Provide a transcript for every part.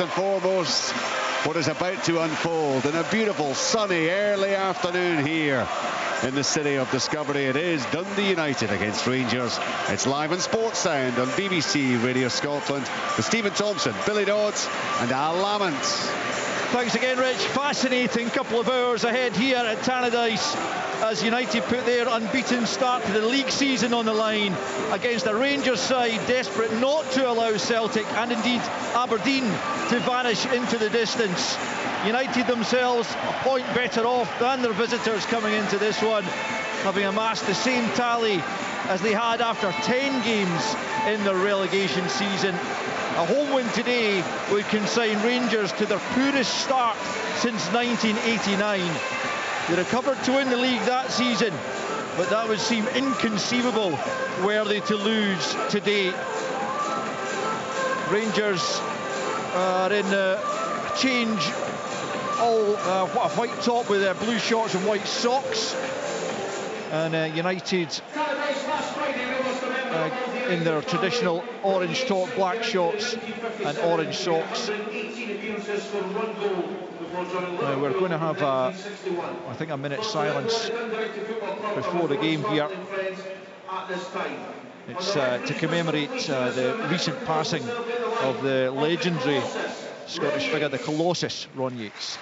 and foremost what is about to unfold in a beautiful sunny early afternoon here in the city of Discovery. It is Dundee United against Rangers. It's live on Sports Sound on BBC Radio Scotland with Stephen Thompson, Billy Dodds and Al Lamont. Thanks again, Rich. Fascinating couple of hours ahead here at Tannadice as United put their unbeaten start to the league season on the line against a Rangers side desperate not to allow Celtic and indeed Aberdeen to vanish into the distance. United themselves a point better off than their visitors coming into this one, having amassed the same tally as they had after 10 games in their relegation season. A home win today would consign Rangers to their poorest start since 1989. They recovered to win the league that season, but that would seem inconceivable were they to lose today. Rangers are in a change, all a white top with blue shorts and white socks, and United in their traditional orange top, black shorts and orange socks. We're going to have I think a minute's silence before the game here. It's to commemorate the recent passing of the legendary Scottish figure, the Colossus, Ron Yeats.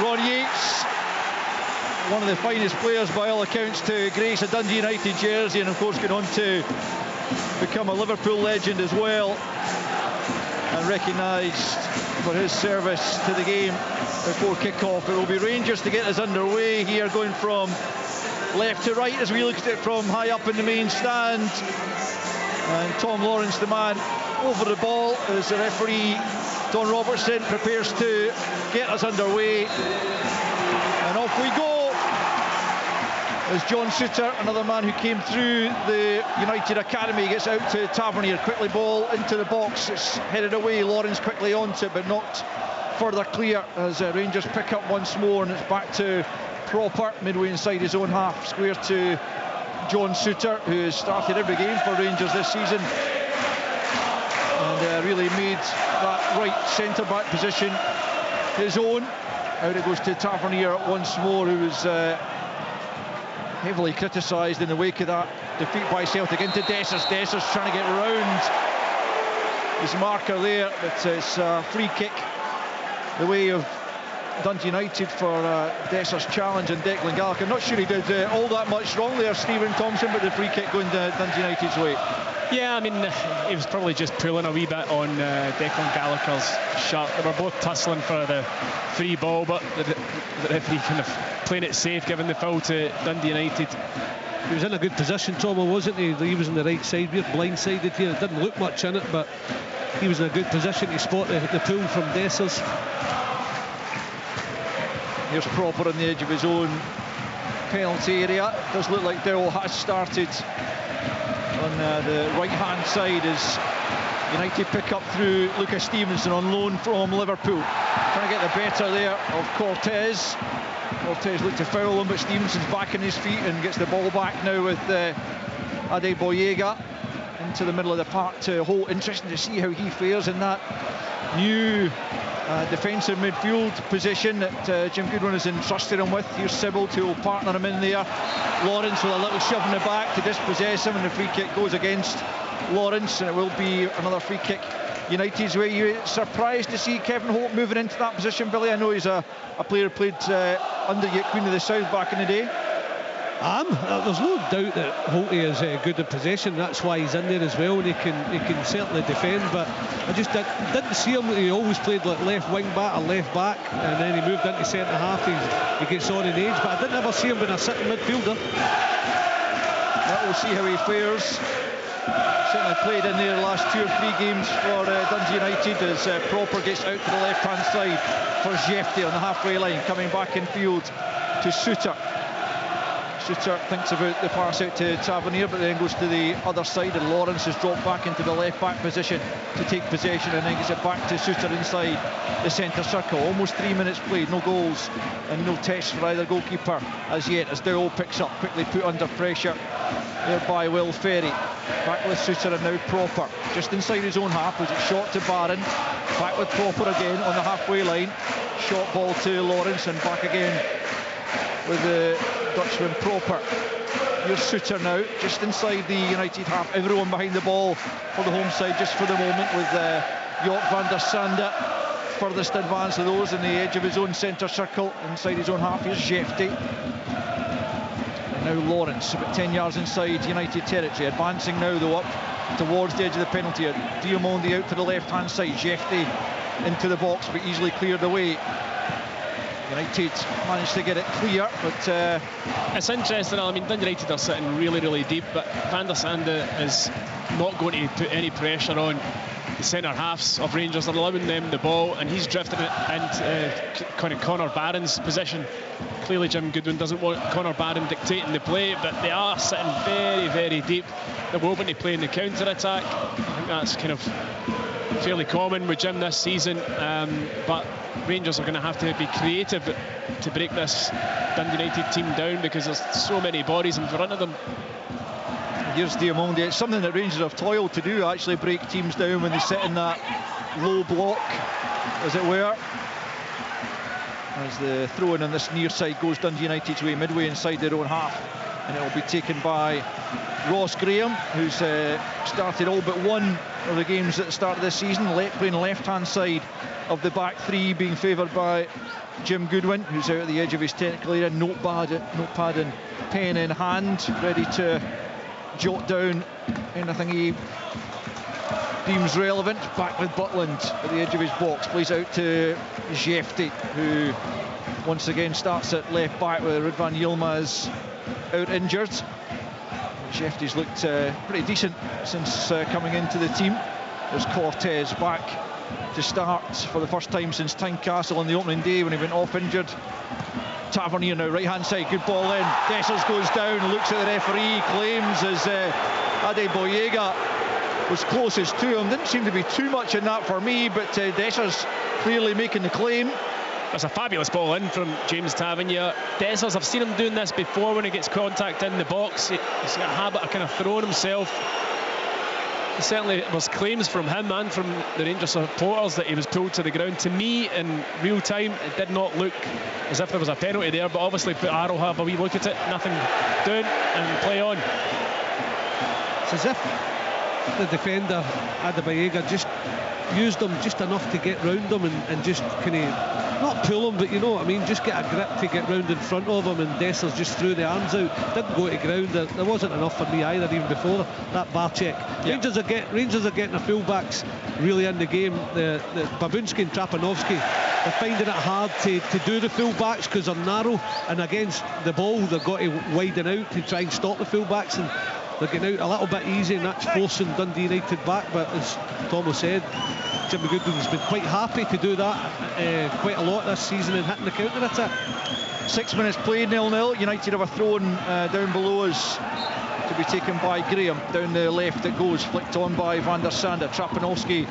Ron Yeats, one of the finest players by all accounts to grace a Dundee United jersey, and of course going on to become a Liverpool legend as well, and recognised for his service to the game before kick-off. It will be Rangers to get us underway here, going from left to right as we look at it from high up in the main stand. And Tom Lawrence, the man over the ball, as the referee Don Robertson prepares to get us underway. And off we go as John Souttar, another man who came through the United Academy, gets out to Tavernier. Quickly ball into the box, it's headed away. Lawrence quickly onto it, but not further clear as Rangers pick up once more, and it's back to proper midway inside his own half. Square to John Souttar, who has started every game for Rangers this season, and really made that right centre-back position his own. Out it goes to Tavernier once more, who was heavily criticised in the wake of that defeat by Celtic. Into Dessers. Dessers trying to get round his marker there, but it's a free kick the way of Dundee United for Dessers' challenge, and Declan Gallagher. I'm not sure he did all that much wrong there, Stephen Thompson, but the free kick going Dundee United's way. Yeah, I mean, he was probably just pulling a wee bit on Declan Gallagher's shirt. They were both tussling for the free ball, but the referee kind of playing it safe, giving the foul to Dundee United. He was in a good position, Tomo, wasn't he? He was on the right side. We're blindsided here. It didn't look much in it, but he was in a good position to spot the pull from Dessers. Here's Proper on the edge of his own penalty area. It does look like Dowell has started on the right-hand side as United pick up through Lucas Stevenson on loan from Liverpool. Trying to get the better there of Cortez. Cortez looked to foul him, but Stevenson's back on his feet and gets the ball back now with Adeboyega into the middle of the park to Holt. Interesting to see how he fares in that new defensive midfield position that Jim Goodwin has entrusted him with. Here's Sibbald, who will partner him in there. Lawrence with a little shove in the back to dispossess him, and the free kick goes against Lawrence, and it will be another free kick United's way. You surprised to see Kevin Holt moving into that position, Billy? I know he's a player who played under you at Queen of the South back in the day. There's no doubt that Holty is good in possession. That's why he's in there as well, and he can certainly defend. But I just didn't see him. He always played like left wing back or left back, and then he moved into centre half. He gets on in age, but I didn't ever see him being a sitting midfielder. We'll see how he fares. Certainly played in there the last 2 or 3 games for Dundee United as Proper gets out to the left hand side for Jefty on the halfway line, coming back in field to Suter. Suter thinks about the pass out to Tavernier, but then goes to the other side, and Lawrence has dropped back into the left back position to take possession, and then gets it back to Suter inside the centre circle. Almost 3 minutes played, no goals and no tests for either goalkeeper as yet, as Dowell picks up, quickly put under pressure there by Will Ferry. Back with Suter and now Proper just inside his own half. Was it shot to Barron, back with Proper again on the halfway line, short ball to Lawrence, and back again with the Dutchman Proper. Here's Suter now, just inside the United half. Everyone behind the ball for the home side just for the moment, with Jork van der Sande furthest advance of those in the edge of his own centre circle inside his own half. Here's Jefty. And now Lawrence, about 10 yards inside United territory, advancing now though up towards the edge of the penalty area. Diamondi out to the left hand side, Jefty into the box but easily cleared away. United managed to get it clear, but it's interesting. I mean, Dundee United are sitting really, really deep, but Van der Sande is not going to put any pressure on the centre halves of Rangers. They're allowing them the ball, and he's drifting it into kind of Connor Barron's position. Clearly Jim Goodwin doesn't want Connor Barron dictating the play, but they are sitting very, very deep. They're hoping to play in the counter-attack. I think that's kind of fairly common with Jim this season, but Rangers are going to have to be creative to break this Dundee United team down, because there's so many bodies in front of them. Here's Diamondi. It's something that Rangers have toiled to do, actually break teams down when they sit in that low block, as it were. As the throw-in on this near side goes Dundee United's way, midway inside their own half, and it will be taken by Ross Graham, who's started all but one of the games at the start of this season, playing left-hand side of the back three, being favoured by Jim Goodwin, who's out at the edge of his technical area, notepad and pen in hand, ready to jot down anything he deems relevant. Back with Butland at the edge of his box, plays out to Jefty, who once again starts at left back with Ridvan Yilmaz out injured. Jefty's looked pretty decent since coming into the team. There's Cortez back to start for the first time since Tynecastle on the opening day when he went off injured. Tavernier now, right hand side, good ball in. Dessers goes down, looks at the referee, claims as Adeboyega was closest to him. Didn't seem to be too much in that for me, but Dessers clearly making the claim. That's a fabulous ball in from James Tavernier. Dessers, I've seen him doing this before when he gets contact in the box. He's got a habit of kind of throwing himself. Certainly was claims from him and from the Rangers supporters that he was pulled to the ground. To me, in real time, it did not look as if there was a penalty there, but obviously Arrow have a wee look at it, nothing doing, and play on. It's as if the defender, Adeboyega, just used him just enough to get round him and just kind of not pull him, but you know what I mean, just get a grip to get round in front of him, and Dessers just threw the arms out, didn't go to ground. There wasn't enough for me either, even before that VAR check. Yeah. Rangers are getting their fullbacks really in the game. The Babunski and Trapanovsky, they're finding it hard to do the fullbacks because they're narrow, and against the ball they've got to widen out to try and stop the fullbacks, and they're getting out a little bit easy, and that's forcing Dundee United back. But as Thomas said, Jimmy Goodwin's been quite happy to do that quite a lot this season and hitting the counter-attack. 6 minutes played, 0-0. United have a throw-in down below us to be taken by Graham. Down the left it goes, flicked on by Van der Sande. Trapanovsky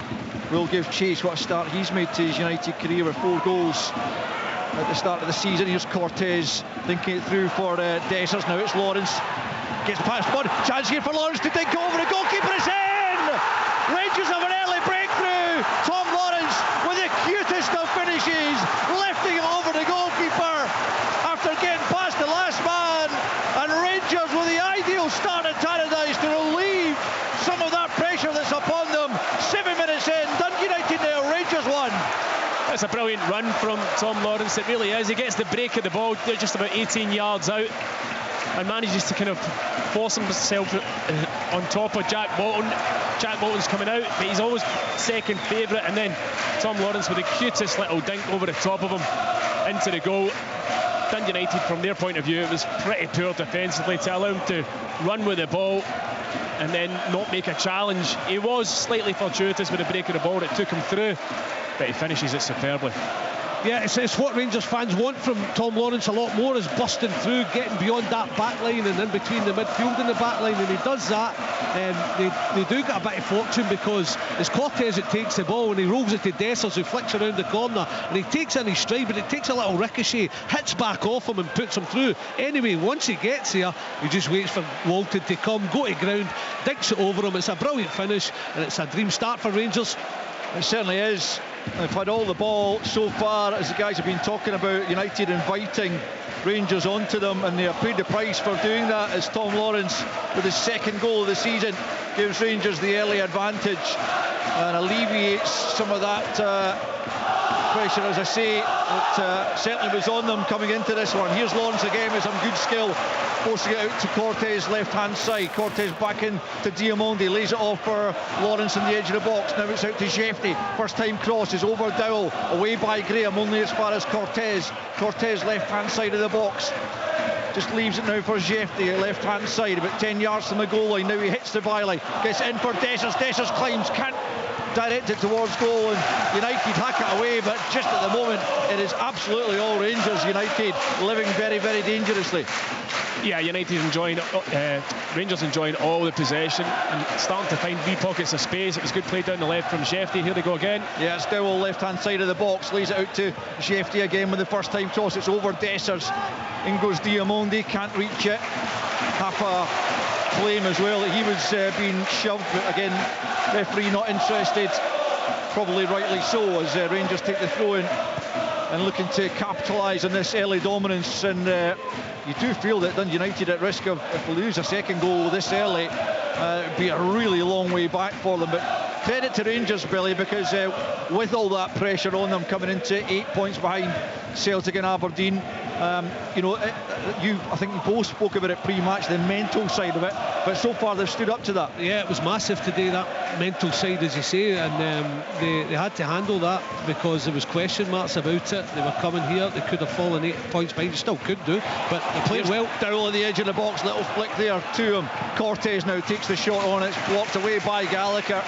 will give chase. What a start he's made to his United career with 4 goals at the start of the season. Here's Cortez thinking it through for Dessers. Now it's Lawrence. Gets past one. Chance here for Lawrence to dink over. The goalkeeper is in! Rangers have an early breakthrough. Tom Lawrence with the cutest of finishes, lifting it over the goalkeeper after getting past the last man. And Rangers with the ideal start at Tannadice to relieve some of that pressure that's upon them. 7 minutes in, Dundee That's a brilliant run from Tom Lawrence, it really is. He gets the break of the ball, they're just about 18 yards out, and manages to kind of force himself on top of Jack Bolton. Jack Bolton's coming out, but he's always second favourite, and then Tom Lawrence with the cutest little dink over the top of him into the goal. Dundee United, from their point of view, it was pretty poor defensively to allow him to run with the ball and then not make a challenge. He was slightly fortuitous with the break of the ball that took him through, but he finishes it superbly. Yeah, it's what Rangers fans want from Tom Lawrence a lot more, is busting through, getting beyond that back line and in between the midfield and the back line, and he does that. They do get a bit of fortune, because it's Cortez that takes the ball and he rolls it to Dessers, who flicks around the corner, and he takes in his stride, but it takes a little ricochet, hits back off him and puts him through. Anyway, once he gets there, he just waits for Walton to come, go to ground, dinks it over him. It's a brilliant finish, and it's a dream start for Rangers. It certainly is. They've had all the ball so far, as the guys have been talking about, United inviting Rangers onto them, and they have paid the price for doing that, as Tom Lawrence, with his second goal of the season, gives Rangers the early advantage and alleviates some of that pressure, as I say, that certainly was on them coming into this one. Here's Lawrence again with some good skill, forcing it out to Cortez, left-hand side. Cortez back in to Diamondi, lays it off for Lawrence on the edge of the box. Now it's out to Jefty. First time cross is over Dowell, away by Graham, only as far as Cortez. Cortez, left-hand side of the box. Just leaves it now for Jefty, left-hand side, about 10 yards from the goal line. Now he hits the byline, gets in for Dessers. Dessers climbs, can't direct it towards goal, and United hack it away, but just at the moment it is absolutely all Rangers. United living very, very dangerously. Yeah, United enjoying, Rangers enjoying all the possession and starting to find wee pockets of space. It was good play down the left from Jefty. Here they go again. Yeah, it's Dowell, left-hand side of the box, lays it out to Jefty again with the first time toss. It's over Dessers. In goes Diamondi, can't reach it. Half a claim as well that he was being shoved, but again, referee not interested. Probably rightly so, as Rangers take the throw in and looking to capitalise on this early dominance. And you do feel that Dundee United at risk of, if they lose a second goal this early, it would be a really long way back for them. But credit to Rangers, Billy, because with all that pressure on them, coming into 8 points behind Celtic and Aberdeen, you know, I think you both spoke about it pre-match, the mental side of it, but so far they've stood up to that. Yeah, it was massive today, that mental side, as you say, and they had to handle that, because there was question marks about it. They were coming here, they could have fallen 8 points behind, they still could do, but they played well. Dowell on the edge of the box, little flick there to him. Cortez now takes the shot on, it's blocked away by Gallagher.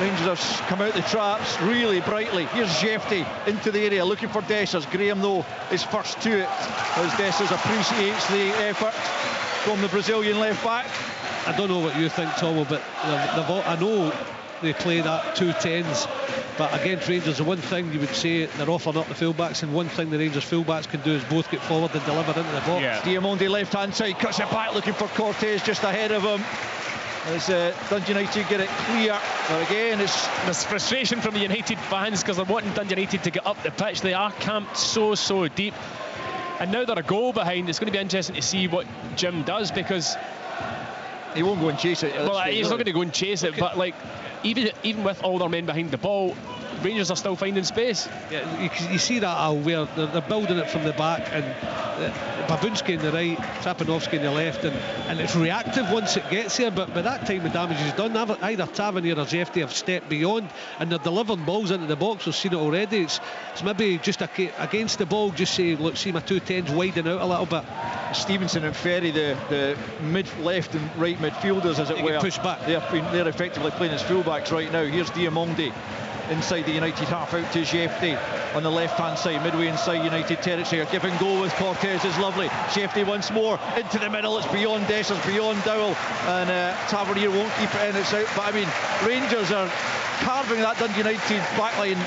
Rangers have come out the traps really brightly. Here's Jefty into the area looking for Dessers. Graham, though, is first to it, as Dessers appreciates the effort from the Brazilian left back. I don't know what you think, Tomo, but I know they play that 2-10s, but against Rangers, the one thing you would say, they're offering up the fullbacks, and one thing the Rangers fullbacks can do is both get forward and deliver into the box. Yeah. Diamondi, left-hand side, cuts it back looking for Cortez just ahead of him. As Dundee United get it clear, but again it's... There's frustration from the United fans, because they're wanting Dundee United to get up the pitch. They are camped so deep, and now they're a goal behind. It's going to be interesting to see what Jim does, because he won't go and chase it. Well, he's not going to go and chase it, but like even with all their men behind the ball, Rangers are still finding space. Yeah, you see that, Al, where they're building it from the back, and Babunski in the right, Trapanovsky in the left, and it's reactive once it gets there, but by that time the damage is done. Either Tavernier or Jefty have stepped beyond, and they're delivering balls into the box. We've seen it already. It's maybe just against the ball, just say, look, see my 2-10s widen out a little bit. Stevenson and Ferry, the mid-left and right midfielders, as it were, pushed back. They're effectively playing as fullbacks right now. Here's Diamondi inside the United half, out to Jefty on the left-hand side, midway inside United territory. A give and go with Cortez is lovely. Jefty once more into the middle. It's beyond Dessers, beyond Dowell, and Tavernier won't keep it in. It's out. But I mean, Rangers are carving that Dundee United backline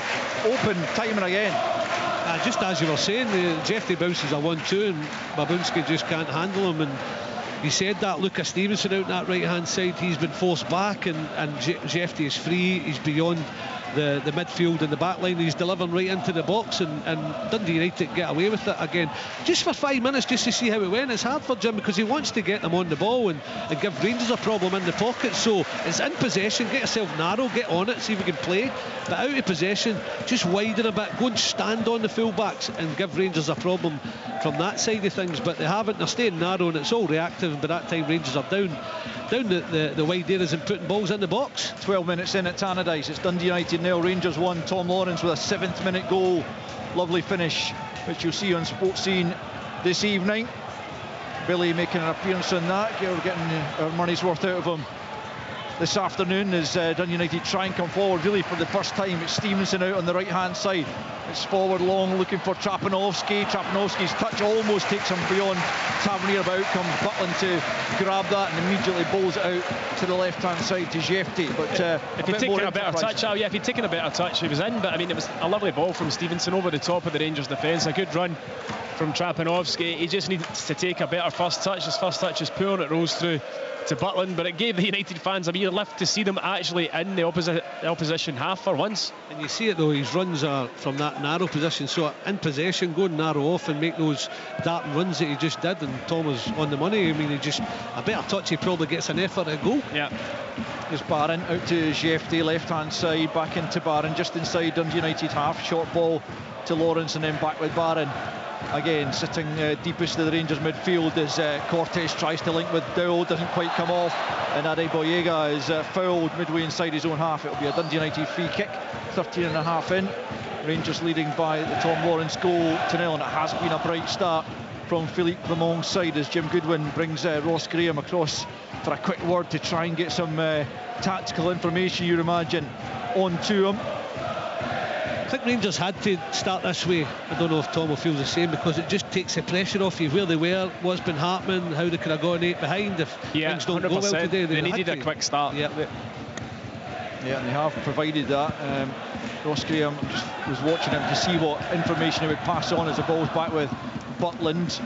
open time and again. Just as you were saying, Jefty bounces a 1-2, and Babunski just can't handle him. And you said that Lucas Stevenson out that right-hand side, he's been forced back, and Jefty is free. He's beyond the midfield and the back line. He's delivering right into the box, and Dundee United get away with it again. Just for 5 minutes, just to see how it went. It's hard for Jim because he wants to get them on the ball and give Rangers a problem in the pocket. So it's in possession, get yourself narrow, get on it, see if you can play. But out of possession, just widen a bit, go and stand on the full-backs and give Rangers a problem from that side of things. But they haven't, they're staying narrow, and it's all reactive. By that time, Rangers are down the wide areas and putting balls in the box. 12 minutes in at Tannadice. It's Dundee United 0, Rangers 1. Tom Lawrence with a 7th minute goal. Lovely finish, which you'll see on Sports Scene this evening. Billy making an appearance on that. We're getting our money's worth out of him this afternoon as Dundee United try and come forward really for the first time. It's Stevenson out on the right hand side. It's forward long looking for Trapanovsky. Trapanovsky's touch almost takes him beyond Tavernier, but out comes Butland to grab that and immediately bowls it out to the left hand side to Jefty. But if he'd taken a better touch, if he'd taken a better touch, he was in. But I mean, it was a lovely ball from Stevenson over the top of the Rangers defence. A good run from Trapanovsky. He just needed to take a better first touch. His first touch is poor and it rolls through to Butland, but it gave the United fans a wee lift to see them actually in the opposition half for once. And you see it though, his runs are from that narrow position, so in possession, go narrow off and make those darting runs that he just did, and Tom was on the money. I mean, he just, a better touch, he probably gets an effort at goal. Yeah. There's Barron out to Jefty, left hand side, back into Barron, just inside Dundee United half. Short ball to Lawrence and then back with Barron. Again, sitting deepest of the Rangers midfield as Cortes tries to link with Dowell, doesn't quite come off, and Adeboyega is fouled midway inside his own half. It'll be a Dundee United free kick, 13 and a half in. Rangers leading by the Tom Lawrence goal to 0, and it has been a bright start from Philippe Clement's side as Jim Goodwin brings Ross Graham across for a quick word to try and get some tactical information, you'd imagine, onto him. I think Rangers had to start this way. I don't know if Tom will feel the same, because it just takes the pressure off you, where they were, what's been happening, how they could have gone 8 behind if things don't 100%. Go well today. They needed a quick start. Yeah, and they have provided that. Ross Graham was watching him to see what information he would pass on as the ball's back with Butland.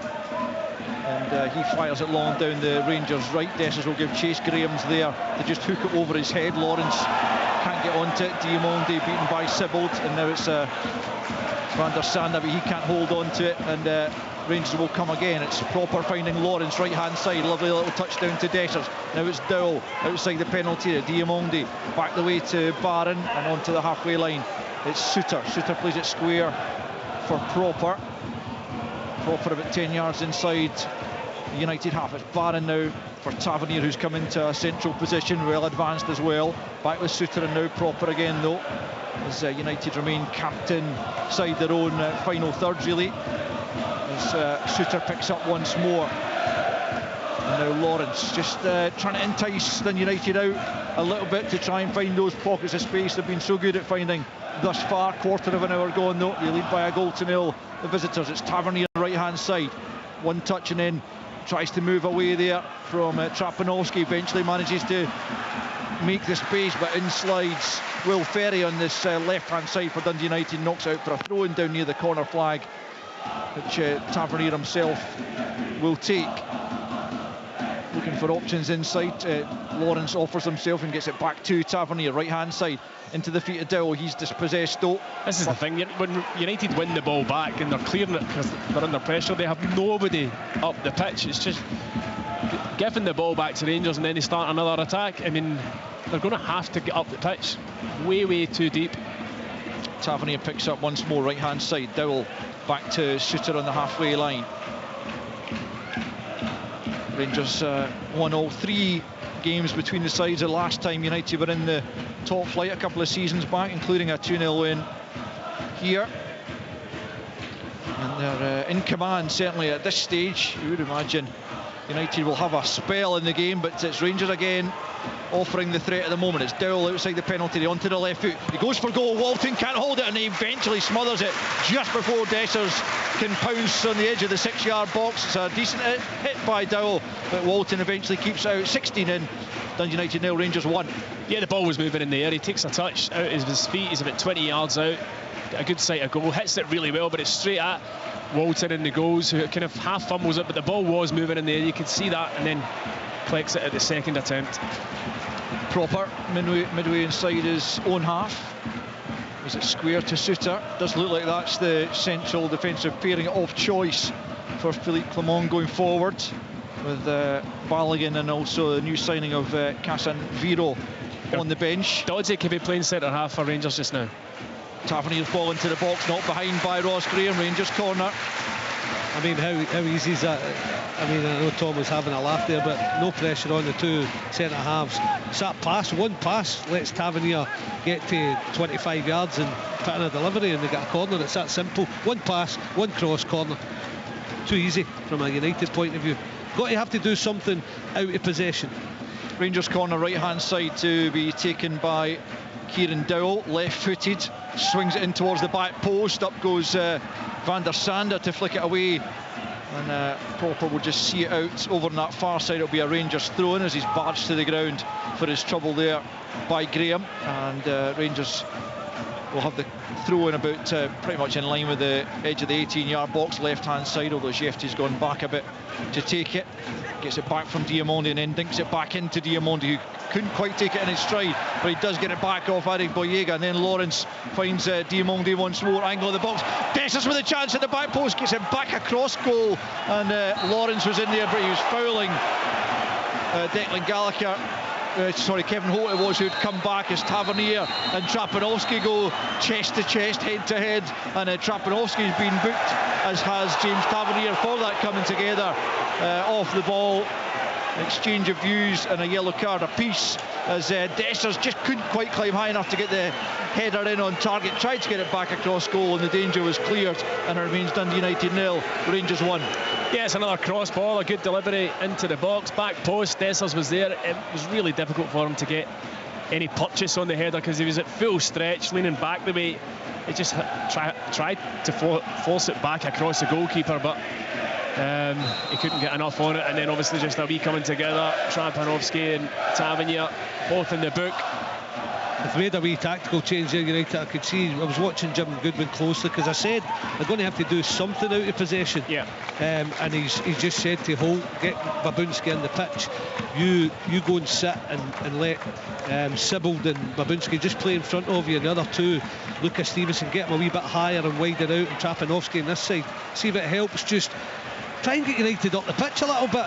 And he fires it long down the Rangers' right. Dessers will give chase. Graham's there to just hook it over his head. Lawrence can't get onto it. Diamonde beaten by Sibbald, and now it's Van der Sande, but he can't hold on to it, and Rangers will come again. It's Proper finding Lawrence right hand side. Lovely little touchdown to Dessers. Now it's Dowell outside the penalty area. Diamonde back the way to Barron and onto the halfway line. It's Suter. Suter plays it square for Proper. Proper about 10 yards inside the United half. It's Barron now for Tavernier, who's come into a central position, well advanced as well. Back with Suter, and now Proper again though, as United remain captain side their own final third really, as Suter picks up once more. And now Lawrence just trying to entice the United out a little bit to try and find those pockets of space they've been so good at finding thus far. Quarter of an hour gone though. They lead by a goal to 0, the visitors. It's Tavernier on the right hand side, one touch and then tries to move away there from Trapanovsky. Eventually manages to make the space, but in slides Will Ferry on this left hand side for Dundee United. Knocks out for a throw in down near the corner flag, which Tavernier himself will take. Looking for options inside. Lawrence offers himself and gets it back to Tavernier, right hand side, into the feet of Dowell. He's dispossessed though. This is the thing, when United win the ball back and they're clearing it because they're under pressure, they have nobody up the pitch. It's just giving the ball back to Rangers and then they start another attack. I mean, they're going to have to get up the pitch way too deep. Tavernier picks up once more, right hand side. Dowell back to Suter on the halfway line. Rangers won all 3 games between the sides. The last time United were in the top flight a couple of seasons back, including a 2-0 win here. And they're in command, certainly at this stage. You would imagine United will have a spell in the game, but it's Rangers again offering the threat at the moment. It's Dowell outside the penalty area onto the left foot. He goes for goal. Walton can't hold it, and he eventually smothers it just before Dessers can pounce on the edge of the 6-yard box. It's a decent hit by Dowell, but Walton eventually keeps it out. 16 in. Dundee United 0, Rangers 1. Yeah, the ball was moving in the air. He takes a touch out of his feet. He's about 20 yards out. A good sight of goal. Hits it really well, but it's straight at Walton in the goals, who kind of half fumbles it, but the ball was moving in the air. You could see that, and then collects it at the second attempt. Proper midway inside his own half. is it square to Suter? Does look like that's the central defensive pairing of choice for Philippe Clement going forward, with Balogun and also the new signing of Casanviro on the bench. Doddsy could be playing centre half for Rangers just now. Tavernier's ball into the box, knocked behind by Ross Graham. Rangers corner. I mean, how easy is that? I mean, I know Tom was having a laugh there, but no pressure on the two centre halves. It's that pass, one pass lets Tavernier get to 25 yards and put in a delivery, and they get a corner. It's that simple. One pass, one cross, corner. Too easy from a United point of view. Got to have to do something out of possession. Rangers corner, right hand side to be taken by Kieran Dowell, left-footed, swings it in towards the back post. Up goes Van der Sande to flick it away, and Popper will just see it out over on that far side. It'll be a Rangers throw-in as he's barged to the ground for his trouble there by Graham, and Rangers will have the throw-in about pretty much in line with the edge of the 18-yard box, left-hand side, although Jefty's gone back a bit to take it. Gets it back from Diamondi and then dinks it back into Diamondi, who couldn't quite take it in his stride, but he does get it back off Adegboyega, and then Lawrence finds Diamondi once more, angle of the box. Dessers with a chance at the back post, gets it back across goal, and Lawrence was in there, but he was fouling Declan Gallagher. Kevin Holt it was, who'd come back as Tavernier and Trapanovsky go chest to chest, head to head, and Trapanovsky's been booked, as has James Tavernier, for that coming together off the ball. Exchange of views and a yellow card apiece, as Dessers just couldn't quite climb high enough to get the header in on target. Tried to get it back across goal, and the danger was cleared, and it remains Dundee United 0, Rangers 1. Yeah, it's another cross ball, a good delivery into the box, back post. Dessers was there. It was really difficult for him to get any purchase on the header because he was at full stretch, leaning back the way. He just tried to force it back across the goalkeeper, but he couldn't get enough on it. And then obviously just a wee coming together, Trapanovsky and Tavernier both in the book. They've made a wee tactical change there, United. I could see, I was watching Jim Goodwin closely, because I said they're going to have to do something out of possession. Yeah. And he's just said to Holt, get Babunski on the pitch, you go and sit and let Sibbald and Babunski just play in front of you, and the other two, Lucas Stevenson, get him a wee bit higher and wider out, and Trapanovsky on this side. See if it helps, just try and get United up the pitch a little bit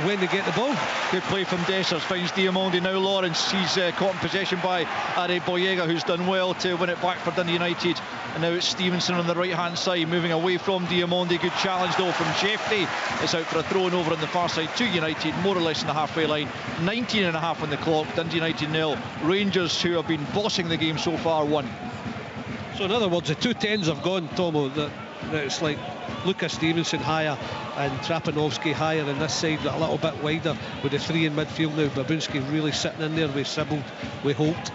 when they get the ball. Good play from Dessers, finds Diamondi. Now Lawrence, he's caught in possession by Adegboyega, who's done well to win it back for Dundee United, and now it's Stevenson on the right hand side, moving away from Diamondi. Good challenge though from Jeffrey. It's out for a throw-in over on the far side to United, more or less in the halfway line. 19.5 on the clock, Dundee United 0, Rangers, who have been bossing the game so far, 1. So in other words, the 2 10s have gone, Tomo, that it's like Lucas Stevenson higher and Trapanovsky higher on this side, a little bit wider with the 3 in midfield now. Babunski really sitting in there with Sibbald, with Holt.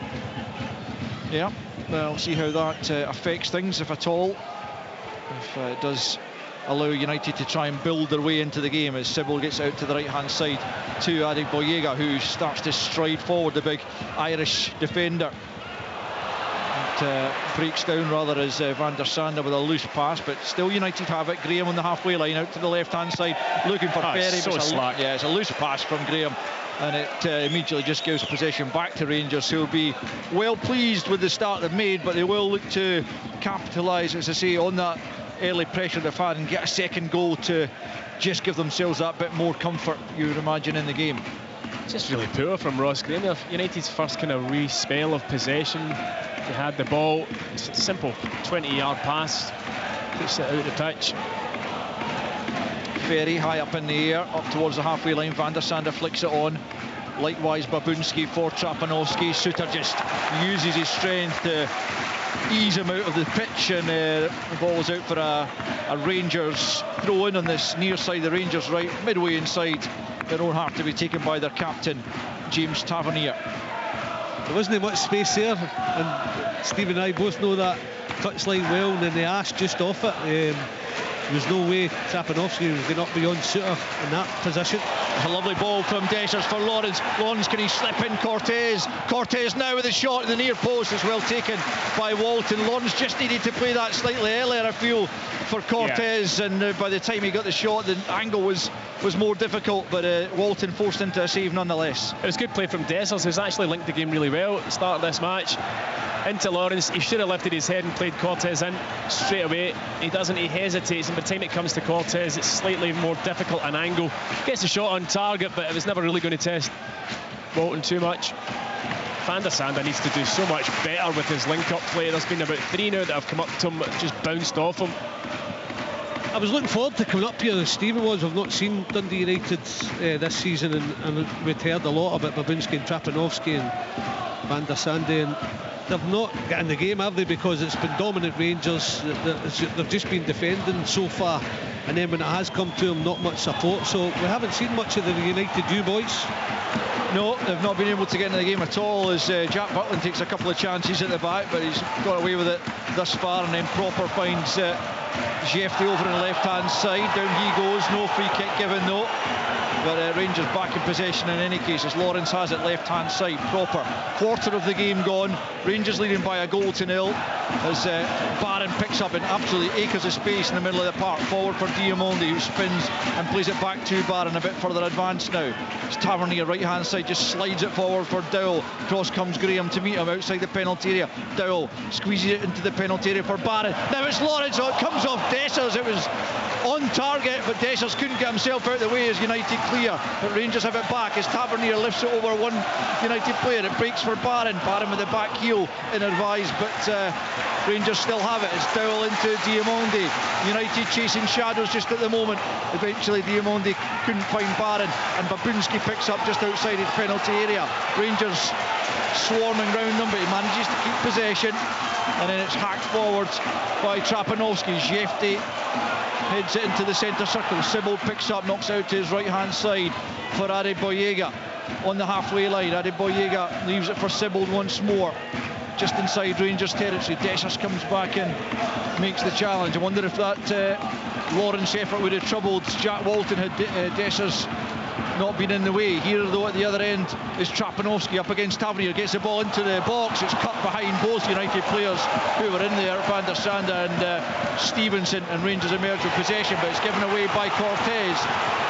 Yeah, well, see how that affects things, if at all. If it does allow United to try and build their way into the game, as Sibbald gets out to the right hand side to Adegboyega, who starts to stride forward, the big Irish defender. Breaks down rather as Van der Sande with a loose pass, but still United have it. Graham on the halfway line, out to the left hand side, looking for Ferry. So slack. Yeah, it's a loose pass from Graham, and it immediately just gives possession back to Rangers, who will be well pleased with the start they've made, but they will look to capitalise, as I say, on that early pressure they've had and get a second goal to just give themselves that bit more comfort, you would imagine, in the game. Just really poor from Ross Graham. United's first kind of spell of possession, they had the ball, it's a simple 20-yard pass, puts it out the pitch. Ferry high up in the air, up towards the halfway line. Van der Sande flicks it on. Likewise Babunski for Trapanovsky. Suter just uses his strength to ease him out of the pitch, and the ball's out for a Rangers throw in on this near side, the Rangers right midway inside their own half, to be taken by their captain James Tavernier. There wasn't much space there, and Steve and I both know that touchline well, and then the ash just off it. There was no way Trapanovsky was going up beyond Suter in that position. A lovely ball from Dessers for Lawrence. Lawrence, can he slip in Cortez? Cortez now with a shot in the near post. It's well taken by Walton. Lawrence just needed to play that slightly earlier, I feel, for Cortez, and by the time he got the shot, the angle was more difficult, but Walton forced into a save nonetheless. It was good play from Dessers, who's actually linked the game really well at the start of this match. Into Lawrence, he should have lifted his head and played Cortez in straight away. He doesn't, he hesitates, and by the time it comes to Cortez, it's slightly more difficult an angle. Gets a shot on target, but it was never really going to test Walton too much. Van der Sande needs to do so much better with his link-up play. There's been about 3 now that have come up to him, just bounced off him. I was looking forward to coming up here as Stephen was. We've not seen Dundee United this season, and we'd heard a lot about Babinski and Trapanovsky and Van der Sande, and they've not got in the game, have they? Because it's been dominant Rangers. They've just been defending so far, and then when it has come to them, not much support. So we haven't seen much of the United U boys. No, they've not been able to get into the game at all, as Jack Butland takes a couple of chances at the back, but he's got away with it thus far, and then Proper finds Jeffrey over on the left-hand side. Down he goes, no free kick given though. But Rangers back in possession in any case, as Lawrence has it left-hand side. Proper. Quarter of the game gone. Rangers leading by a goal to nil, as Barron picks up in absolutely acres of space in the middle of the park. Forward for Diamondi, who spins and plays it back to Barron, a bit further advanced now. It's Tavernier right-hand side, just slides it forward for Dowell. Cross comes Graham to meet him outside the penalty area. Dowell squeezes it into the penalty area for Barron. Now it's Lawrence, it comes off Dessers. It was on target, but Dessers couldn't get himself out of the way as United clear. But Rangers have it back as Tavernier lifts it over one United player. It breaks for Barron. Barron with the back heel in advised, but Rangers still have it. It's Dowell into Diamondi. United chasing shadows just at the moment. Eventually Diamondi couldn't find Barron, and Babinski picks up just outside his penalty area. Rangers swarming round them, but he manages to keep possession, and then it's hacked forwards by Trapanovsky. Jefte heads it into the centre circle. Sibbald picks up, knocks out to his right-hand side for Adeboyega on the halfway line. Adeboyega leaves it for Sibbald once more, just inside Rangers territory. Dessers comes back in, makes the challenge. I wonder if that Lawrence effort would have troubled Jack Walton had Dessers not been in the way. Here though at the other end is Trapanovsky up against Tavernier, gets the ball into the box. It's cut behind both United players who were in there, Van der Sande and Stevenson, and Rangers emerge with possession, but it's given away by Cortez,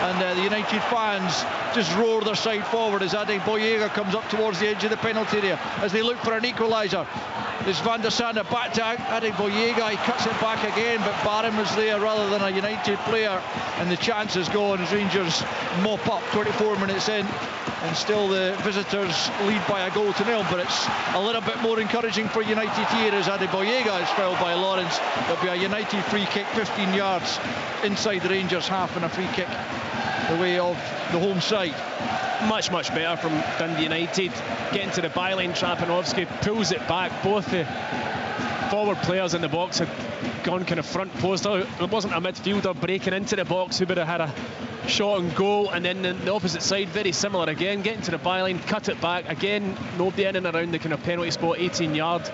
and the United fans just roar their side forward as Adeboyega comes up towards the edge of the penalty area as they look for an equaliser. It's Van der Sande back to Adeboyega. He cuts it back again, but Barron was there rather than a United player, and the chance is gone as Rangers mop up 24 minutes in, and still the visitors lead by a goal to nil. But it's a little bit more encouraging for United here as Adeboyega is fouled by Lawrence. There'll be a United free kick 15 yards inside the Rangers half, and a free kick the way of the home side. Much better from Dundee United. Getting to the byline, Trapanovsky pulls it back. Both the forward players in the box had gone kind of front post. There wasn't a midfielder breaking into the box who would have had a shot on goal, and then the opposite side very similar again, getting to the byline, cut it back again. Nobody in and around the kind of penalty spot, 18-yard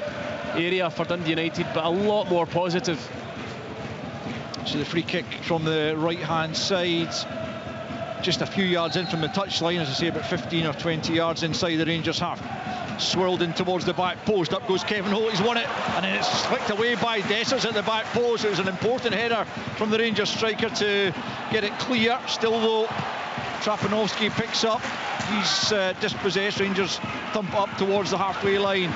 area for Dundee United, but a lot more positive. So the free kick from the right-hand side, just a few yards in from the touchline, as I say, about 15 or 20 yards inside the Rangers half. Swirled in towards the back post. Up goes Kevin Holt. He's won it, and then it's flicked away by Dessers at the back post. It was an important header from the Rangers striker to get it clear. Still though, Trapanovsky picks up. He's dispossessed. Rangers thump up towards the halfway line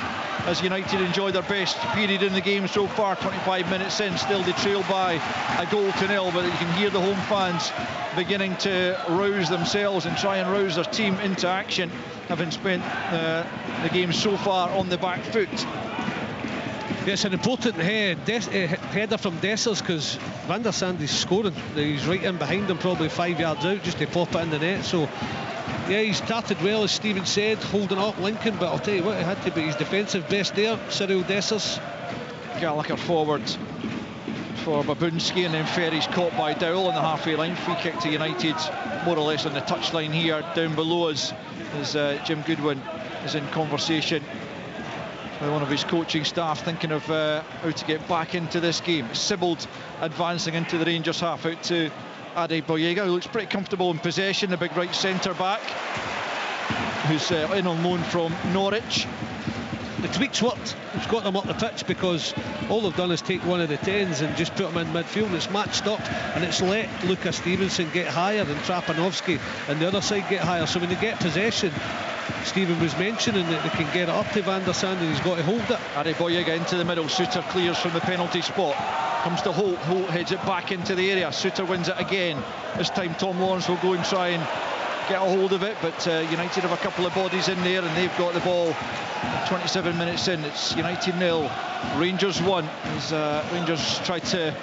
as United enjoy their best period in the game so far. 25 minutes in, still they trail by a goal to nil, but you can hear the home fans beginning to rouse themselves and try and rouse their team into action, having spent the game so far on the back foot. It's an important header from Dessers, because Van der Sande is scoring. He's right in behind him, probably 5 yards out, just to pop it in the net. So yeah, he started well, as Stephen said, holding up Lincoln, but I'll tell you what, it had to be his defensive best there, Cyril Dessers. Gallagher forward for Babinski, and then Ferry's caught by Dowell on the halfway line. Free kick to United, more or less on the touchline here. Down below us as Jim Goodwin is in conversation with one of his coaching staff, thinking of how to get back into this game. Sibbald advancing into the Rangers half, out to Adeboyega, who looks pretty comfortable in possession, the big right centre-back, who's in on loan from Norwich. The tweaks worked. It's got them up the pitch, because all they've done is take one of the 10s and just put them in midfield, and it's matched up, and it's let Lucas Stevenson get higher and Trapanovsky and the other side get higher. So when they get possession, Stephen was mentioning that they can get it up to Van der Sande, and he's got to hold it. Adeboyega into the middle, Suter clears from the penalty spot, comes to Holt, Holt heads it back into the area, Suter wins it again. This time Tom Lawrence will go and try and get a hold of it, but United have a couple of bodies in there, and they've got the ball 27 minutes in. It's United 0, Rangers 1, as Rangers try to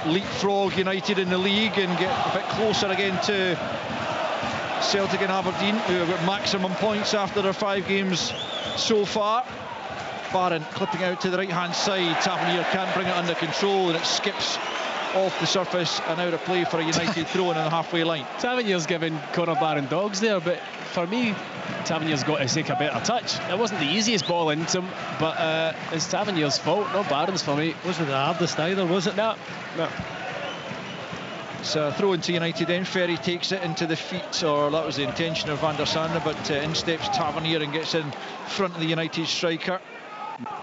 leapfrog United in the league and get a bit closer again to Celtic and Aberdeen, who have got maximum points after their 5 games so far. Barron clipping out to the right hand side, Tavernier can't bring it under control, and it skips off the surface and out of play for a United throw in on the halfway line. Tavernier's given Conor Barron dogs there, but for me, Tavernier's got to take a better touch. It wasn't the easiest ball into him, but it's Tavernier's fault, not Barron's for me. Wasn't the hardest either, was it? No. It's a throw into United then. Ferry takes it into the feet, or that was the intention of Van der Sande, but in steps Tavernier and gets in front of the United striker.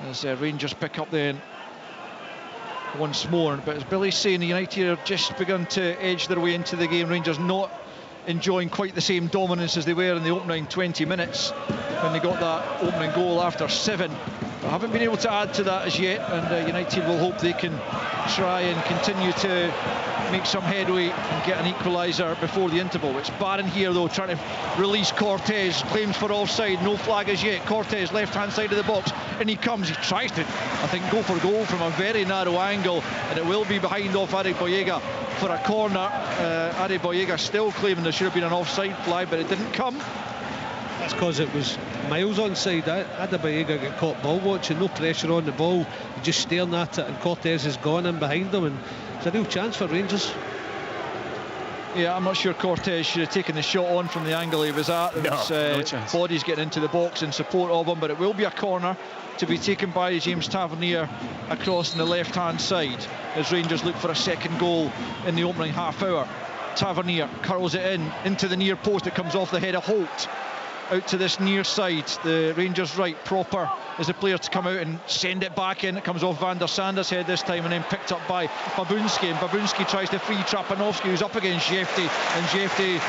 As Rangers pick up then once more, but as Billy's saying, the United have just begun to edge their way into the game. Rangers not enjoying quite the same dominance as they were in the opening 20 minutes when they got that opening goal after 7. But haven't been able to add to that as yet, and United will hope they can try and continue to make some headway and get an equaliser before the interval. It's Barron here though, trying to release Cortez, claims for offside, no flag as yet. Cortez left hand side of the box, and he comes, he tries to, I think, go for goal from a very narrow angle, and it will be behind off Adeboyega for a corner. Adeboyega still claiming there should have been an offside flag, but it didn't come. That's because it was miles onside. Adeboyega got caught ball watching, no pressure on the ball, just staring at it, and Cortez has gone in behind him, and it's a real chance for Rangers. Yeah, I'm not sure Cortez should have taken the shot on from the angle he was at. No chance. Bodies getting into the box in support of him, but it will be a corner to be taken by James Tavernier across on the left hand side as Rangers look for a second goal in the opening half hour. Tavernier curls it into the near post. It comes off the head of Holt out to this near side. The Rangers right, Proper is the player to come out and send it back in. It comes off Van der Sande's head this time and then picked up by Babunski, and Babunski tries to free Trapanovsky, who's up against Jefte, and Jefte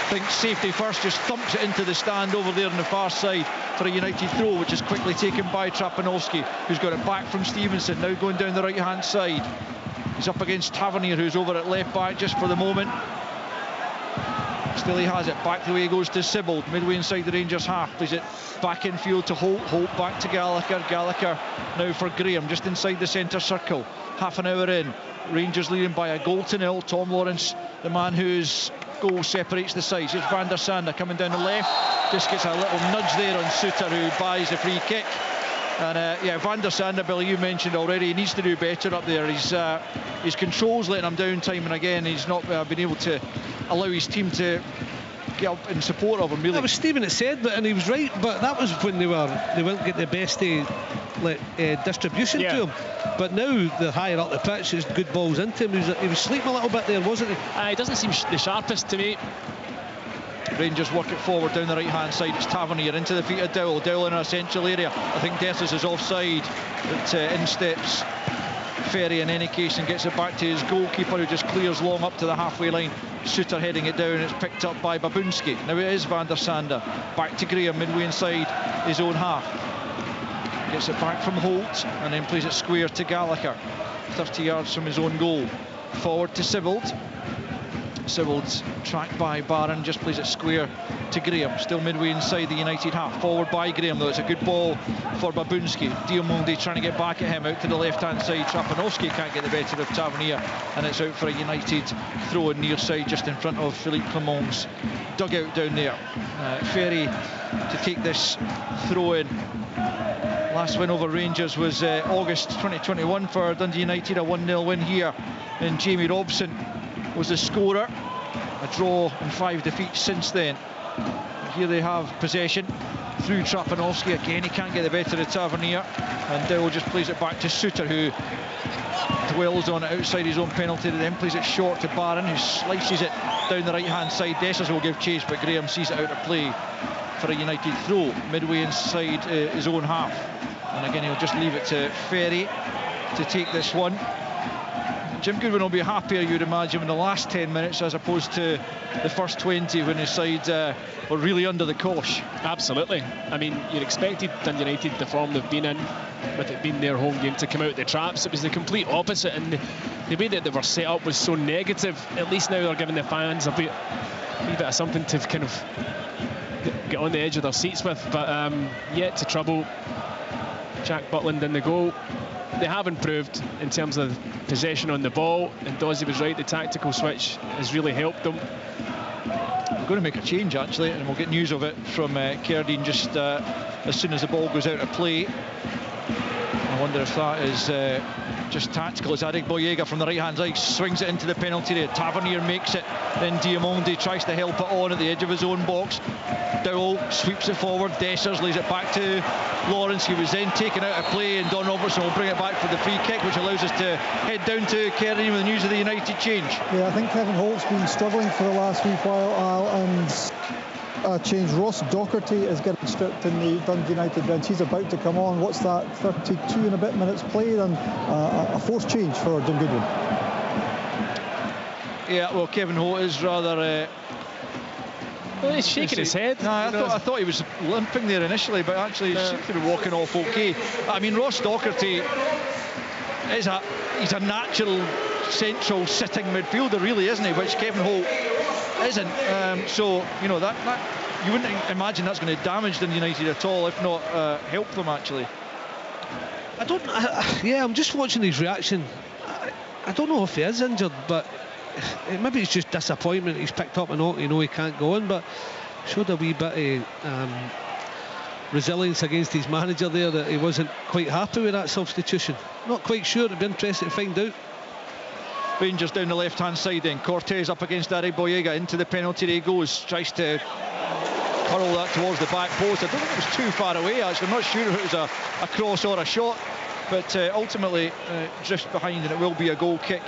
thinks safety first, just thumps it into the stand over there on the far side for a United throw, which is quickly taken by Trapanovsky, who's got it back from Stevenson, now going down the right hand side. He's up against Tavernier, who's over at left back just for the moment. Still he has it, back the way he goes to Sibbald, midway inside the Rangers half, plays it back in field to Holt, Holt back to Gallagher, Gallagher now for Graham, just inside the centre circle. Half an hour in, Rangers leading by a goal to 0. Tom Lawrence, the man whose goal separates the sides. It's Van der Sande coming down the left, just gets a little nudge there on Suter, who buys the free kick. And yeah, Van der Sande, Billy, you mentioned already, he needs to do better up there. His control's letting him down time and again. He's not been able to allow his team to get up in support of him, really. That was Stephen that said that, and he was right, but that was when they weren't getting the best distribution to him. But now they're higher up the pitch, there's good balls into him. He was sleeping a little bit there, wasn't he? He doesn't seem the sharpest to me. Rangers work it forward down the right hand side. It's Tavernier into the feet of Dowell. Dowell in a central area. I think Dessers is offside, but in steps Ferry in any case and gets it back to his goalkeeper, who just clears long up to the halfway line. Suter heading it down. It's picked up by Babunski. Now it is Van der Sande. Back to Graham midway inside his own half. Gets it back from Holt and then plays it square to Gallagher, 30 yards from his own goal. Forward to Sibbald. Sibbald's tracked by Barron, just plays it square to Graham, still midway inside the United half. Forward by Graham though, it's a good ball for Babunski. Diamonde trying to get back at him, out to the left hand side. Trapanovsky can't get the better of Tavernier, and it's out for a United throw in near side just in front of Philippe Clement's dugout down there. Ferry to take this throw in. Last win over Rangers was August 2021 for Dundee United, a 1-0 win here, and Jamie Robson was the scorer. A draw and 5 defeats since then. Here they have possession through Trapanovsky again. He can't get the better of Tavernier, and Dowell just plays it back to Suter, who dwells on it outside his own penalty, then plays it short to Barron, who slices it down the right-hand side. Dessers will give chase, but Graham sees it out of play for a United throw midway inside his own half. And again, he'll just leave it to Ferry to take this one. Jim Goodwin will be happier, you'd imagine, in the last 10 minutes as opposed to the first 20 when his side were really under the cosh. Absolutely. I mean, you'd expected Dundee United, the form they've been in, with it being their home game, to come out the traps. It was the complete opposite, and the way that they were set up was so negative. At least now they're giving the fans a wee bit of something to kind of get on the edge of their seats with. But yet to trouble Jack Butland in the goal. They have improved in terms of possession on the ball, and Dawsey was right, the tactical switch has really helped them. We're going to make a change actually, and we'll get news of it from Kerdine just as soon as the ball goes out of play. I wonder if that is just tactical, as Adegboyega from the right-hand side swings it into the penalty area. Tavernier makes it, then Diamonde tries to help it on at the edge of his own box. Dowell sweeps it forward, Dessers lays it back to Lawrence. He was then taken out of play, and Don Robertson will bring it back for the free kick, which allows us to head down to Kerdine with the news of the United change. Yeah, I think Kevin Holt's been struggling for the last wee while, Al, and change. Ross Docherty is getting stripped in the Dundee United bench. He's about to come on. What's that? 32 and a bit minutes played, and a forced change for Jim Goodwin. Yeah, well, Kevin Holt is rather. Well, he's shaking his head. No, I thought he was limping there initially, but actually he seems to be walking off okay. I mean, Ross Docherty he's a natural central sitting midfielder, really, isn't he? Which Kevin Holt isn't. So you know that you wouldn't imagine that's going to damage Dundee United at all, if not help them actually. I'm just watching his reaction. I don't know if he is injured, but maybe it's just disappointment. He's picked up a knock, he can't go on, but showed a wee bit of resilience against his manager there, that he wasn't quite happy with that substitution. Not quite sure. It'd be interesting to find out. Rangers down the left-hand side then. Cortez up against Adegboyega, into the penalty area he goes, tries to hurl that towards the back post. I don't think it was too far away actually. I'm not sure if it was a cross or a shot, but ultimately drifts behind, and it will be a goal kick.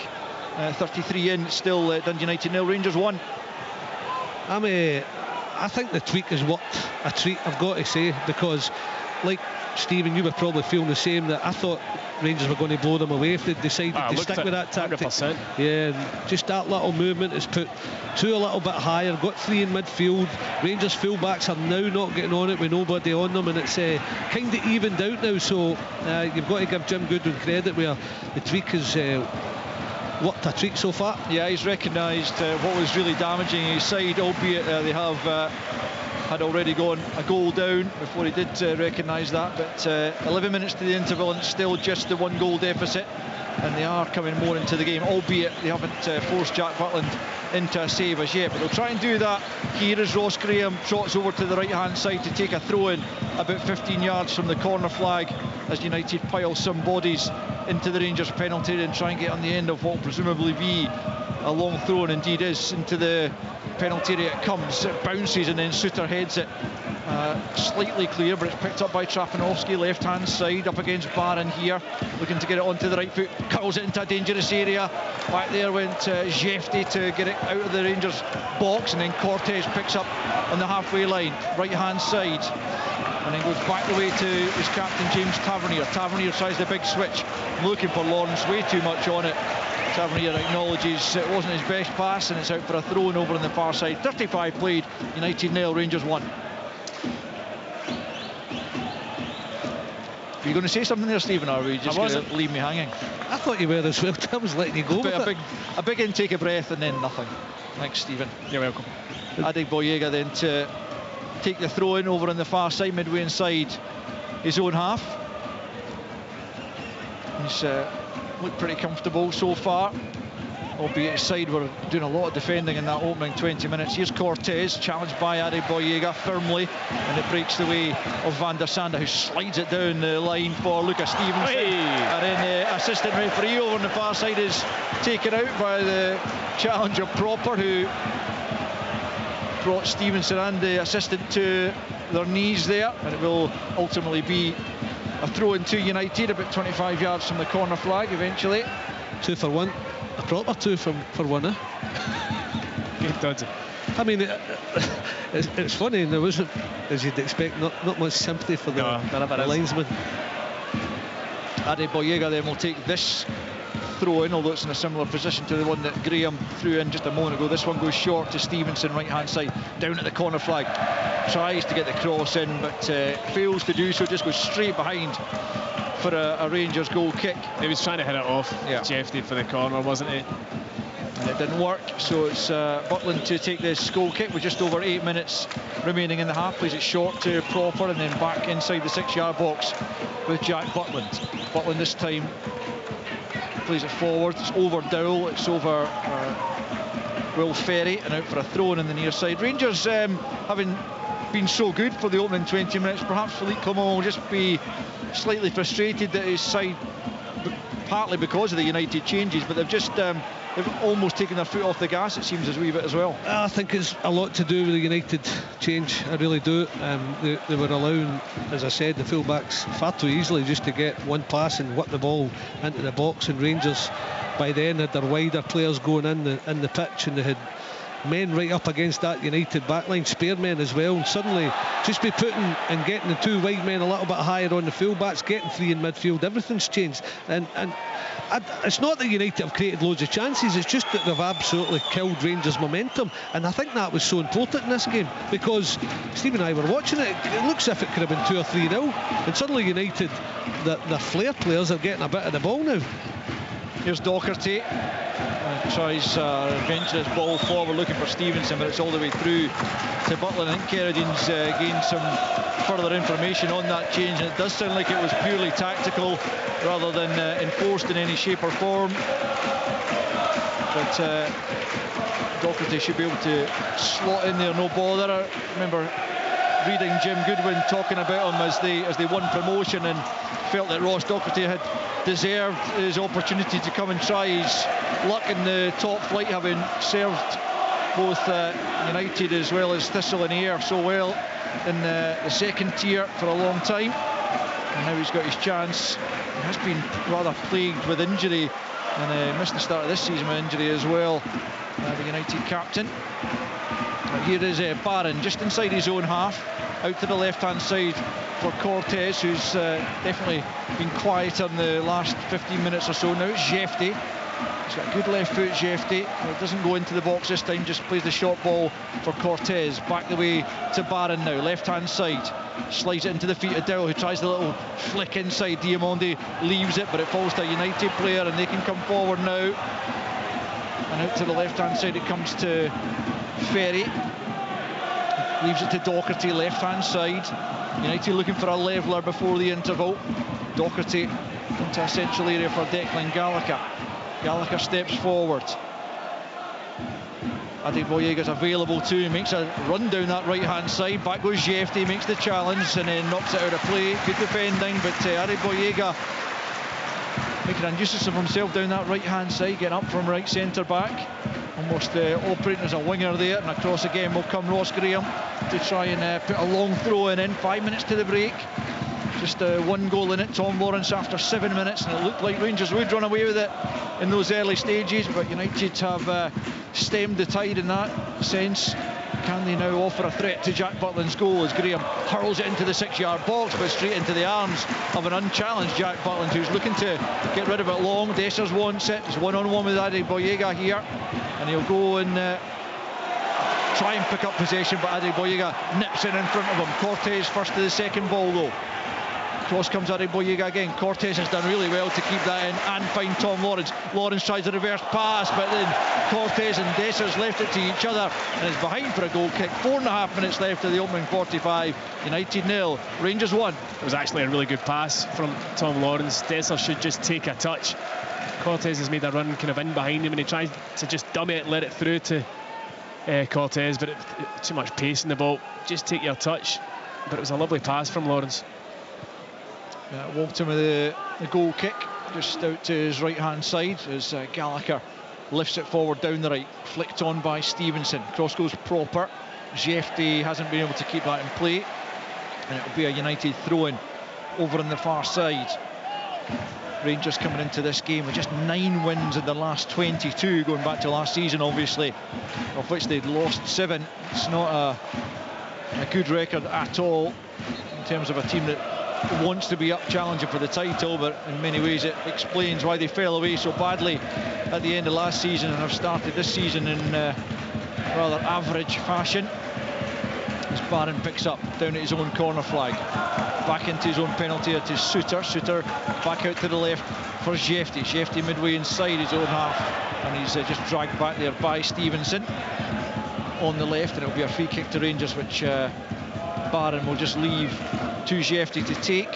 33 in, still Dundee United 0, Rangers 1. I think the tweak has worked a treat, I've got to say, because like Stephen, you were probably feeling the same, that I thought Rangers were going to blow them away if they decided to stick with that tactic. 100%. Yeah, just that little movement has put two a little bit higher, got three in midfield. Rangers full-backs are now not getting on it with nobody on them, and it's kind of evened out now, so you've got to give Jim Goodwin credit where the tweak has worked a treat so far. Yeah, he's recognised what was really damaging his side, albeit they have had already gone a goal down before he did recognise that, but 11 minutes to the interval and it's still just the 1 goal deficit, and they are coming more into the game, albeit they haven't forced Jack Butland into a save as yet, but they'll try and do that here as Ross Graham trots over to the right hand side to take a throw in about 15 yards from the corner flag, as United pile some bodies into the Rangers penalty and try and get on the end of what will presumably be a long throw, and indeed is, into the penalty area. It comes, it bounces, and then Suter heads it slightly clear, but it's picked up by Trapanovsky, left hand side up against Barron here, looking to get it onto the right foot, curls it into a dangerous area. Back there went Jefty to get it out of the Rangers box, and then Cortez picks up on the halfway line, right hand side, and then goes back the way to his captain James Tavernier. Tavernier tries the big switch, looking for Lawrence, way too much on it. Tavernier acknowledges it wasn't his best pass, and it's out for a throw-in over on the far side. 35 played, United 0, Rangers 1. Are you going to say something there, Stephen, or are you just going to leave me hanging? I thought you were as well. I was letting you go. A big intake of breath and then nothing. Thanks, Stephen. You're welcome. Adegboyega then to take the throw-in over on the far side, midway inside his own half. He's looked pretty comfortable so far, albeit his side were doing a lot of defending in that opening 20 minutes. Here's Cortez, challenged by Adegboyega firmly, and it breaks the way of Van der Sande, who slides it down the line for Lucas Stevenson. Hey. And then the assistant referee over on the far side is taken out by the challenger Proper, who brought Stevenson and the assistant to their knees there, and it will ultimately be a throw in to United, about 25 yards from the corner flag eventually. 2 for 1. A proper 2 for 1, eh? Good dodgy. I mean, it's funny, and there wasn't, as you'd expect, not much sympathy for the linesman. Adeboyega then will take this throw in, although it's in a similar position to the one that Graham threw in just a moment ago. This one goes short to Stevenson, right hand side, down at the corner flag. Tries to get the cross in, but fails to do so, just goes straight behind for a Rangers goal kick. He was trying to hit it off Jeffrey for the corner, wasn't he? And it didn't work, so it's Butland to take this goal kick with just over 8 minutes remaining in the half. Plays it short to Proper and then back inside the 6-yard box with Jack Butland. Butland this time plays it forward. It's over Dowell, it's over Will Ferry, and out for a throw in the near side. Rangers having been so good for the opening 20 minutes, perhaps Philippe Clement will just be slightly frustrated that his side, partly because of the United changes, but they've almost taken their foot off the gas, it seems, a wee bit as well. I think it's a lot to do with the United change, I really do. They were allowing, as I said, the full-backs far too easily just to get one pass and whip the ball into the box, and Rangers by then had their wider players going in the pitch, and they had men right up against that United backline, spare men as well, and suddenly just be putting and getting the 2 wide men a little bit higher on the full-backs, getting 3 in midfield, everything's changed. And it's not that United have created loads of chances, it's just that they've absolutely killed Rangers' momentum, and I think that was so important in this game, because Steve and I were watching it, it looks as if it could have been 2 or 3-0, and suddenly United, the flair players are getting a bit of the ball now. Here's Docherty, tries venture his ball forward looking for Stevenson, but it's all the way through to Butland. I think Kerrigan's gained some further information on that change, and it does sound like it was purely tactical rather than enforced in any shape or form. But Docherty should be able to slot in there, no bother. I remember reading Jim Goodwin talking about him as they won promotion, and felt that Ross Docherty had deserved his opportunity to come and try his luck in the top flight, having served both United as well as Thistle and Ayr so well in the second tier for a long time, and now he's got his chance. He has been rather plagued with injury, and missed the start of this season with injury as well, the United captain. Here is Barron just inside his own half, out to the left hand side for Cortez, who's definitely been quieter in the last 15 minutes or so. Now it's Jefty. He's got a good left foot, Jefty. It doesn't go into the box this time, just plays the short ball for Cortez. Back the way to Barron now, left hand side. Slides it into the feet of Dowell, who tries the little flick inside. Diamondi leaves it, but it falls to a United player, and they can come forward now. And out to the left hand side it comes to Ferry. Leaves it to Docherty, left hand side. United looking for a leveller before the interval. Docherty into a central area for Declan Gallagher. Gallagher steps forward. Adeboyega's available too, makes a run down that right hand side. Back goes Jefty, makes the challenge and then knocks it out of play. Good defending, but Adeboyega making a nuisance of himself down that right hand side, getting up from right centre back, almost operating as a winger there. And across again will come Ross Graham to try and put a long throw in. 5 minutes to the break, just 1 goal in it. Tom Lawrence after 7 minutes, and it looked like Rangers would run away with it in those early stages, but United have stemmed the tide in that sense. Can they now offer a threat to Jack Butland's goal as Graham hurls it into the 6-yard box, but straight into the arms of an unchallenged Jack Butland, who's looking to get rid of it long. Dessers wants it. He's one-on-one with Adeboyega here, and he'll go and try and pick up possession, but Adeboyega nips in front of him. Cortez first to the second ball though. Cross comes Adeboyega again. Cortez has done really well to keep that in and find Tom Lawrence. Lawrence tries a reverse pass, but then Cortez and Dessers left it to each other and is behind for a goal kick. 4.5 minutes left of the opening 45. United 0, Rangers 1. It was actually a really good pass from Tom Lawrence. Dessers should just take a touch. Cortez has made a run kind of in behind him, and he tries to just dummy it, let it through to Cortez, but too much pace in the ball. Just take your touch. But it was a lovely pass from Lawrence. Walton with the goal kick just out to his right hand side as Gallagher lifts it forward down the right, flicked on by Stevenson. Cross goes proper. Jefty hasn't been able to keep that in play, and it'll be a United throw-in over on the far side. Rangers coming into this game with just 9 wins in the last 22, going back to last season, obviously, of which they'd lost 7. It's not a good record at all in terms of a team that wants to be up challenging for the title, but in many ways it explains why they fell away so badly at the end of last season and have started this season in rather average fashion. As Barron picks up down at his own corner flag, back into his own penalty area to Suter. Suter back out to the left for Jefty. Jefty midway inside his own half, and he's just dragged back there by Stevenson on the left, and it'll be a free kick to Rangers, which Barron will just leave to Jefty to take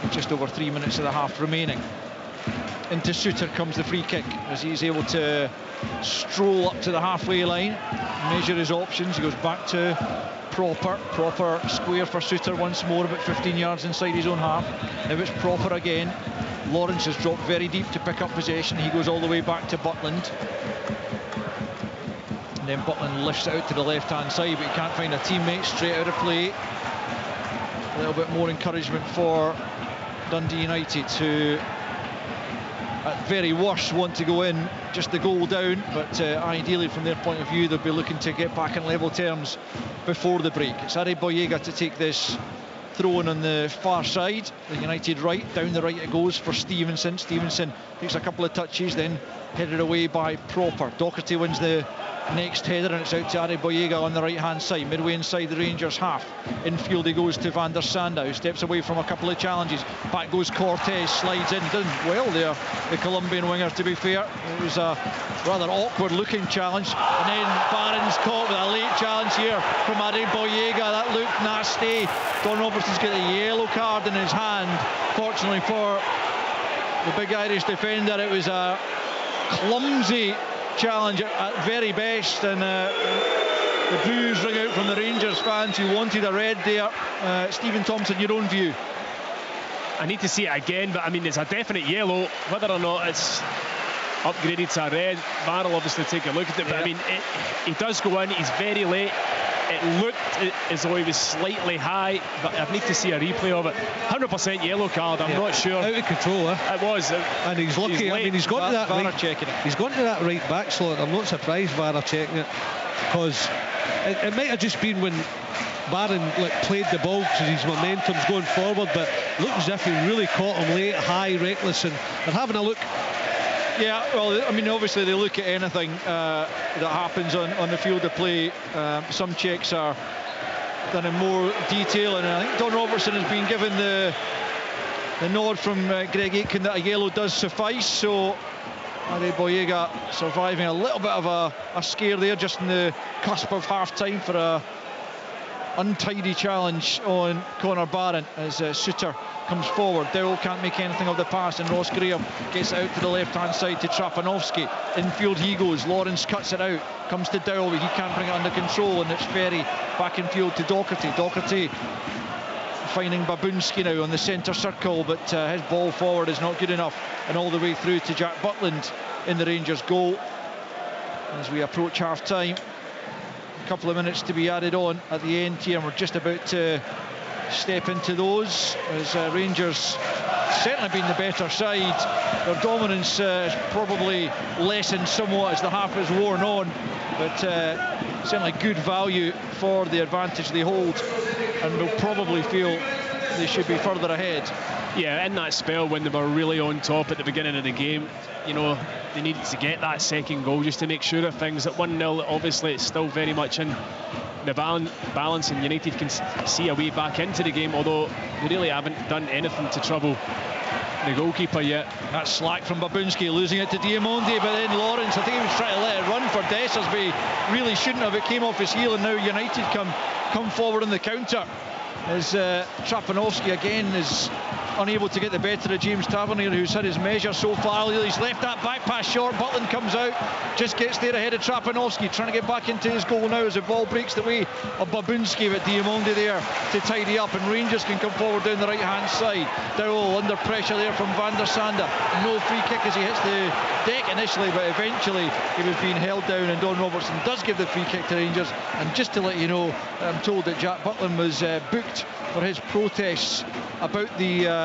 with just over 3 minutes of the half remaining. Into Suter comes the free kick as he's able to stroll up to the halfway line, measure his options. He goes back to Proper square for Suter once more, about 15 yards inside his own half. Now it's Proper again. Lawrence has dropped very deep to pick up possession. He goes all the way back to Butland, and then Butland lifts it out to the left hand side, but he can't find a teammate. Straight out of play. A little bit more encouragement for Dundee United, who at very worst want to go in just the goal down, but ideally from their point of view they'll be looking to get back in level terms before the break. It's Adeboyega to take this throw in on the far side, the United right. Down the right it goes for Stevenson. Stevenson takes a couple of touches, then headed away by Proper. Docherty wins the next header, and it's out to Adeboyega on the right hand side, midway inside the Rangers half. Infield he goes to Van der Sande, who steps away from a couple of challenges. Back goes Cortez, slides in, done well there, the Colombian winger, to be fair. It was a rather awkward looking challenge, and then Barron's caught with a late challenge here from Adeboyega. That looked nasty. Don Robertson's got a yellow card in his hand. Fortunately for the big Irish defender, it was a clumsy challenge at very best, and the boos ring out from the Rangers fans who wanted a red there. Stephen Thompson, your own view? I need to see it again, but I mean it's a definite yellow. Whether or not it's upgraded to a red, VAR will obviously take a look at it, but I mean he does go in, he's very late. It looked as though he was slightly high, but I'd need to see a replay of it. 100% yellow card, I'm not sure. Out of control, It was. And he's lucky. I mean, he's gone to that VAR right, checking it. He's gone to that right back slot. I'm not surprised VAR are checking it, because it might have just been when Barron played the ball because his momentum's going forward, but it looked as if he really caught him late, high, reckless, and they're having a look. Yeah, well, I mean, obviously they look at anything that happens on the field of play. Some checks are done in more detail, and I think Don Robertson has been given the nod from Greg Aitken that a yellow does suffice. So Adeboyega surviving a little bit of a scare there, just in the cusp of half-time, for a untidy challenge on Conor Barron as Suter comes forward. Dowell can't make anything of the pass, and Ross Graham gets it out to the left hand side to Trapanovsky. Infield he goes, Lawrence cuts it out, comes to Dowell, but he can't bring it under control, and it's Ferry back in field to Docherty. Docherty finding Babunski now on the centre circle, but his ball forward is not good enough, and all the way through to Jack Butland in the Rangers goal. As we approach half time, a couple of minutes to be added on at the end here, and we're just about to step into those, as Rangers certainly been the better side. Their dominance has probably lessened somewhat as the half is worn on, but certainly good value for the advantage they hold, and will probably feel they should be further ahead. Yeah, in that spell when they were really on top at the beginning of the game, you know, they needed to get that second goal just to make sure of things. At 1-0, obviously it's still very much in the balance, and United can see a way back into the game, although they really haven't done anything to trouble the goalkeeper yet. That slack from Babunski, losing it to Diamondi, but then Lawrence, I think he was trying to let it run for Dessers, but he really shouldn't have. It came off his heel, and now United come forward on the counter, as Trapanovsky again is unable to get the better of James Tavernier, who's had his measure so far. He's left that back pass short. Butland comes out, just gets there ahead of Trapanovsky, trying to get back into his goal now as the ball breaks the way of Babunski, with Diamondi there to tidy up, and Rangers can come forward down the right hand side. Dowell under pressure there from Van der Sande. No free kick as he hits the deck initially, but eventually he was being held down, and Don Robertson does give the free kick to Rangers. And just to let you know, I'm told that Jack Butland was booked for his protests about the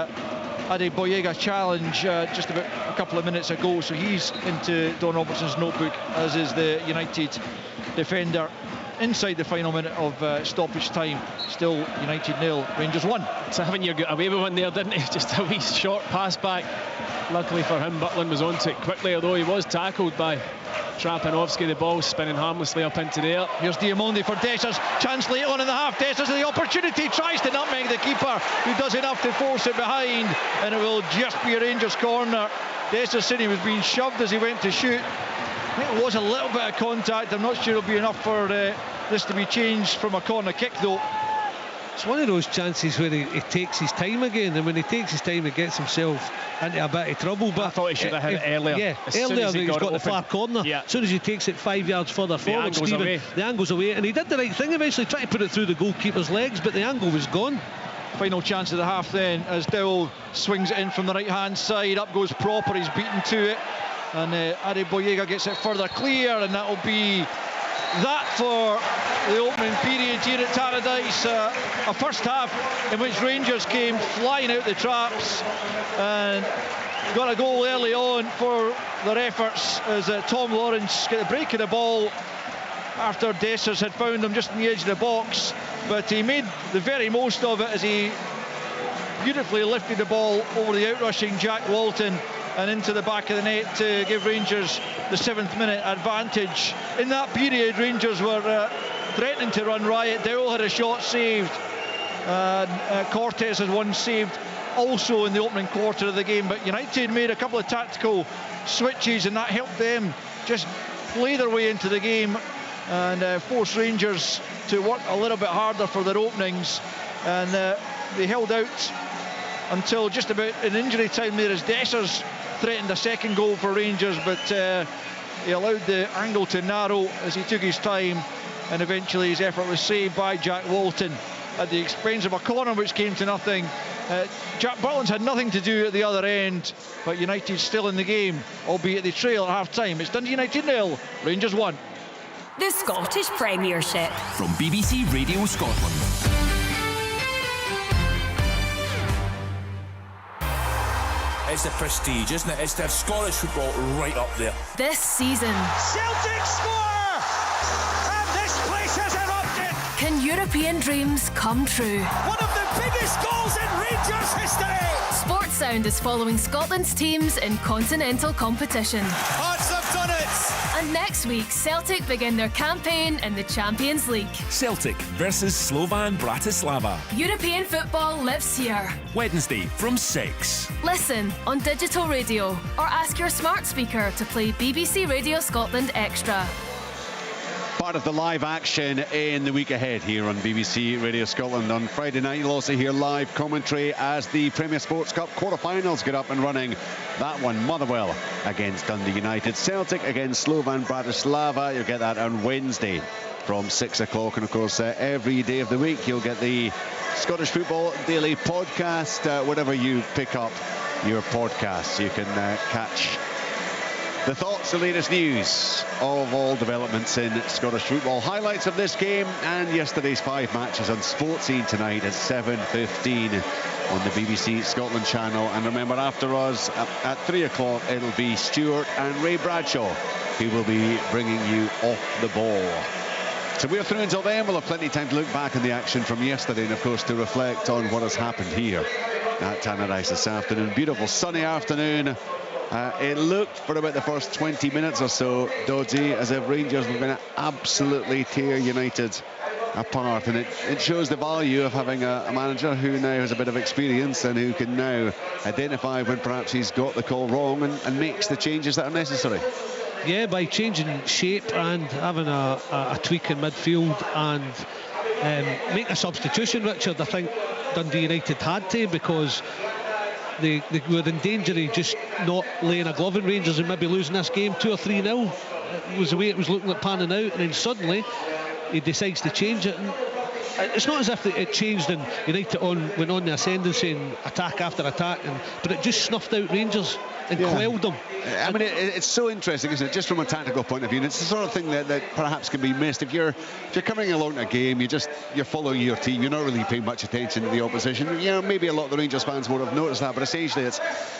Adeboyega challenge just about a couple of minutes ago, so he's into Don Robertson's notebook, as is the United defender. Inside the final minute of stoppage time, still United 0, Rangers 1. Tavernier got away with one there, didn't he? Just a wee short pass back. Luckily for him, Butland was onto it quickly, although he was tackled by Trapanovsky. The ball spinning harmlessly up into the air. Here's Diamondi for Dessers. Chance late on in the half. Dessers has the opportunity, tries to nutmeg the keeper, who does enough to force it behind, and it will just be a Rangers corner. Dessers said he was being shoved as he went to shoot. I think it was a little bit of contact. I'm not sure it'll be enough for this to be changed from a corner kick, though. It's one of those chances where he takes his time again, and when he takes his time, he gets himself into a bit of trouble. But I thought he should have hit it earlier. Yeah, earlier when he's got the far corner. Yeah. As soon as he takes it 5 yards further forward, Stephen, the angle's away, and he did the right thing eventually, tried to put it through the goalkeeper's legs, but the angle was gone. Final chance of the half then, as Dowell swings it in from the right hand side. Up goes Proper, he's beaten to it, and Adeboyega gets it further clear, and that'll be that for the opening period here at Tannadice. A first half in which Rangers came flying out the traps and got a goal early on for their efforts, as Tom Lawrence got the break of the ball after Dessers had found him just on the edge of the box, but he made the very most of it as he beautifully lifted the ball over the outrushing Jack Walton and into the back of the net to give Rangers the 7th minute advantage. In that period, Rangers were threatening to run riot. Dowell had a shot saved, and Cortez had one saved also in the opening quarter of the game, but United made a couple of tactical switches, and that helped them just play their way into the game and force Rangers to work a little bit harder for their openings, and they held out until just about in injury time there, as Dessers threatened a second goal for Rangers, but he allowed the angle to narrow as he took his time, and eventually his effort was saved by Jack Walton at the expense of a corner which came to nothing. Jack Butland's had nothing to do at the other end, but United still in the game, albeit they trail at half-time. It's Dundee United 0, Rangers 1. The Scottish Premiership. From BBC Radio Scotland. It's the prestige, isn't it? It's to have Scottish football right up there. This season, Celtic score! And this place has erupted! Can European dreams come true? One of the biggest goals in Rangers history! Sports Sound is following Scotland's teams in continental competition. Hearts have done it! And next week, Celtic begin their campaign in the Champions League. Celtic versus Slovan Bratislava. European football lives here. Wednesday from 6. Listen on digital radio or ask your smart speaker to play BBC Radio Scotland Extra. Part of the live action in the week ahead here on BBC Radio Scotland. On Friday night, you'll also hear live commentary as the Premier Sports Cup quarter-finals get up and running. That one, Motherwell against Dundee United, Celtic against Slovan Bratislava. You'll get that on Wednesday from 6 o'clock. And of course, every day of the week, you'll get the Scottish Football Daily Podcast. Wherever you pick up your podcasts, you can catch the thoughts, the latest news of all developments in Scottish football. Highlights of this game and yesterday's 5 matches on Sportscene tonight at 7:15 on the BBC Scotland channel. And remember, after us at 3 o'clock, it'll be Stuart and Ray Bradshaw who will be bringing you off the ball. So we're through until then. We'll have plenty of time to look back on the action from yesterday and, of course, to reflect on what has happened here at Tannadice this afternoon. Beautiful sunny afternoon. It looked for about the first 20 minutes or so, Dodgy, as if Rangers were going to absolutely tear United apart, and it shows the value of having a manager who now has a bit of experience and who can now identify when perhaps he's got the call wrong and makes the changes that are necessary. Yeah, by changing shape and having a tweak in midfield and make a substitution, Richard. I think Dundee United had to, because they were in danger of just not laying a glove in Rangers and maybe losing this game 2 or 3-0. It was the way it was looking like panning out, and then suddenly he decides to change it. And it's not as if it changed and United went on the ascendancy and attack after attack, but it just snuffed out Rangers and quelled them. I mean, it's so interesting, isn't it? Just from a tactical point of view, and it's the sort of thing that perhaps can be missed if you're coming along to a game. You're following your team. You're not really paying much attention to the opposition. You know, maybe a lot of the Rangers fans would have noticed that, but essentially,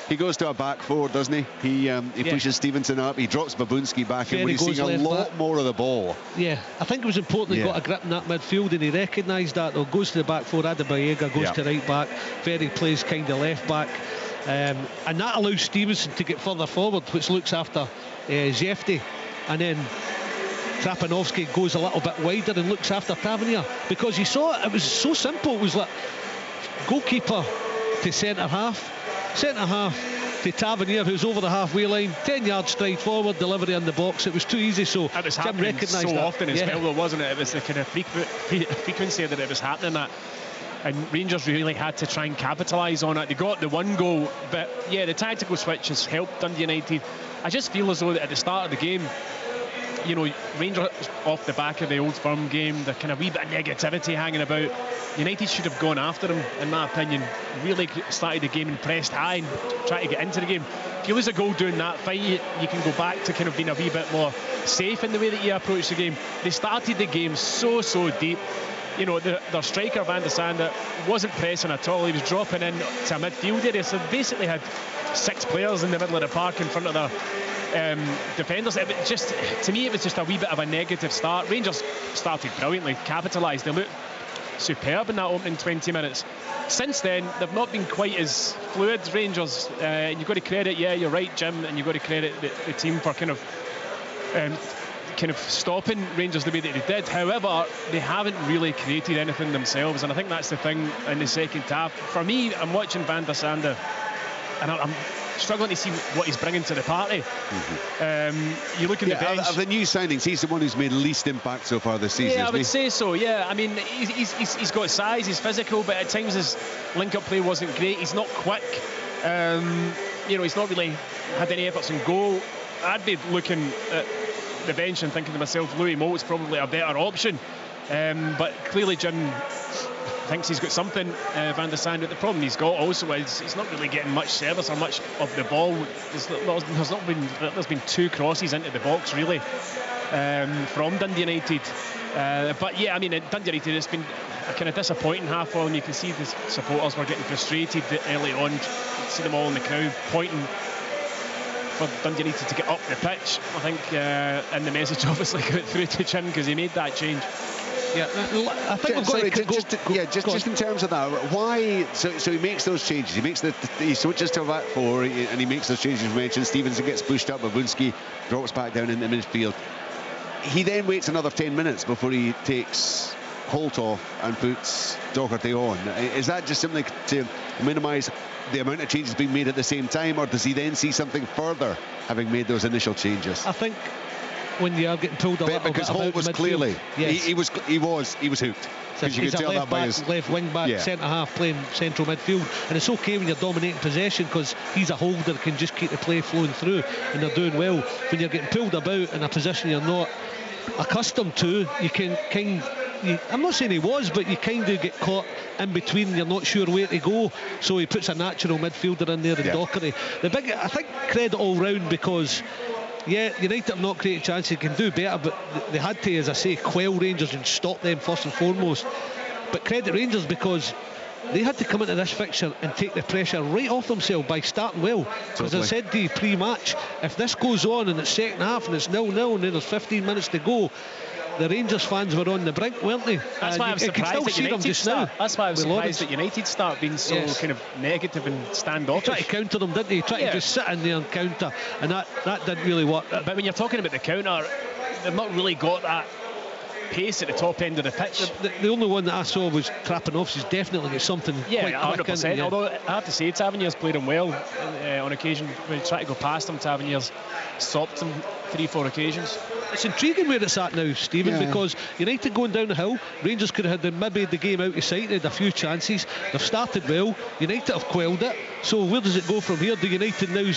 he goes to a back four, doesn't he? He pushes Stevenson up. He drops Babunski back, and we're seeing a lot more of the ball. Yeah, I think it was important he got a grip in that midfield, and he recognised that. Though goes to the back four. Adebayoga goes to right back. Ferry plays kind of left back. And that allows Stevenson to get further forward, which looks after Zefti, and then Trapanovsky goes a little bit wider and looks after Tavernier, because you saw it was so simple. It was like goalkeeper to centre half to Tavernier, who's over the halfway line, 10 yards straight forward, delivery in the box. It was too easy. So it was Jim happening recognised so that. often as well, though, wasn't it? It was the kind of frequency that it was happening that. And Rangers really had to try and capitalise on it. They got the one goal, but the tactical switch has helped Dundee United. I just feel as though that at the start of the game, you know, Rangers off the back of the Old Firm game, the kind of wee bit of negativity hanging about. United should have gone after them, in my opinion. Really started the game and pressed high and tried to get into the game. If you lose a goal doing that fight, you can go back to kind of being a wee bit more safe in the way that you approach the game. They started the game so deep. You know, their striker, Van de Sande, wasn't pressing at all. He was dropping in to a midfield area. So basically had 6 players in the middle of the park in front of their defenders. It was just, to me, it was just a wee bit of a negative start. Rangers started brilliantly, capitalised. They looked superb in that opening 20 minutes. Since then, they've not been quite as fluid, Rangers. And you've got to credit, you're right, Jim, and you've got to credit the team for kind of stopping Rangers the way that they did. However, they haven't really created anything themselves, and I think that's the thing in the second half. For me, I'm watching Van de Sande, and I'm struggling to see what he's bringing to the party. You look at the bench. Of the new signings, he's the one who's made least impact so far this season. Yeah, I would say so. Yeah, I mean, he's got size, he's physical, but at times his link-up play wasn't great. He's not quick. You know, he's not really had any efforts in goal. I'd be looking at the bench and thinking to myself, Louis Moult's probably a better option, but clearly Jim thinks he's got something, Van de Sande. The problem he's got also is he's not really getting much service or much of the ball. There's been 2 crosses into the box really from Dundee United, but I mean, at Dundee United it's been a kind of disappointing half for them. You can see the supporters were getting frustrated early on. You can see them all in the crowd pointing for Dundee United to get up the pitch. I think and the message obviously got through to Jim because he made that change. Yeah, I think just in terms of that, why? So he makes those changes. He switches to a back four, and he makes those changes you mentioned. Stevenson gets pushed up. Babunski drops back down in the midfield. He then waits another 10 minutes before he takes Holt off and puts Doherty on. Is that just simply to minimise the amount of changes being made at the same time, or does he then see something further having made those initial changes? I think when you are getting pulled a little bit because Holt was clearly he was hooked. So he's a left back, left wing back, centre half playing central midfield, and it's okay when you're dominating possession because he's a holder, can just keep the play flowing through, and they're doing well. When you're getting pulled about in a position you're not accustomed to, you can I'm not saying he was, but you kind of get caught in between. You're not sure where to go, so he puts a natural midfielder in there in Doherty. I think credit all round, because United have not created chances. They can do better, but they had to, as I say, quell Rangers and stop them first and foremost. But credit Rangers because they had to come into this fixture and take the pressure right off themselves by starting well. As I said to you pre-match, if this goes on in the second half and it's 0-0 and then there's 15 minutes to go, the Rangers fans were on the brink, weren't they? That's why I'm surprised that United start. That's why I'm surprised that United start being so kind of negative and standoffish. He tried to counter them, didn't he? He tried to just sit in there and counter, and that didn't really work. But when you're talking about the counter, they've not really got that pace at the top end of the pitch. The only one that I saw was Trapanovsky's. He's definitely got something quite 100%. Although I have to say, Tavernier's played him well on occasion. When he tried to go past him, Tavernier's stopped him 3-4 occasions. It's intriguing where it's at now, Stephen, because United going down the hill, Rangers could have had maybe the game out of sight. They had a few chances. They've started well. United have quelled it. So where does it go from here? Do United now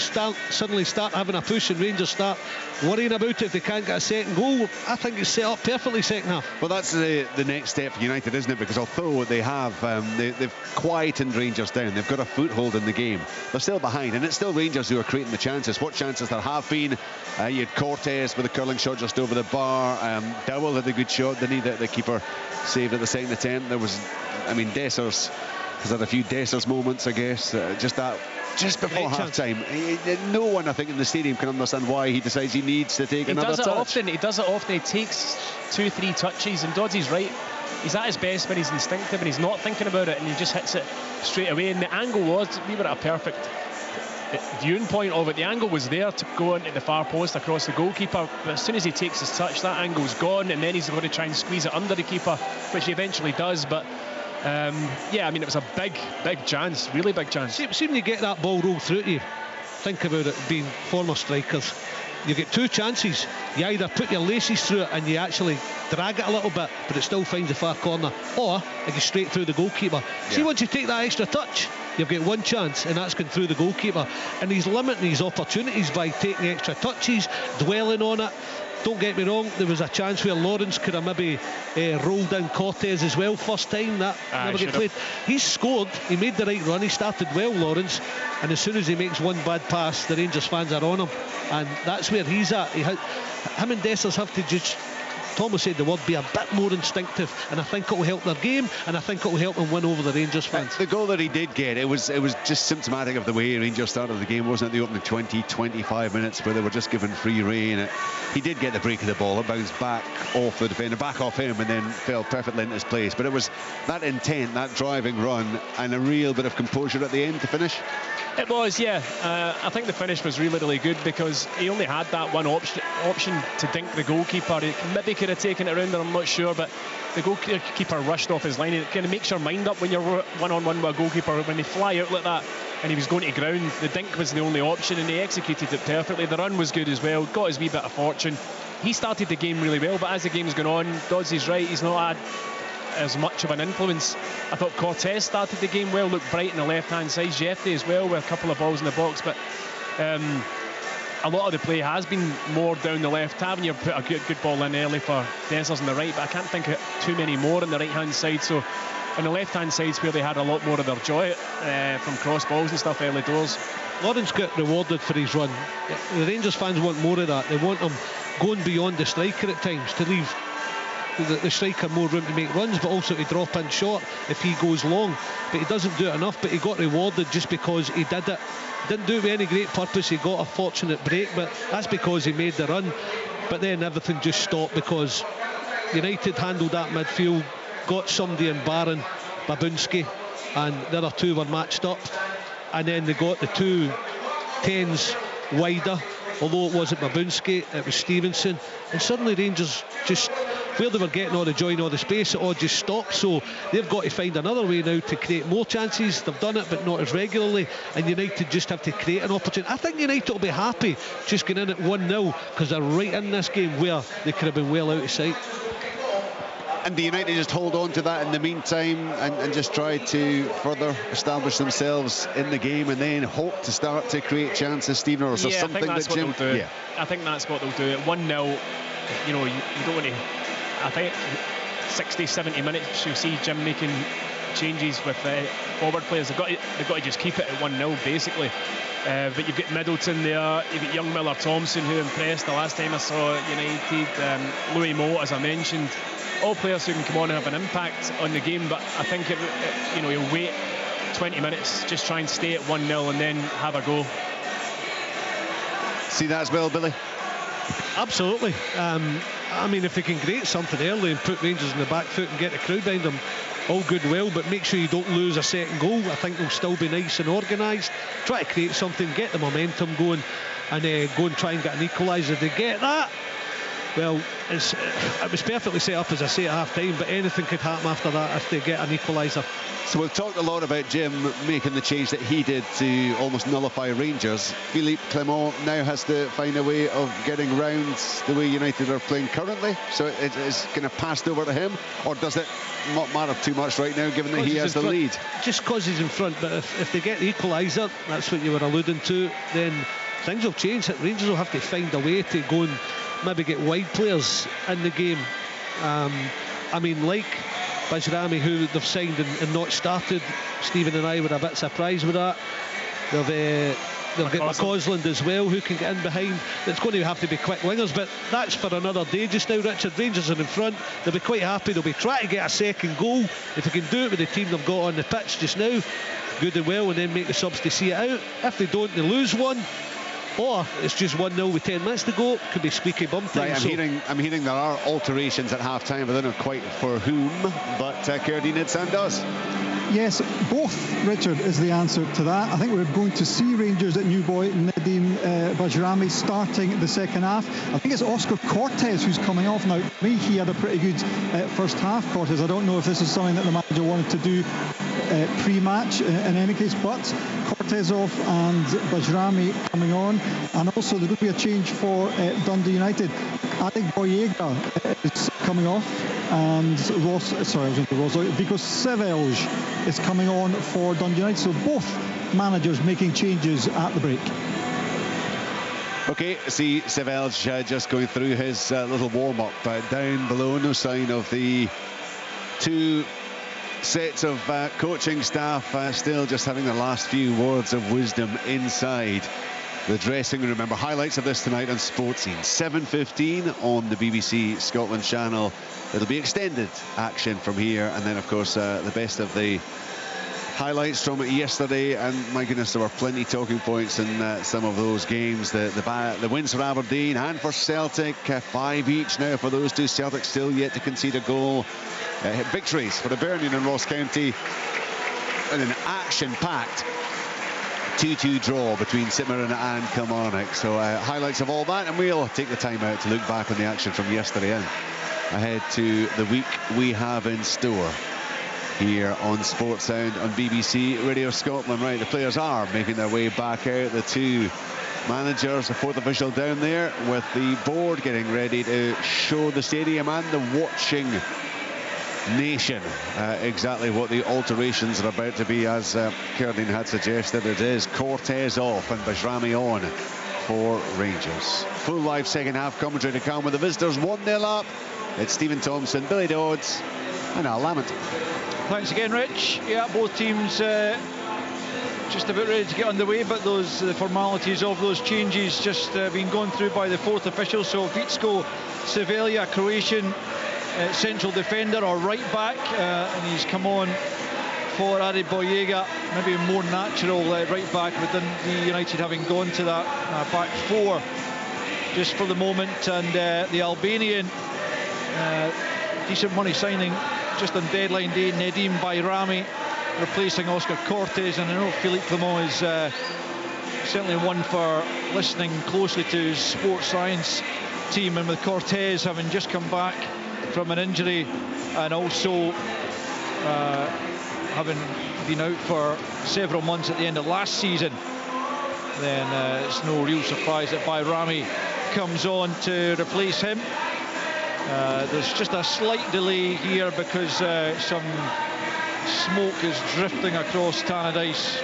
suddenly start having a push and Rangers start worrying about it if they can't get a second goal? I think it's set up perfectly second half. Well, that's the next step for United, isn't it? Because although they have they've quietened Rangers down, they've got a foothold in the game, they're still behind, and it's still Rangers who are creating the chances. What chances there have been? You had Cortez with a curling shot just over the bar. Dowell had a good shot, didn't he? The keeper saved at the second attempt. There was, I mean, Dessers has had a few Dessers moments, I guess. Just before half-time. No one, I think, in the stadium can understand why he decides he needs to take another touch. He does it often. He takes 2-3 touches, and Dodsey's right. He's at his best when he's instinctive and he's not thinking about it, and he just hits it straight away. And the angle was, we were at a perfect viewing point of it. The angle was there to go into the far post across the goalkeeper, but as soon as he takes his touch, that angle's gone, and then he's going to try and squeeze it under the keeper, which he eventually does. But yeah, I mean, it was a big chance, really big chance. See when you get that ball rolled through to you, think about it being former strikers. You get two chances. You either put your laces through it and you actually drag it a little bit, but it still finds the far corner, or it goes straight through the goalkeeper. Yeah. See, once you take that extra touch, you've got one chance, and that's going through the goalkeeper. And he's limiting his opportunities by taking extra touches, dwelling on it. Don't get me wrong, there was a chance where Lawrence could have maybe rolled in Cortez as well, first time that never get played. He's scored, he made the right run, he started well, Lawrence, and as soon as he makes one bad pass, the Rangers fans are on him, and that's where he's at. Him and Dessers have to just, Thomas said the word, be a bit more instinctive, and I think it will help their game, and I think it will help them win over the Rangers fans. The goal that he did get, it was just symptomatic of the way Rangers started the game, wasn't it? The opening 20-25 minutes where they were just given free rein. He did get the break of the ball, it bounced back off the defender, back off him, and then fell perfectly into his place. But it was that intent, that driving run, and a real bit of composure at the end to finish. It was, yeah. I think the finish was really good because he only had that one option to dink the goalkeeper. He maybe could have taken it around there, I'm not sure, but the goalkeeper rushed off his line, and it kind of makes your mind up when you're one-on-one with a goalkeeper. When they fly out like that and he was going to ground, the dink was the only option, and he executed it perfectly. The run was good as well, got his wee bit of fortune. He started the game really well, but as the game's gone on, Dodsey's right, he's not had as much of an influence. I thought Cortez started the game well, looked bright on the left-hand side, Jeffrey as well with a couple of balls in the box, but a lot of the play has been more down the left. Haven't you put a good ball in early for Dessers on the right, but I can't think of too many more on the right-hand side. So on the left-hand side's where they had a lot more of their joy from cross balls and stuff early doors. Lawrence got rewarded for his run. The Rangers fans want more of that. They want him going beyond the striker at times to leave the striker more room to make runs, but also to drop in short if he goes long. But he doesn't do it enough, but he got rewarded just because he did it. Didn't do it with any great purpose. He got a fortunate break, but that's because he made the run. But then everything just stopped because United handled that midfield, got somebody in Barron, Babunski, and the other two were matched up, and then they got the two 10s wider. Although it wasn't Babunski, it was Stevenson, and suddenly Rangers just, where they were getting all the joy and all the space, it all just stopped. So they've got to find another way now to create more chances. They've done it, but not as regularly, and United just have to create an opportunity. I think United will be happy just getting in at 1-0 because they're right in this game where they could have been well out of sight. And the United just hold on to that in the meantime and just try to further establish themselves in the game and then hope to start to create chances, Stephen, or is there something that Jim... Yeah, I think that's what they'll do. At 1-0, you know, you don't want to... I think 60, 70 minutes you'll see Jim making changes with forward players. They've got to just keep it at 1-0 basically. But you've got Middleton there, you've got young Miller-Thompson who impressed the last time I saw United, Louis Moe, as I mentioned. All players who can come on and have an impact on the game, but I think you know, you'll wait 20 minutes, just try and stay at 1-0 and then have a go. See that as well, Billy? Absolutely. I mean, if they can create something early and put Rangers in the back foot and get the crowd behind them, all good and well, but make sure you don't lose a second goal. I think they'll still be nice and organised. Try to create something, get the momentum going, and go and try and get an equaliser. They get that, well, it was perfectly set up, as I say, at half-time, but anything could happen after that if they get an equaliser. So we've talked a lot about Jim making the change that he did to almost nullify Rangers. Philippe Clement now has to find a way of getting round the way United are playing currently. So it's kind of passed over to him, or does it not matter too much right now, given that he has the lead? Just because he's in front, but if they get the equaliser, that's what you were alluding to, then things will change. Rangers will have to find a way to go and maybe get wide players in the game. I mean, like Bajrami, who they've signed and not started. Stephen and I were a bit surprised with that. They've got McCausland as well, who can get in behind. It's going to have to be quick wingers, but that's for another day just now, Richard. Rangers are in front. They'll be quite happy. They'll be trying to get a second goal. If they can do it with the team they've got on the pitch just now, good and well, and then make the subs to see it out. If they don't, they lose one. Or it's just 1-0 with 10 minutes to go. Could be squeaky bum time. Right, I'm hearing there are alterations at half-time. I don't know quite for whom, but Kerdine Idsan does. Yes, both, Richard, is the answer to that. I think we're going to see Rangers at new boy Nedim Bajrami starting the second half. I think it's Oscar Cortez who's coming off now. For me, he had a pretty good first half, Cortez. I don't know if this is something that the manager wanted to do pre-match in any case, but Cortez off and Bajrami coming on. And also there's going to be a change for Dundee United. Boyega is coming off, and Vico Sevelj is coming on for Dundee United. So both managers making changes at the break. Okay, see Sevelj just going through his little warm-up down below. No sign of the two sets of coaching staff still just having the last few words of wisdom inside the dressing room. Remember, highlights of this tonight on Sportscene, 7:15 on the BBC Scotland channel. It'll be extended action from here, and then of course the best of the highlights from yesterday. And my goodness, there were plenty talking points in some of those games. The wins for Aberdeen and for Celtic, 5 each now for those two. Celtic still yet to concede a goal. Victories for the Hibernian and Ross County, and an action-packed 2-2 draw between St Mirren and Kilmarnock. So highlights of all that, and we'll take the time out to look back on the action from yesterday and ahead to the week we have in store here on Sports Sound on BBC Radio Scotland. Right, the players are making their way back out. The two managers, the fourth official down there with the board getting ready to show the stadium and the watching nation exactly what the alterations are about to be. As Kerdine had suggested, it is Cortez off and Bajrami on for Rangers. Full live second half commentary to come with the visitors 1-0 up. It's Stephen Thompson, Billy Dodds and Al Lamont. Thanks again, Rich. Yeah, both teams just about ready to get underway, but the formalities of those changes just been gone through by the fourth official. So Vicko Sevelj, Croatian central defender or right back, and he's come on for Ade Boyega, maybe a more natural right back, with Dundee United having gone to that back four just for the moment. And the Albanian decent money signing just on deadline day, Nedim Bajrami, replacing Oscar Cortez. And I know Philippe Clement is certainly one for listening closely to his sports science team, and with Cortez having just come back from an injury and also having been out for several months at the end of last season, then it's no real surprise that Bajrami comes on to replace him. There's just a slight delay here because some smoke is drifting across Tannadice,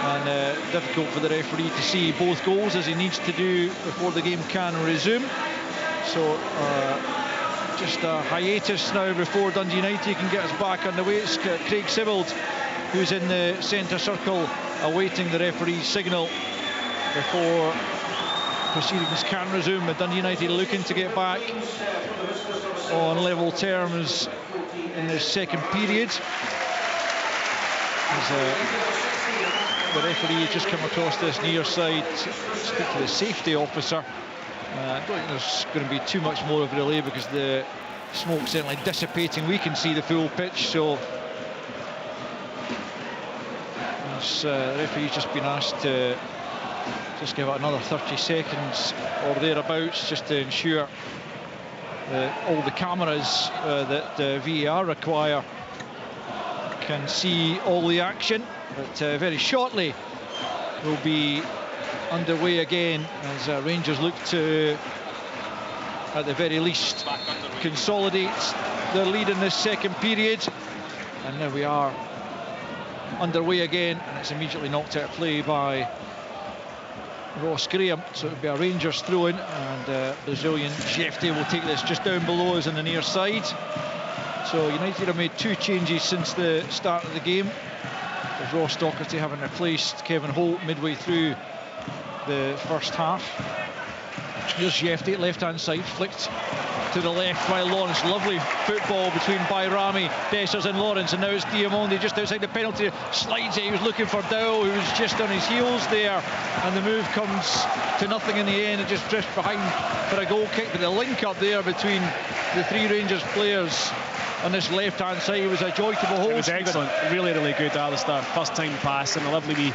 and difficult for the referee to see both goals, as he needs to do before the game can resume. So just a hiatus now before Dundee United can get us back on the way. It's Craig Sibbald who's in the centre circle awaiting the referee's signal before proceedings can resume, with Dundee United looking to get back on level terms in the second period. As the referee has just come across this near side to speak to the safety officer. I don't think there's going to be too much more of a delay because the smoke's certainly dissipating. We can see the full pitch, so the referee's just been asked to just give it another 30 seconds or thereabouts, just to ensure that all the cameras that VAR require can see all the action, but very shortly we'll be underway again as Rangers look to, at the very least, consolidate their lead in this second period. And now we are underway again, and it's immediately knocked out of play by Ross Graham. So it'll be a Rangers throw-in, and Brazilian Jefte will take this just down below us on the near side. So United have made 2 changes since the start of the game, with Ross Docherty having replaced Kevin Holt midway through the first half. Here's Jefte, left-hand side, flicked to the left by Lawrence. Lovely football between Bayrami, Dessers and Lawrence, and now it's Diamonde just outside the penalty, slides it. He was looking for Dowell, who was just on his heels there, and the move comes to nothing in the end. It just drifts behind for a goal kick, but the link up there between the 3 Rangers players on this left-hand side was a joy to behold. It was excellent, really, really good at the start. First time pass, and a lovely wee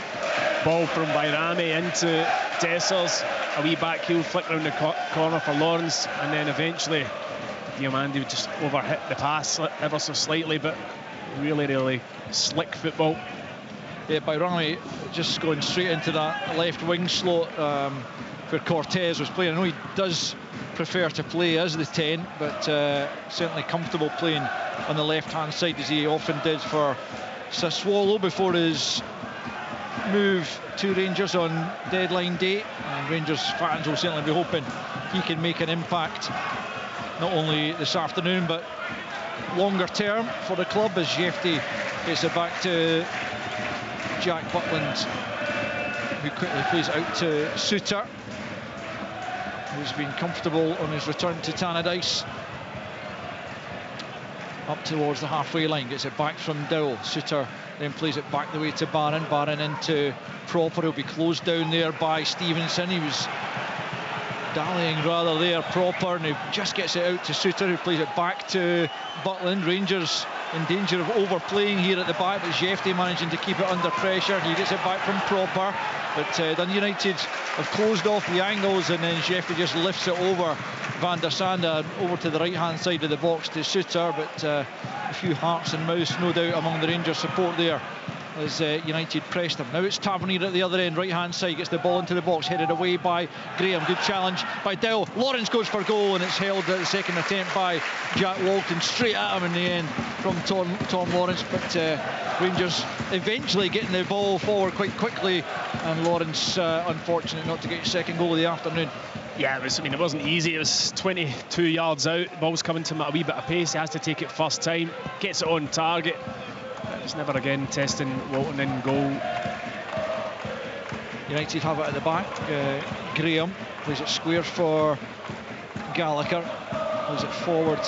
ball from Bayrami into Dessers, a wee back heel flick round the corner for Lawrence, and then eventually Diamande would just overhit the pass ever so slightly, but really, really slick football. Yeah, Bayrami just going straight into that left wing slot where Cortez was playing. I know he does prefer to play as the 10, but certainly comfortable playing on the left-hand side, as he often did for Sassuolo before his move to Rangers on deadline day. And Rangers fans will certainly be hoping he can make an impact, not only this afternoon but longer term for the club, as Jefte gets it back to Jack Butland, who quickly plays out to Suter, who's been comfortable on his return to Tannadice. Up towards the halfway line, gets it back from Dowell. Suter then plays it back the way to Barron. Barron into Proper. He'll be closed down there by Stevenson. He was dallying rather there, Proper, and he just gets it out to Suter, who plays it back to Butland. Rangers in danger of overplaying here at the back, but Jefte managing to keep it under pressure. He gets it back from Proper, but Dundee United have closed off the angles, and then Jefte just lifts it over Van der Sande over to the right-hand side of the box to Suter, but a few hearts and mouths, no doubt, among the Rangers support there as United pressed them. Now it's Tavernier at the other end, right-hand side, gets the ball into the box, headed away by Graham. Good challenge by Dowell. Lawrence goes for goal, and it's held at the second attempt by Jack Walton. Straight at him in the end from Tom Lawrence, but Rangers eventually getting the ball forward quite quickly, and Lawrence unfortunate not to get his second goal of the afternoon. Yeah, it wasn't easy. It was 22 yards out. The ball's coming to him at a wee bit of pace. He has to take it first time, gets it on target. It's never again testing Walton in goal. United have it at the back. Graham plays it square for Gallagher, plays it forward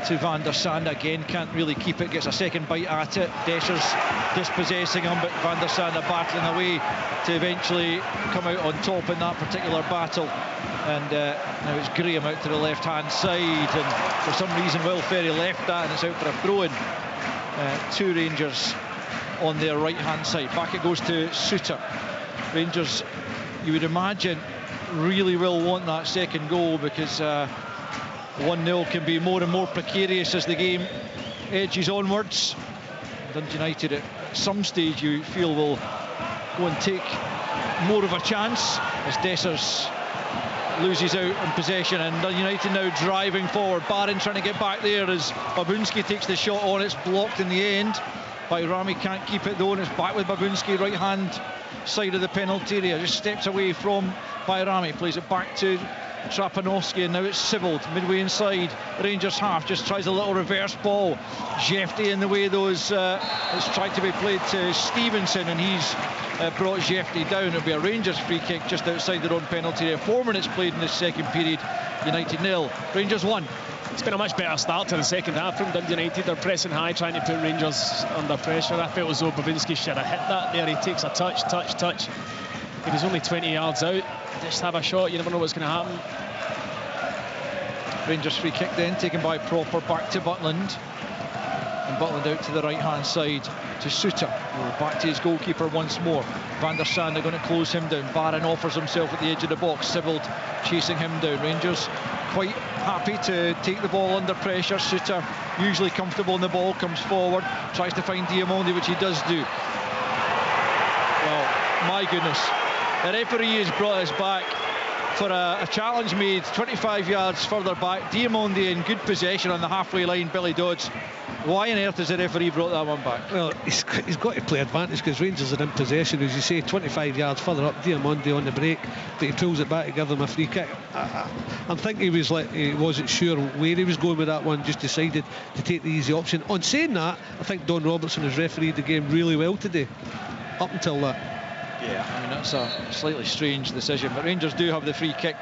to Van der Sande again, can't really keep it, gets a second bite at it. Dessers dispossessing him, but Van der Sande battling away to eventually come out on top in that particular battle. And now it's Graham out to the left-hand side, and for some reason Will Ferry left that, and it's out for a throw-in. 2 Rangers on their right-hand side. Back it goes to Suter. Rangers, you would imagine, really will want that second goal, because 1-0 can be more and more precarious as the game edges onwards. Dundee United at some stage, you feel, will go and take more of a chance as Dessers loses out in possession, and Dundee United now driving forward. Barron trying to get back there as Babunski takes the shot on. It's blocked in the end. Bayrami can't keep it though, and it's back with Babunski, right hand side of the penalty area. Just steps away from Bayrami, plays it back to Trapanowski, and now it's Sibbald midway inside Rangers half, just tries a little reverse ball. Jefte in the way though, it's tried to be played to Stevenson, and he's brought Jefte down. It'll be a Rangers free kick just outside their own penalty area. 4 minutes played in this second period. United 0, Rangers 1. It's been a much better start to the second half from Dundee United. They're pressing high, trying to put Rangers under pressure. I felt as though Babinski should have hit that there. He takes a touch. He was only 20 yards out. Just have a shot, you never know what's going to happen. Rangers free kick then, taken by Proper, back to Butland. And Butland out to the right-hand side to Suter. Back to his goalkeeper once more. Van der Sande going to close him down. Barron offers himself at the edge of the box. Sibbald chasing him down. Rangers quite happy to take the ball under pressure. Suter, usually comfortable in the ball, comes forward, tries to find Diamondi, which he does do. Well, my goodness. The referee has brought us back for a challenge made 25 yards further back. Diamondi in good possession on the halfway line. Billy Dodds. Why on earth has the referee brought that one back? Well, he's got to play advantage because Rangers are in possession, as you say, 25 yards further up. Diamondi on the break, but he pulls it back to give them a free kick. I'm thinking he wasn't sure where he was going with that one, just decided to take the easy option. On saying that, I think Don Robertson has refereed the game really well today, up until that. Yeah, I mean, that's a slightly strange decision, but Rangers do have the free kick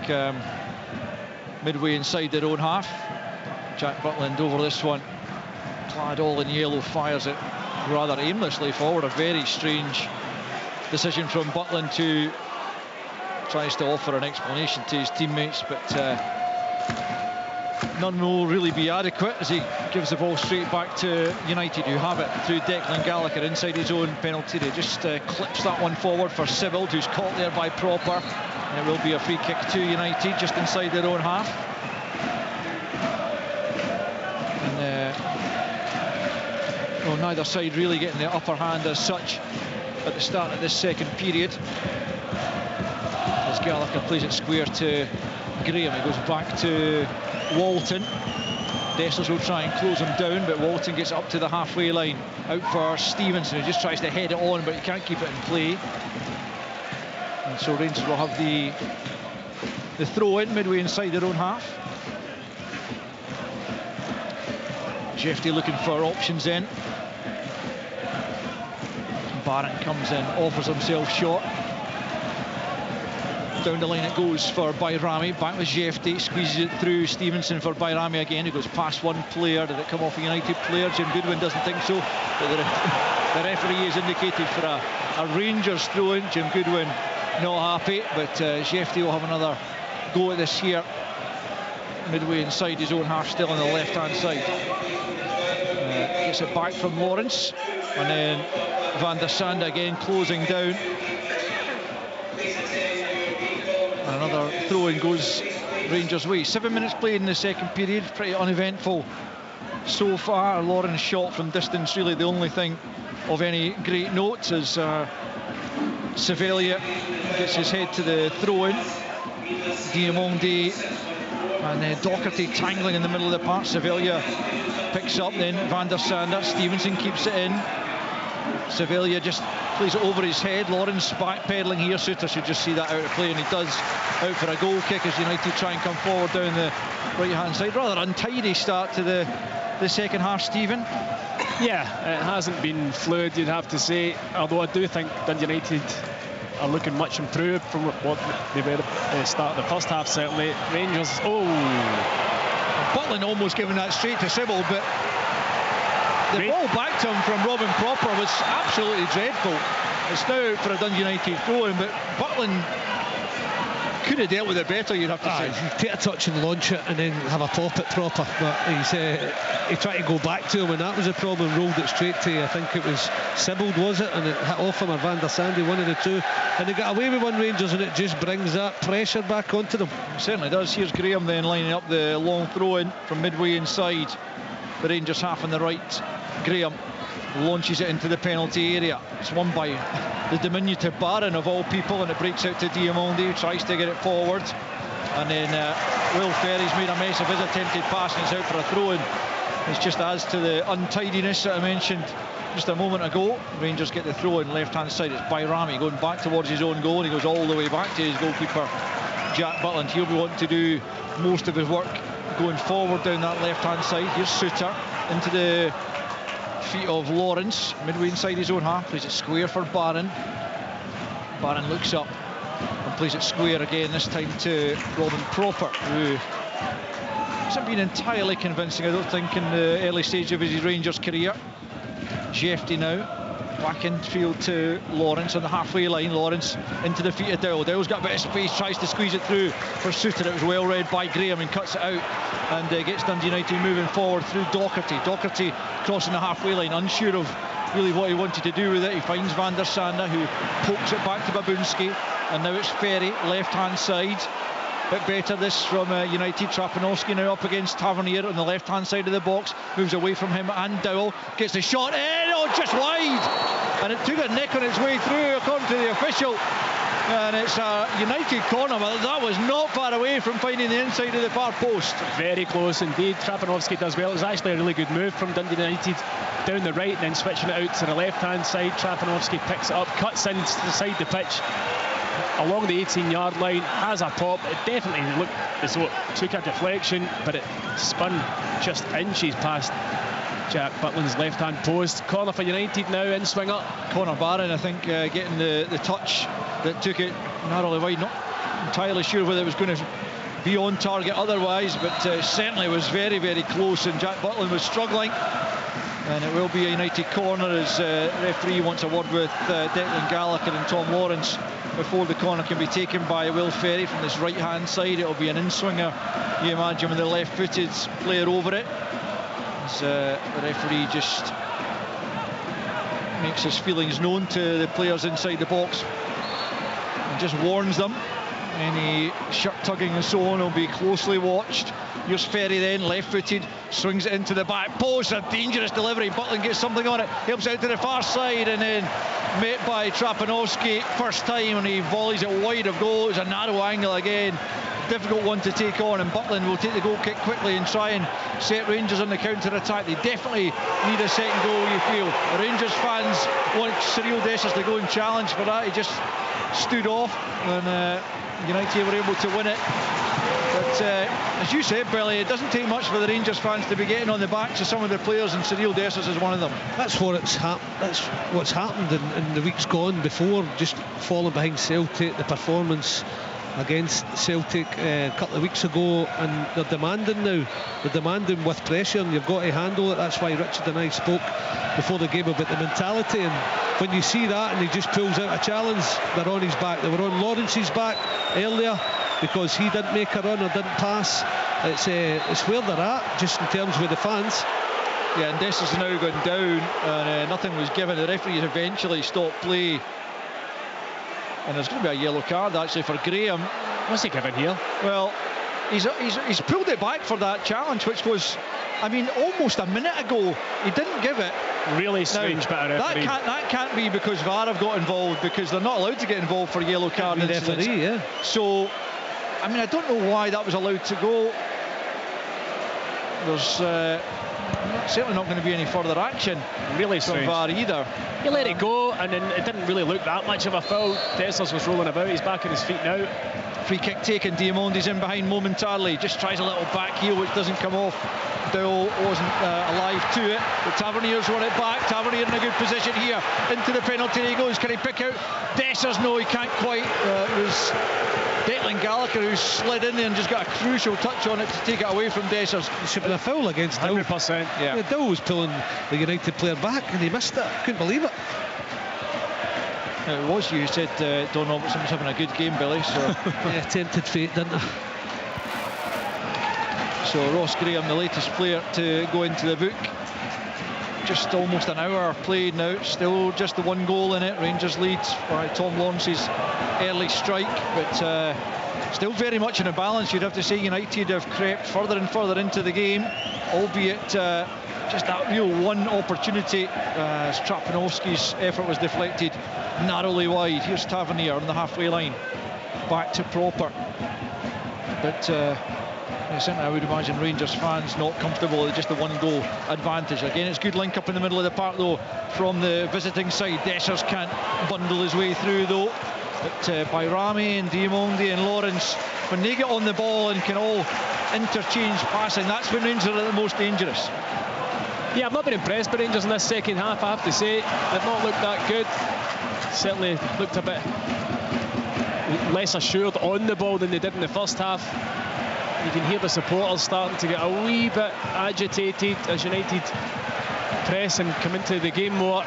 midway inside their own half. Jack Butland over this one, clad all in yellow, fires it rather aimlessly forward. A very strange decision from Butland, who tries to offer an explanation to his teammates, but none will really be adequate as he gives the ball straight back to United, who have it through Declan Gallagher inside his own penalty area. Just clips that one forward for Sibbald, who's caught there by Proper, and it will be a free kick to United just inside their own half. And neither side really getting the upper hand as such at the start of this second period, as Gallagher plays it square to Graham. He goes back to Walton. Dessers will try and close him down, but Walton gets up to the halfway line. Out for Stevenson, who just tries to head it on, but he can't keep it in play. And so Rangers will have the throw in midway inside their own half. Jeffrey looking for options in. Barron comes in, offers himself short. Down the line it goes for Bayrami. Back with Jeffrey, squeezes it through Stevenson for Bayrami again. He goes past one player. Did it come off a United player? Jim Goodwin doesn't think so. But the referee has indicated for a Rangers throw-in. Jim Goodwin not happy, but Jeffrey will have another go at this here. Midway inside his own half, still on the left-hand side. Gets it back from Lawrence, and then Van der Sande again closing down. And another throw-in goes Rangers' way. 7 minutes played in the second period, pretty uneventful so far. Lawrence shot from distance, really the only thing of any great note, as Sevilla gets his head to the throw-in. Diamondi and Docherty tangling in the middle of the park. Sevilla picks up, then Van der Sande. Stevenson keeps it in. Sevilla just plays it over his head. Lawrence backpedaling here. Suter should just see that out of play, and he does. Out for a goal kick as United try and come forward down the right-hand side. Rather untidy start to the second half, Stephen. Yeah, it hasn't been fluid, you'd have to say, although I do think Dundee United are looking much improved from what they were at the start of the first half, certainly. Rangers, Butland almost giving that straight to Sibbald, but the ball back to him from Robin Proper was absolutely dreadful. It's now out for a Dundee United throw-in, but Butland could have dealt with it better, you'd have to say. Take a touch and launch it and then have a pop at Proper, but he tried to go back to him, and that was the problem. Rolled it straight to, I think it was Sibbald, was it, and it hit off him or Van der Sande, one of the two, and they got away with one, Rangers, and it just brings that pressure back onto them. It certainly does. Here's Graham then lining up the long throw-in from midway inside the Rangers half on the right. Graham launches it into the penalty area. It's won by the diminutive Barron of all people, and it breaks out to Diamondi, who tries to get it forward, and then Will Ferry's made a mess of his attempted pass, and it's out for a throw-in. It's just adds to the untidiness that I mentioned just a moment ago. Rangers get the throw-in left-hand side. It's Bayrami going back towards his own goal, and he goes all the way back to his goalkeeper Jack Butland. He'll be wanting to do most of his work going forward down that left-hand side. Here's Suter into the feet of Lawrence, midway inside his own half, plays it square for Barron. Barron looks up and plays it square again, this time to Robin Proper, who hasn't been entirely convincing, I don't think, in the early stage of his Rangers career. Jeffrey now Back infield to Lawrence on the halfway line. Lawrence into the feet of Dowell. Dowell's got a bit of space, tries to squeeze it through for Suter. It was well read by Graham and cuts it out and gets Dundee United moving forward through Docherty. Docherty crossing the halfway line, unsure of really what he wanted to do with it. He finds Van der Sande, who pokes it back to Babunski, and now it's Ferry, left hand side. Bit better this from United. Trapanowski now up against Tavernier on the left hand side of the box, moves away from him, and Dowell gets the shot in, just wide, and it took a nick on its way through according to the official, and it's a United corner, but that was not far away from finding the inside of the far post. Very close indeed. Trapanowski does well. It was actually a really good move from Dundee United down the right and then switching it out to the left hand side. Trapanowski picks it up, cuts inside the pitch along the 18-yard line, has a pop. It definitely looked as though it took a deflection, but it spun just inches past Jack Butland's left-hand post. Corner for United now, in swing up. Conor Barron, I think, getting the touch that took it narrowly wide. Not entirely sure whether it was going to be on target otherwise, but certainly was very, very close, and Jack Butland was struggling. And it will be a United corner as referee wants a word with Declan Gallagher and Tom Lawrence before the corner can be taken by Will Ferry from this right hand side. It'll be an in-swinger, you imagine, with the left-footed player over it, as the referee just makes his feelings known to the players inside the box and just warns them any shirt tugging and so on will be closely watched. Here's Ferry then, left-footed, swings it into the back post, a dangerous delivery. Butland gets something on it, helps out to the far side, and then met by Trapanowski first time, and he volleys it wide of goal. It's a narrow angle again, difficult one to take on, and Butland will take the goal kick quickly and try and set Rangers on the counter-attack. They definitely need a second goal, you feel. The Rangers fans want Cyril Dessers to go and challenge for that. He just stood off, and United were able to win it. But as you said, Billy, it doesn't take much for the Rangers fans to be getting on the backs of some of the players, and Cyril Dessers is one of them. That's what's happened in the weeks gone before, just falling behind Celtic. The performance against Celtic a couple of weeks ago, and they're demanding now. They're demanding with pressure, and you've got to handle it. That's why Richard and I spoke before the game about the mentality, and when you see that and he just pulls out a challenge, they're on his back. They were on Lawrence's back earlier because he didn't make a run or didn't pass. It's where they're at, just in terms with the fans. Yeah, and Dessers has now gone down, and nothing was given. The referees eventually stopped play, and there's going to be a yellow card actually for Graham. What's he given here? Well, he's pulled it back for that challenge, which was, I mean, almost a minute ago. He didn't give it. Really strange bit of referee. That can't be because VAR have got involved, because they're not allowed to get involved for yellow card incidents. Referee, yeah. So, I mean, I don't know why that was allowed to go. There's certainly not going to be any further action really from VAR either. He let it go, and then it didn't really look that much of a foul. Dessers was rolling about, he's back on his feet now. Free kick taken, Diamondi's in behind momentarily, just tries a little back heel which doesn't come off. Dowell wasn't alive to it, but Tavernier's won it back. Tavernier in a good position here, into the penalty he goes. Can he pick out Dessers? No, he can't quite. It was Declan Gallagher who slid in there and just got a crucial touch on it to take it away from Dessers. It should have been a foul against Dowell. 100%. Yeah. Dowell was pulling the United player back and he missed it. Couldn't believe it. It was you who said Don Robertson was having a good game, Billy. So yeah, tempted fate, didn't I? So Ross Graham, the latest player to go into the book. Just almost an hour played now. Still just the one goal in it. Rangers leads by Tom Lawrence's early strike, but still very much in a balance. You'd have to say United have crept further and further into the game, albeit just that real one opportunity as Trapanowski's effort was deflected narrowly wide. Here's Tavernier on the halfway line, back to Proper, but certainly I would imagine Rangers fans not comfortable with just the one goal advantage. Again, it's good link up in the middle of the park though from the visiting side. Dessers can't bundle his way through though, but by Rami and Diamondi and Lawrence, when they get on the ball and can all interchange passing, that's when Rangers are the most dangerous. Yeah, I've not been impressed by Rangers in this second half, I have to say. They've not looked that good. Certainly looked a bit less assured on the ball than they did in the first half. You can hear the supporters starting to get a wee bit agitated as United press and come into the game more.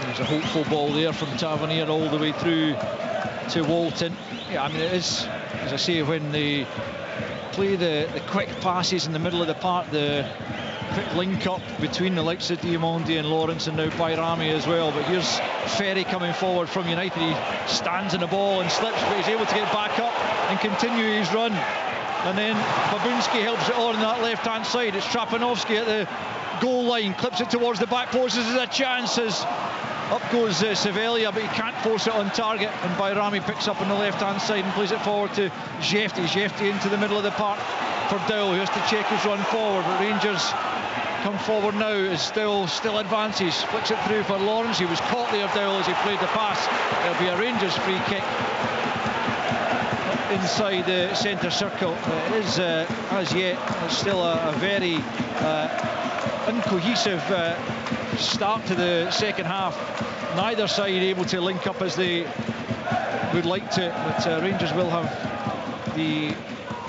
There's a hopeful ball there from Tavernier all the way through to Walton. Yeah, I mean, it is, as I say, when they play the quick passes in the middle of the park, the quick link-up between the likes of Diamondi and Lawrence, and now Bayrami as well. But here's Ferry coming forward from United. He stands in the ball and slips, but he's able to get back up and continue his run. And then Babunski helps it on that left-hand side. It's Trapanovsky at the goal line, clips it towards the back post. This is a chance as up goes Sevelia, but he can't force it on target. And Bayrami picks up on the left-hand side and plays it forward to Jefti. Jefti into the middle of the park for Dowell, who has to check his run forward. But Rangers come forward now as Dowell still advances, flicks it through for Lawrence. He was caught there, Dowell, as he played the pass. It'll be a Rangers free kick inside the centre circle. It is, as yet, it's still a very uncohesive start to the second half. Neither side able to link up as they would like to, but Rangers will have the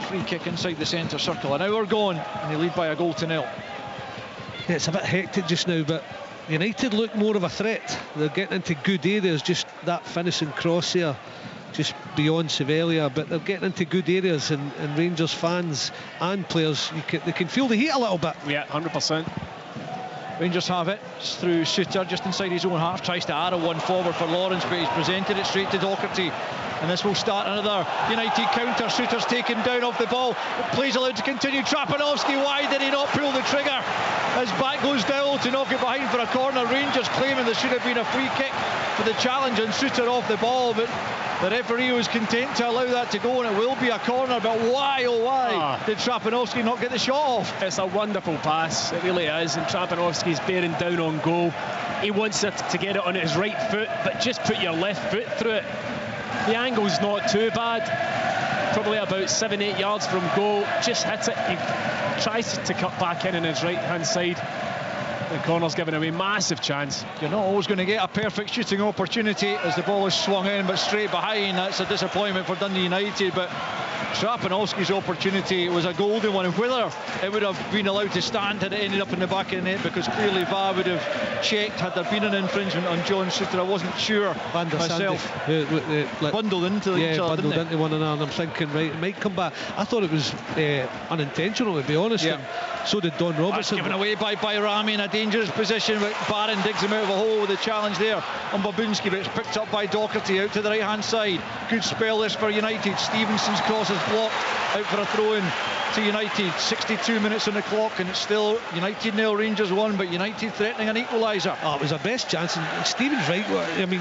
free kick inside the centre circle. An hour gone and they lead by a goal to nil. Yeah, it's a bit hectic just now, but United look more of a threat. They're getting into good areas, just that finishing cross here just beyond Sevelia, but they're getting into good areas, and Rangers fans and players, they can feel the heat a little bit. Yeah, 100%. Rangers have it. It's through Suter just inside his own half, tries to arrow one forward for Lawrence, but he's presented it straight to Docherty, and this will start another United counter. Suter's taken down off the ball, plays allowed to continue. Trapanovsky, why did he not pull the trigger as back goes Dowell to knock it behind for a corner? Rangers claiming there should have been a free kick for the challenge and Suter off the ball, but the referee was content to allow that to go, and it will be a corner. But why, oh why, did Trapanovsky not get the shot off? It's a wonderful pass, it really is, and Trapanovsky's bearing down on goal. He wants it to get it on his right foot, but just put your left foot through it. The angle's not too bad, probably about 7-8 yards from goal. Just hits it. He tries to cut back in on his right hand side. The corner's given away, massive chance. You're not always going to get a perfect shooting opportunity as the ball is swung in, but straight behind. That's a disappointment for Dundee United, but Trapanovsky's opportunity was a golden one, and whether it would have been allowed to stand had it ended up in the back of the net, because clearly VAR would have checked had there been an infringement on John Suter. I wasn't sure myself. Bundled into each other, bundled into one another, and I'm thinking, right, it might come back. I thought it was unintentional, to be honest, and so did Don Robertson. Given away by Bayrami in a dangerous position, but Barron digs him out of a hole with a challenge there on Babunski, but it's picked up by Docherty out to the right hand side. Good spell this for United. Stevenson's cross is blocked, out for a throw-in to United. 62 minutes on the clock, and it's still United 0, Rangers 1, but United threatening an equaliser. Oh, it was our best chance, and Stevens right. I mean,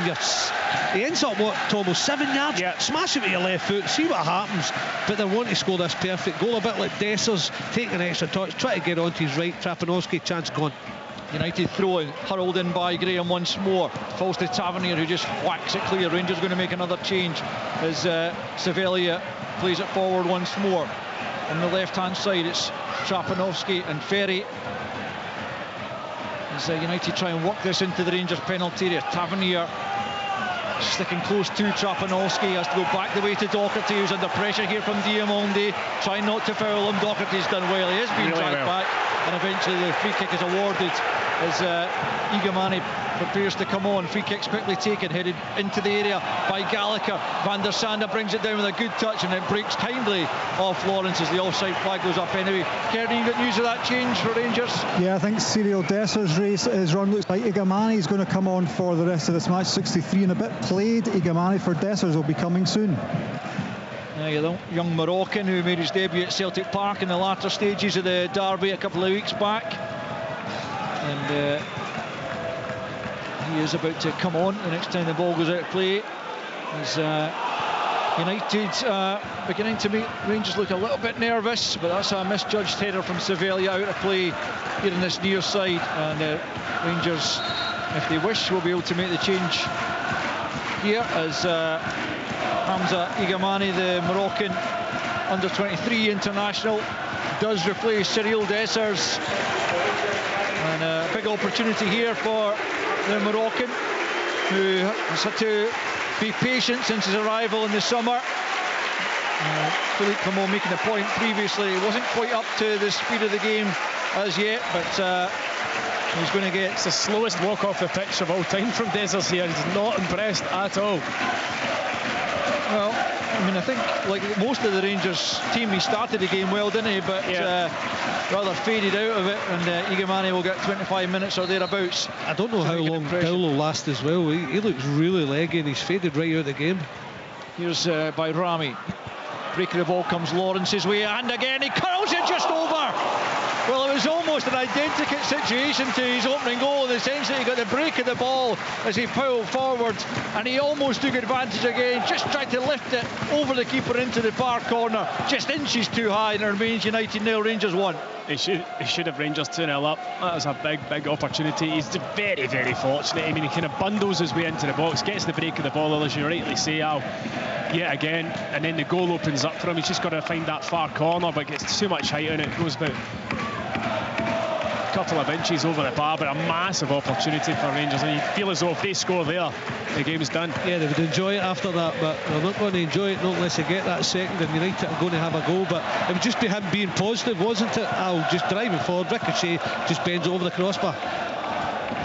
he ends up to almost 7 yards. Smash it with your left foot, see what happens. But they want to score this perfect goal, a bit like Dessers, taking an extra touch, try to get onto his right. Trapanovsky, chance gone. United throwing, hurled in by Graham once more. Falls to Tavernier, who just whacks it clear. Rangers going to make another change as Sevelia plays it forward once more. On the left-hand side, it's Trapanovsky and Ferry. As United try and work this into the Rangers penalty area. Tavernier sticking close to Trapanovsky, has to go back the way to Docherty, who's under pressure here from Diamondi, trying not to foul him. Docherty's done well, he is being dragged back, and eventually the free kick is awarded as Igamani prepares to come on. Free kick's quickly taken, headed into the area by Gallagher. Van der Sande brings it down with a good touch, and it breaks kindly off Lawrence as the offside flag goes up anyway. Kerry, you got news of that change for Rangers? Yeah, I think Cyril Desser's his run looks like Igamani's going to come on for the rest of this match. 63 and a bit played. Igamani for Dessers will be coming soon. Young Moroccan who made his debut at Celtic Park in the latter stages of the derby a couple of weeks back, and he is about to come on the next time the ball goes out of play, as United beginning to make Rangers look a little bit nervous, but that's a misjudged header from Sevelia out of play here in this near side, and Rangers, if they wish, will be able to make the change here as Hamza Igamani, the Moroccan under-23 international, does replace Cyril Dessers. And a big opportunity here for the Moroccan, who has had to be patient since his arrival in the summer. Philippe Clement making the point previously, he wasn't quite up to the speed of the game as yet, but He's going to get... It's the slowest walk off the pitch of all time from Dessers here. He's not impressed at all. Well, I mean, I think like most of the Rangers team, he started the game well, didn't he? But rather faded out of it, and Igamani will get 25 minutes or thereabouts. I don't know how long Dowell will last as well. He looks really leggy and he's faded right out of the game. Here's by Rami. Breaking the ball comes Lawrence's way, and again he curls it just over. Well, it was almost an identical situation to his opening goal in the sense that he got the break of the ball as he fouled forward, and he almost took advantage again, just tried to lift it over the keeper into the far corner, just inches too high, and it remains United 0, Rangers 1. He should have Rangers 2-0 up. That was a big opportunity. He's very, very fortunate. I mean, he kind of bundles his way into the box, gets the break of the ball, as you rightly say, Al, yet again, and then the goal opens up for him. He's just got to find that far corner, but gets too much height on it. Goes about a couple of inches over the bar, but a massive opportunity for Rangers, and you feel as though if they score there, the game's done. Yeah, they would enjoy it after that, but they're not going to enjoy it not unless they get that second, and United are going to have a goal. But it would just be him being positive, wasn't it? Al just driving forward, ricochet just bends over the crossbar.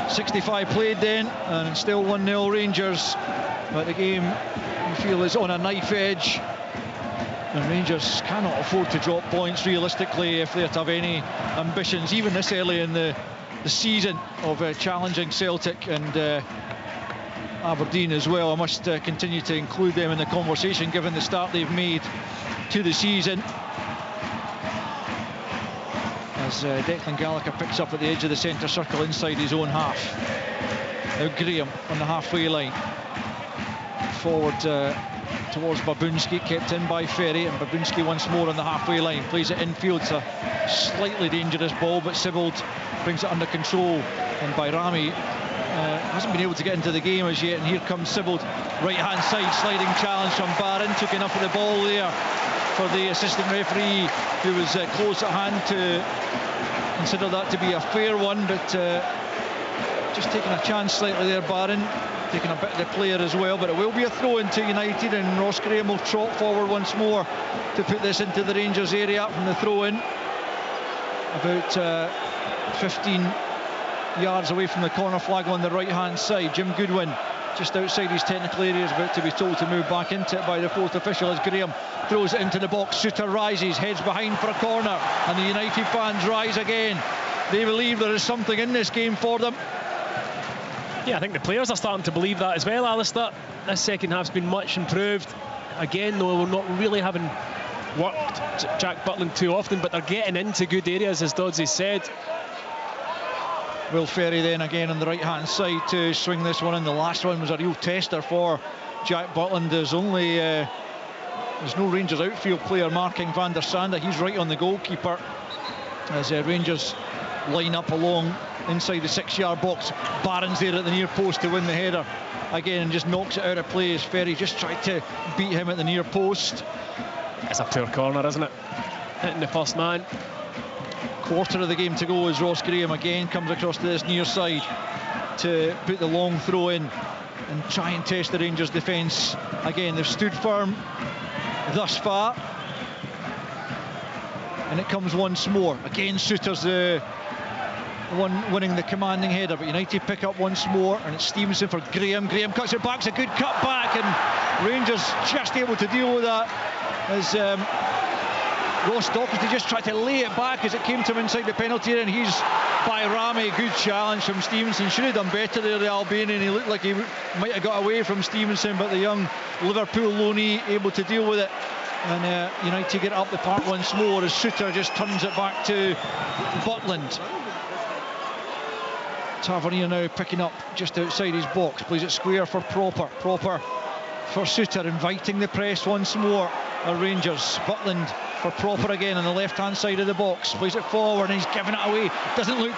65 played then, and still 1-0 Rangers, but the game you feel is on a knife edge, and Rangers cannot afford to drop points realistically if they're to have any ambitions, even this early in the season, of challenging Celtic and Aberdeen as well. I must continue to include them in the conversation given the start they've made to the season. As Declan Gallagher picks up at the edge of the centre circle inside his own half. Now Graham on the halfway line. Forward towards Babunski, kept in by Ferry, and Babunski once more on the halfway line, plays it infield. It's a slightly dangerous ball, but Sibbald brings it under control, and Bayrami hasn't been able to get into the game as yet, and here comes Sibbald, right hand side sliding challenge from Barron, took enough of the ball there for the assistant referee, who was close at hand to consider that to be a fair one, but just taking a chance slightly there, Barron, taking a bit of the player as well. But it will be a throw into United, and Ross Graham will trot forward once more to put this into the Rangers area from the throw in, about 15 yards away from the corner flag on the right hand side. Jim Goodwin just outside his technical area is about to be told to move back into it by the fourth official as Graham throws it into the box. Suter rises, heads behind for a corner, and the United fans rise again. They believe there is something in this game for them. Yeah, I think the players are starting to believe that as well, Alistair. This second half's been much improved. Again, though, we're not really having worked Jack Butland too often, but they're getting into good areas, as Doddsy said. Will Ferry then again on the right hand side to swing this one in. The last one was a real tester for Jack Butland. There's no Rangers outfield player marking Van der Sande. He's right on the goalkeeper as Rangers line up along inside the 6-yard box. Barron's there at the near post to win the header again, and just knocks it out of play as Ferry just tried to beat him at the near post. It's a poor corner, isn't it? Hitting the first man. Quarter of the game to go as Ross Graham again comes across to this near side to put the long throw in and try and test the Rangers defence. Again, they've stood firm thus far, and it comes once more. Again, Suter's the one winning the commanding header, but United pick up once more, and it's Stevenson for Graham. Graham cuts it back, it's a good cut back, and Rangers just able to deal with that as Ross Docherty just tried to lay it back as it came to him inside the penalty area, and he's by Rami. Good challenge from Stevenson. Should have done better there, the Albanian. He looked like he might have got away from Stevenson, but the young Liverpool loanee able to deal with it, and United get up the park once more as Suter just turns it back to Butland. Tavernier now picking up just outside his box, plays it square for Proper for Suter, inviting the press once more. Rangers. Butland for Proper again on the left hand side of the box, plays it forward and he's giving it away. Doesn't look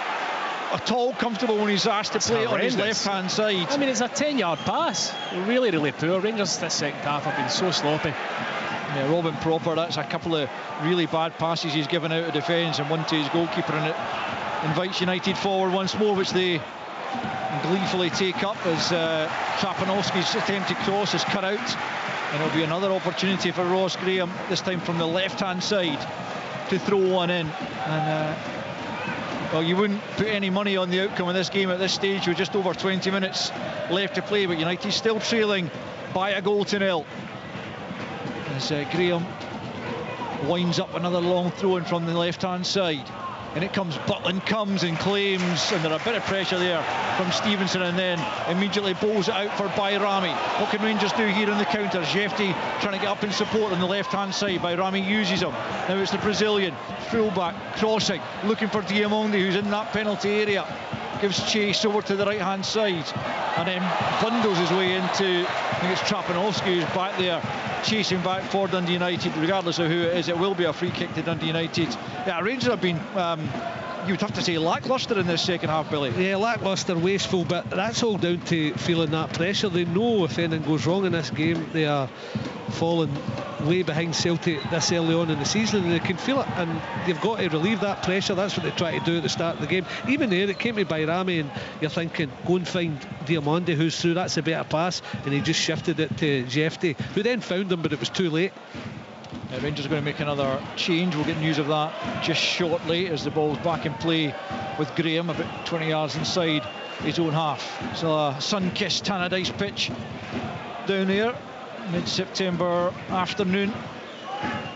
at all comfortable when he's asked to play it on his left hand side. I mean, it's a 10-yard pass. Really poor. Rangers this second half have been so sloppy. Yeah, Robin Proper, that's a couple of really bad passes he's given out of defence, and one to his goalkeeper, and it invites United forward once more, which they gleefully take up as Trapanowski's attempted cross is cut out. And it'll be another opportunity for Ross Graham, this time from the left-hand side, to throw one in. And Well, you wouldn't put any money on the outcome of this game at this stage with just over 20 minutes left to play, but United still trailing by a goal to nil. As Graham winds up another long throw in from the left-hand side. And it comes, Butland comes and claims, and there's a bit of pressure there from Stevenson, and then immediately bowls it out for Bayrami. What can Rangers do here on the counter? Jefty trying to get up in support on the left-hand side. Bayrami uses him. Now it's the Brazilian fullback crossing, looking for Diamonde, who's in that penalty area. Gives chase over to the right-hand side, and then bundles his way into, I think it's Trapanovsky who's back there, chasing back for Dundee United. Regardless of who it is, it will be a free kick to Dundee United. Yeah, Rangers have been, you would have to say, lacklustre in this second half, Billy. Yeah, lacklustre, wasteful, but that's all down to feeling that pressure. They know if anything goes wrong in this game, they are falling way behind Celtic this early on in the season, and they can feel it, and they've got to relieve that pressure. That's what they try to do at the start of the game. Even there, it came to Bayrami, and you're thinking, go and find Diamonde, who's through, that's a better pass, and he just shifted it to Jefty, who then found him, but it was too late. Rangers are going to make another change. We'll get news of that just shortly as the ball's back in play with Graham about 20 yards inside his own half. So a sun-kissed Tannadice pitch down there, mid-September afternoon,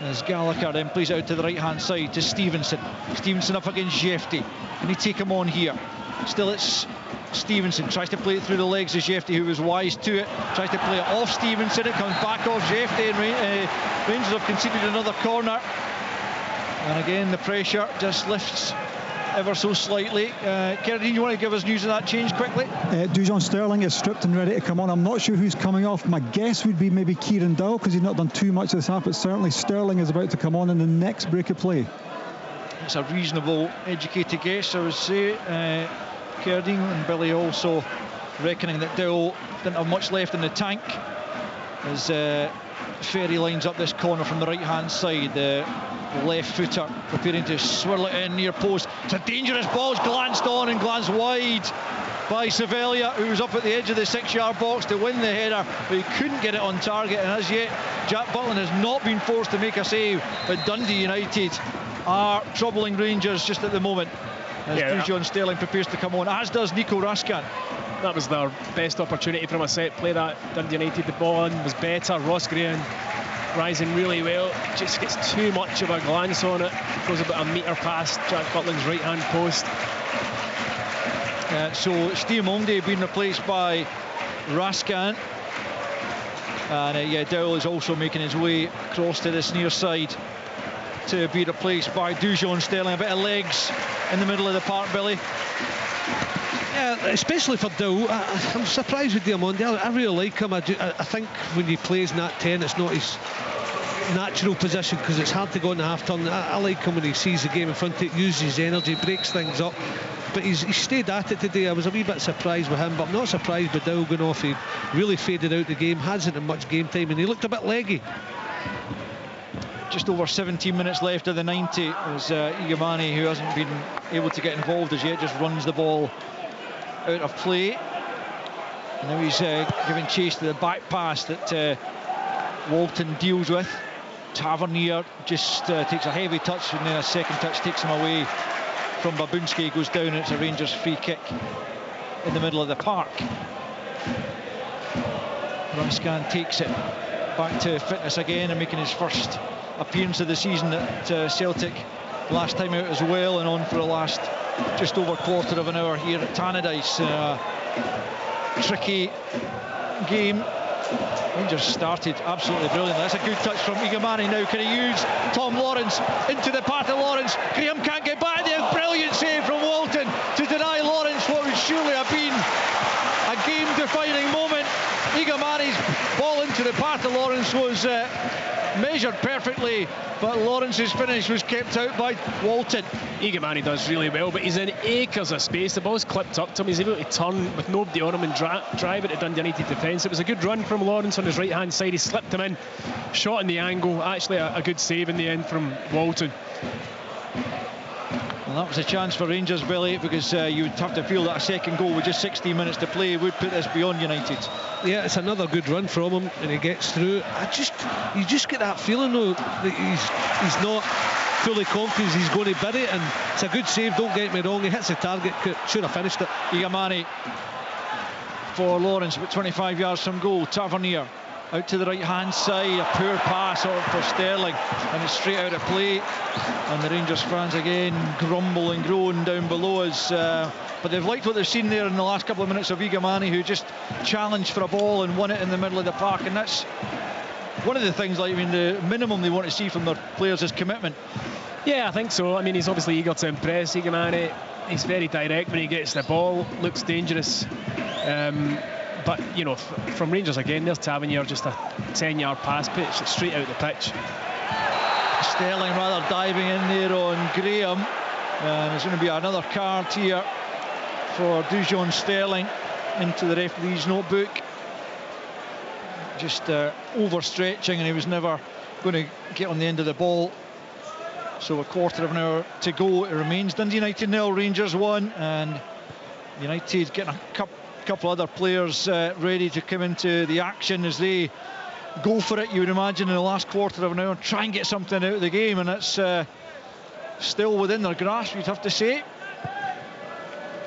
as Gallagher then plays out to the right-hand side to Stevenson. Stevenson up against Jefty. Can he take him on here? Still it's Stevenson, tries to play it through the legs of Jefty, who was wise to it, tries to play it off Stevenson, it comes back off Jefty, and Rangers have conceded another corner. And again the pressure just lifts ever so slightly. Kerry, you want to give us news of that change quickly? Dujon Sterling is stripped and ready to come on. I'm not sure who's coming off. My guess would be maybe Kieran Dowell, because he's not done too much this half, but certainly Sterling is about to come on in the next break of play. It's a reasonable, educated guess, I would say. Kerry and Billy also reckoning that Dowell didn't have much left in the tank, as Ferry lines up this corner from the right-hand side. The left footer preparing to swirl it in near post. It's a dangerous ball. It's glanced on and glanced wide by Sevilla, who was up at the edge of the 6-yard box to win the header, but he couldn't get it on target. And as yet, Jack Butland has not been forced to make a save, but Dundee United are troubling Rangers just at the moment, as Dujon Sterling prepares to come on, as does Nico Raskan. That was their best opportunity from a set play, that Dundee United. The ball in was better. Ross Graham rising really well, just gets too much of a glance on it, goes about a metre past Jack Butland's right hand post. So Diamonde being replaced by Raskan, and Dowell is also making his way across to this near side to be replaced by Dujon Sterling. A bit of legs in the middle of the park, Billy. Yeah, especially for Dowell. I'm surprised with Diamonde. I really like him. I think when he plays in that 10, it's not his natural position, because it's hard to go on the half turn. I like him when he sees the game in front of it, uses his energy, breaks things up. But he stayed at it today. I was a wee bit surprised with him, but I'm not surprised with Dowell going off. He really faded out the game, hasn't had much game time, and he looked a bit leggy. Just over 17 minutes left of the 90 as Igamani, who hasn't been able to get involved as yet, just runs the ball out of play. And now he's giving chase to the back pass that Walton deals with. Tavernier just takes a heavy touch, and then a second touch takes him away from Babunski. Goes down, and it's a Rangers free kick in the middle of the park. Raskan takes it back to fitness again, and making his first appearance of the season at Celtic last time out as well, and on for the last just over quarter of an hour here at Tannadice. Tricky game. Rangers started absolutely brilliant. That's a good touch from Igamani. Now can he use Tom Lawrence into the path of Lawrence? Graham can't get by there. Brilliant save from Walton to deny Lawrence what would surely have been a game-defining moment. Igamani's ball into the path of Lawrence was measured perfectly, but Lawrence's finish was kept out by Walton. Igamani does really well, but he's in acres of space. The ball's clipped up to him. He's able to turn with nobody on him and drive it to Dundee United defence. It was a good run from Lawrence on his right hand side. He slipped him in, shot in the angle. Actually a good save in the end from Walton. Well, that was a chance for Rangers, Billy, because you would have to feel that a second goal with just 16 minutes to play would put this beyond United. Yeah, it's another good run from him, and he gets through. You just get that feeling though that he's not fully confident he's going to bury it, and it's a good save, don't get me wrong. He hits the target, should have finished it. Igamani for Lawrence, about 25 yards from goal. Tavernier out to the right hand side, a poor pass for Sterling, and it's straight out of play, and the Rangers fans again grumble and groan down below us, but they've liked what they've seen there in the last couple of minutes of Igamani, who just challenged for a ball and won it in the middle of the park. And that's one of the things, like, I mean, the minimum they want to see from their players is commitment. Yeah, I think so. I mean, he's obviously eager to impress, Igamani. He's very direct when he gets the ball, looks dangerous. But, you know, from Rangers again, there's Tavernier, just a 10-yard pass pitch, straight out the pitch. Sterling rather diving in there on Graham. And there's going to be another card here for Dujon Sterling into the referee's notebook. Just overstretching, and he was never going to get on the end of the ball. So a quarter of an hour to go. It remains Dundee United 0, Rangers 1, and United getting a couple other players ready to come into the action as they go for it, you would imagine, in the last quarter of an hour, try and get something out of the game, and it's still within their grasp, you'd have to say.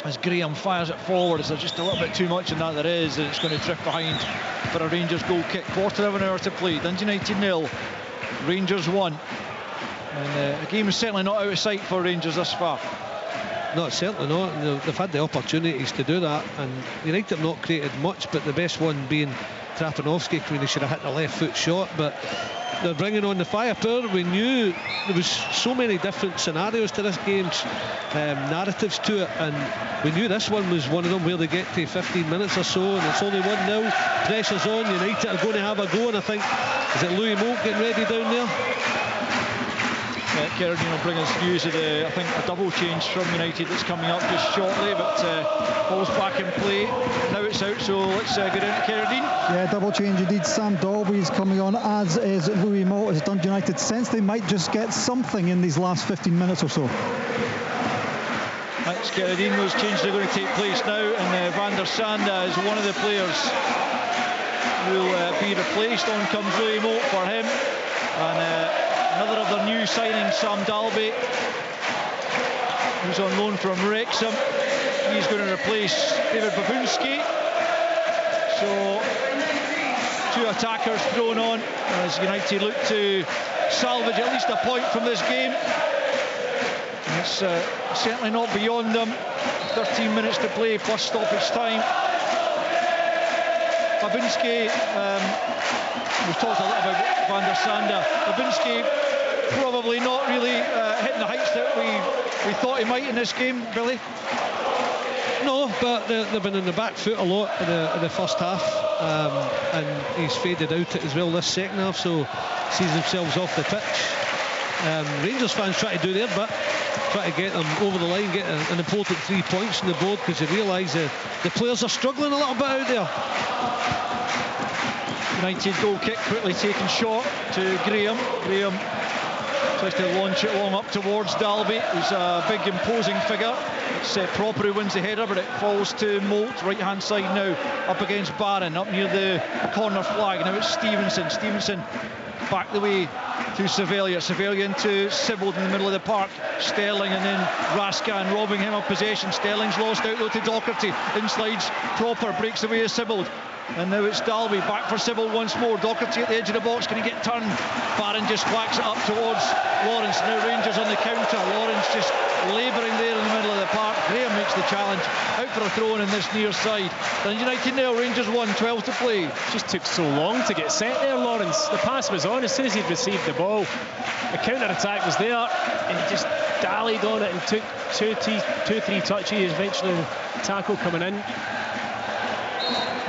As Graham fires it forward, is there just a little bit too much in that? There is, and it's going to drift behind for a Rangers goal kick. Quarter of an hour to play. Dundee United 0, Rangers 1. And the game is certainly not out of sight for Rangers thus far. No, certainly not. They've had the opportunities to do that, and United have not created much, but the best one being Trapanovsky, when he should have hit the left foot shot. But they're bringing on the firepower. We knew there was so many different scenarios to this game, narratives to it, and we knew this one was one of them where they get to 15 minutes or so, and it's only 1-0. Pressure's on. United are going to have a go, and I think, is it Louis Moult getting ready down there? Carradine will bring us news of I think a double change from United that's coming up just shortly, but ball's back in play. Now it's out, so let's go down to Carradine. Yeah, double change indeed. Sam Dalby is coming on, as is Louis Moult, as Dundee United sense they might just get something in these last 15 minutes or so. Thanks, Carradine. Those changes are going to take place now, and Van der Sande is one of the players who will be replaced. On comes Louis Moult for him, and another of their new signings, Sam Dalby, who's on loan from Wrexham. He's going to replace David Babunski. So 2 attackers thrown on as United look to salvage at least a point from this game. And it's certainly not beyond them. 13 minutes to play plus stoppage time. Babunski, we've talked a lot about Van der Sande. Babunski probably not really hitting the heights that we thought he might in this game, Billy. No, but they've been in the back foot a lot in the first half, and he's faded out as well this second half, so sees themselves off the pitch. Rangers fans try to do their bit, try to get them over the line, get an important 3 points on the board, because they realise the players are struggling a little bit out there. United goal kick quickly taken short to Graham. Graham tries to launch it long up towards Dalby, who's a big imposing figure. It's Proper who wins the header, but it falls to Moult, right hand side now, up against Barron, up near the corner flag. Now it's Stevenson. Stevenson back the way to Cervellia. Cervellia into Sibbald in the middle of the park. Sterling and then Raskin robbing him of possession. Sterling's lost out though to Docherty. In slides Proper, breaks away as Sibbald. And now it's Dalby, back for Sibbald once more. Docherty at the edge of the box, can he get turned? Barron just whacks it up towards Lawrence. Now Rangers on the counter. Lawrence just labouring there in the middle of the park. Graham makes the challenge. Out for a throw-in in this near side. Dundee United 0, Rangers 1, 12 to play. Just took so long to get set there, Lawrence. The pass was on as soon as he'd received the ball. The counter-attack was there, and he just dallied on it and took two, three touches. Eventually the tackle coming in.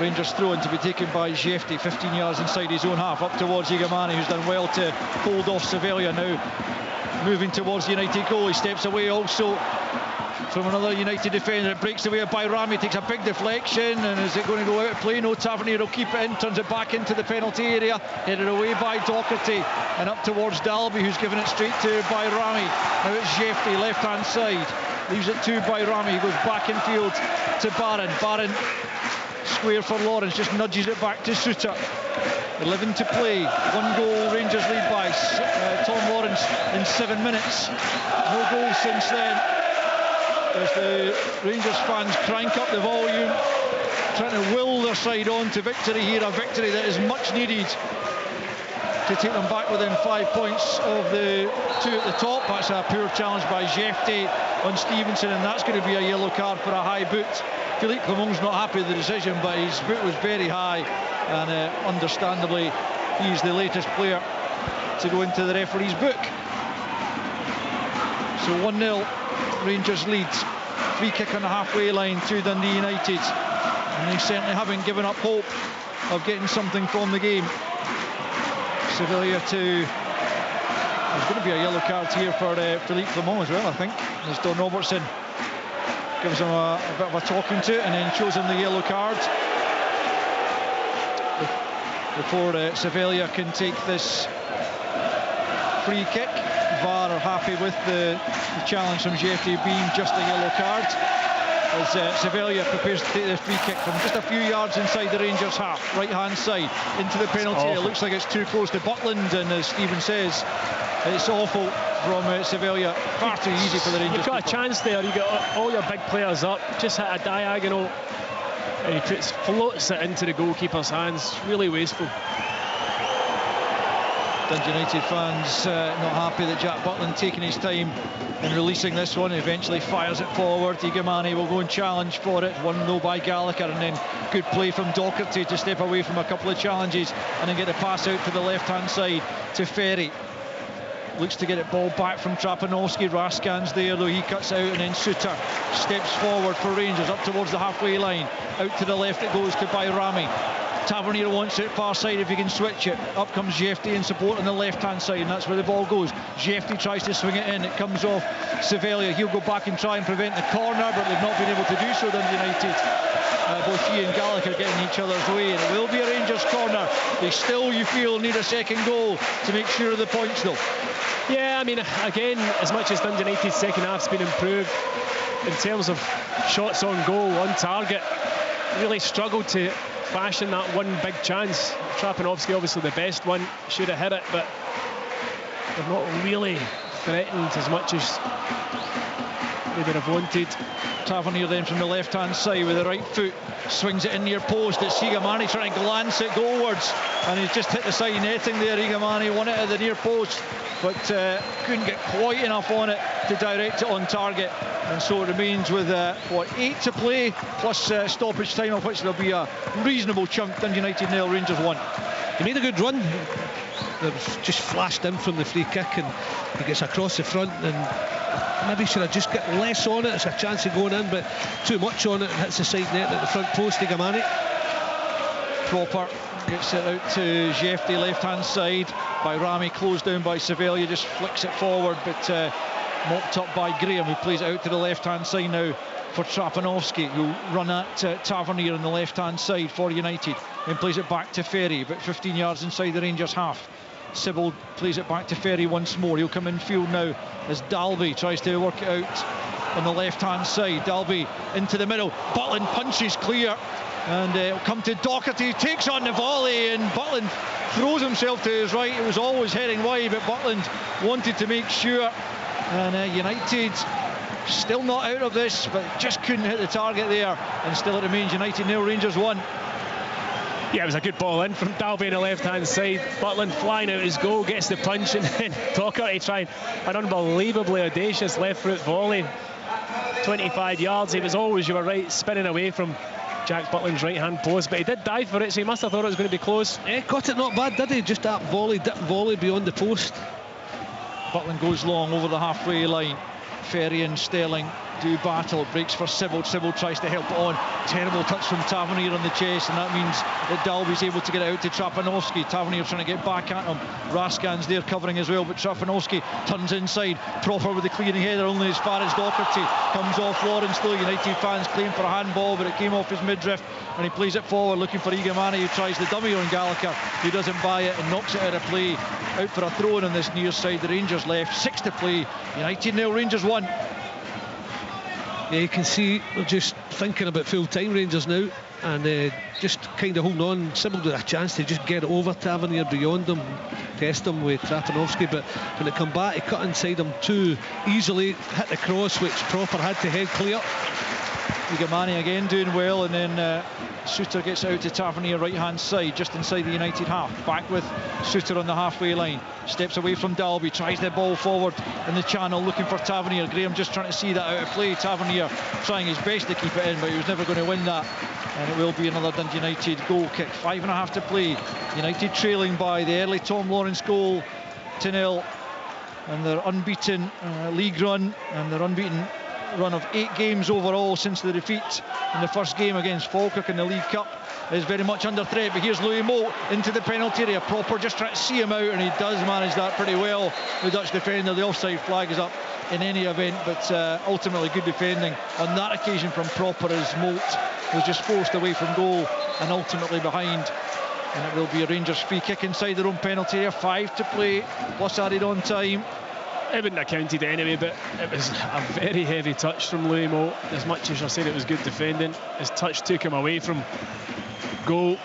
Rangers throw-in to be taken by Jefty, 15 yards inside his own half, up towards Igamani, who's done well to hold off Cervellia. Now moving towards the United goal. He steps away also from another United defender. It breaks away by Rami, takes a big deflection, and is it going to go out of play? No, Tavernier will keep it in, turns it back into the penalty area, headed away by Docherty, and up towards Dalby, who's given it straight to Bayrami. Now it's Jefty, left hand side, leaves it to Bayrami, he goes back infield to Barron. Barron square for Lawrence, just nudges it back to Suter. 11 to play. 1 goal, Rangers lead by Tom Lawrence in 7 minutes. No goals since then. As the Rangers fans crank up the volume, trying to will their side on to victory here, a victory that is much needed to take them back within 5 points of the 2 at the top. That's a poor challenge by Jefte on Stevenson, and that's going to be a yellow card for a high boot. Philippe Clement's not happy with the decision, but his boot was very high, and understandably he's the latest player to go into the referee's book. So 1-0 Rangers lead. Free kick on the halfway line to Dundee United, and they certainly haven't given up hope of getting something from the game. Sevilla to... There's going to be a yellow card here for Philippe Clement as well, I think, as Don Robertson gives him a bit of a talking to and then shows him the yellow card before Sevilla can take this free kick. VAR are happy with the challenge from Jefte being just a yellow card, as Sevilla prepares to take this free kick from just a few yards inside the Rangers half, right hand side, into the penalty. It looks like it's too close to Butland, and as Stephen says, it's awful from Sevilla. Far too easy for the Rangers. You've got a chance there. You've got all your big players up, just hit a diagonal, and he floats it into the goalkeeper's hands. Really wasteful. Dundee United fans not happy that Jack Butland taking his time in releasing this one. Eventually fires it forward. Igamani will go and challenge for it. 1-0 by Gallagher, and then good play from Docherty to step away from a couple of challenges and then get the pass out to the left hand side to Ferry. Looks to get it ball back from Trapanovsky. Raskan's there, though he cuts out, and then Suter steps forward for Rangers up towards the halfway line. Out to the left it goes to Bayrami. Tavernier wants it far side if he can switch it. Up comes Jefte in support on the left hand side, and that's where the ball goes. Jefte tries to swing it in. It comes off Sevilla. He'll go back and try and prevent the corner, but they've not been able to do so, Dundee United. Both he and Gallagher getting each other's way, and it will be a Rangers corner. They still, you feel, need a second goal to make sure of the points, though. Yeah, I mean, again, as much as Dundee United's second half's been improved in terms of shots on goal, on target, really struggled to fashion that one big chance. Trapanovsky obviously the best one, should have hit it, but they've not really threatened as much as they would have wanted. Tavernier then from the left hand side with the right foot swings it in near post. It's Igamani trying to glance it goalwards, and he's just hit the side netting there. Igamani won it at the near post, but couldn't get quite enough on it to direct it on target, and so it remains with 8 to play plus stoppage time, of which there'll be a reasonable chunk. Dundee United 0, Rangers 1. He made a good run. They've just flashed in from the free kick, and he gets across the front, and maybe should have just got less on it. It's a chance of going in, but too much on it, and hits the side net at the front post. Igamani Proper gets it out to Jefte left hand side. Bayrami closed down by Sevilla, just flicks it forward, but mopped up by Graham, who plays it out to the left hand side now for Trapanovsky, who'll run at Tavernier on the left hand side for United, then plays it back to Ferry, about 15 yards inside the Rangers half. Sybil plays it back to Ferry once more. He'll come in field now as Dalby tries to work it out on the left hand side. Dalby into the middle, Butland punches clear, and it'll come to Docherty, takes on the volley, and Butland throws himself to his right. It was always heading wide, but Butland wanted to make sure, and United still not out of this, but just couldn't hit the target there, and still it remains United 0, Rangers 1. Yeah, it was a good ball in from Dalby on the left-hand side. Butland flying out his goal, gets the punch, and then Docherty trying an unbelievably audacious left foot volley. 25 yards, he was always, you were right, spinning away from Jack Butland's right-hand post, but he did dive for it, so he must have thought it was going to be close. Yeah, got it not bad, did he? Just that volley, dip volley beyond the post. Butland goes long over the halfway line. Ferry and Sterling do battle, breaks for Sybil. Sybil tries to help it on. Terrible touch from Tavernier on the chest, and that means that Dalby's able to get it out to Trapanovsky. Tavernier trying to get back at him. Raskan's there covering as well, but Trapanovsky turns inside. Proper with the clearing header, only as far as Docherty. Comes off Lawrence though. United fans claim for a handball, but it came off his midriff, and he plays it forward looking for Igamani, who tries the dummy on Gallagher, who doesn't buy it and knocks it out of play. Out for a throw-in on this near side. The Rangers left, 6 to play. United 0, Rangers 1. Yeah, you can see they're just thinking about full time, Rangers now. and just kind of holding on. Sybil with a chance to just get it over Tavernier beyond him, test him with Trapanovsky, but when it come back, he cut inside him too easily, hit the cross, which Proper had to head clear. Igamani again doing well, and then Suter gets out to Tavernier right hand side, just inside the United half. Back with Suter on the halfway line, steps away from Dalby, tries the ball forward in the channel, looking for Tavernier. Graham just trying to see that out of play. Tavernier trying his best to keep it in, but he was never going to win that, and it will be another Dundee United goal kick. 5.5 to play. United trailing by the early Tom Lawrence goal to 0, and their unbeaten league run, and their unbeaten run of 8 games overall since the defeat in the first game against Falkirk in the League Cup is very much under threat. But here's Louis Moult into the penalty area. Proper just trying to see him out, and he does manage that pretty well. The Dutch defender, the offside flag is up in any event, but ultimately good defending on that occasion from Proper, as Moult was just forced away from goal and ultimately behind. And it will be a Rangers free kick inside their own penalty area. 5 to play plus added on time. It wouldn't have counted anyway, but it was a very heavy touch from Louis Moult. As much as I said it was good defending, his touch took him away from goal.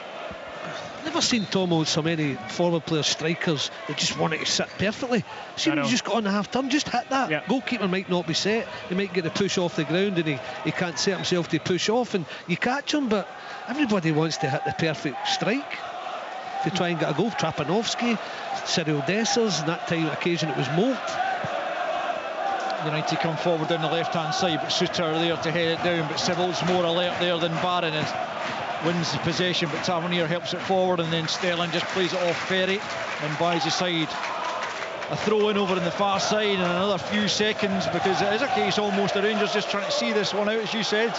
Never seen Tomo so many forward players, strikers that just wanted to sit perfectly. See, when you just got on the half turn, just hit that. Yeah. Goalkeeper might not be set, he might get the push off the ground, and he can't set himself to push off, and you catch him. But everybody wants to hit the perfect strike to try and get a goal. Trapanovsky, Cyril Dessers, and that time occasion it was Moult. United come forward down the left hand side, but Suter there to head it down, but Sybil's more alert there than Barron, and wins the possession, but Tavernier helps it forward, and then Sterling just plays it off Ferry and buys his side. A throw in over in the far side, and another few seconds, because it is a case almost the Rangers just trying to see this one out, as you said,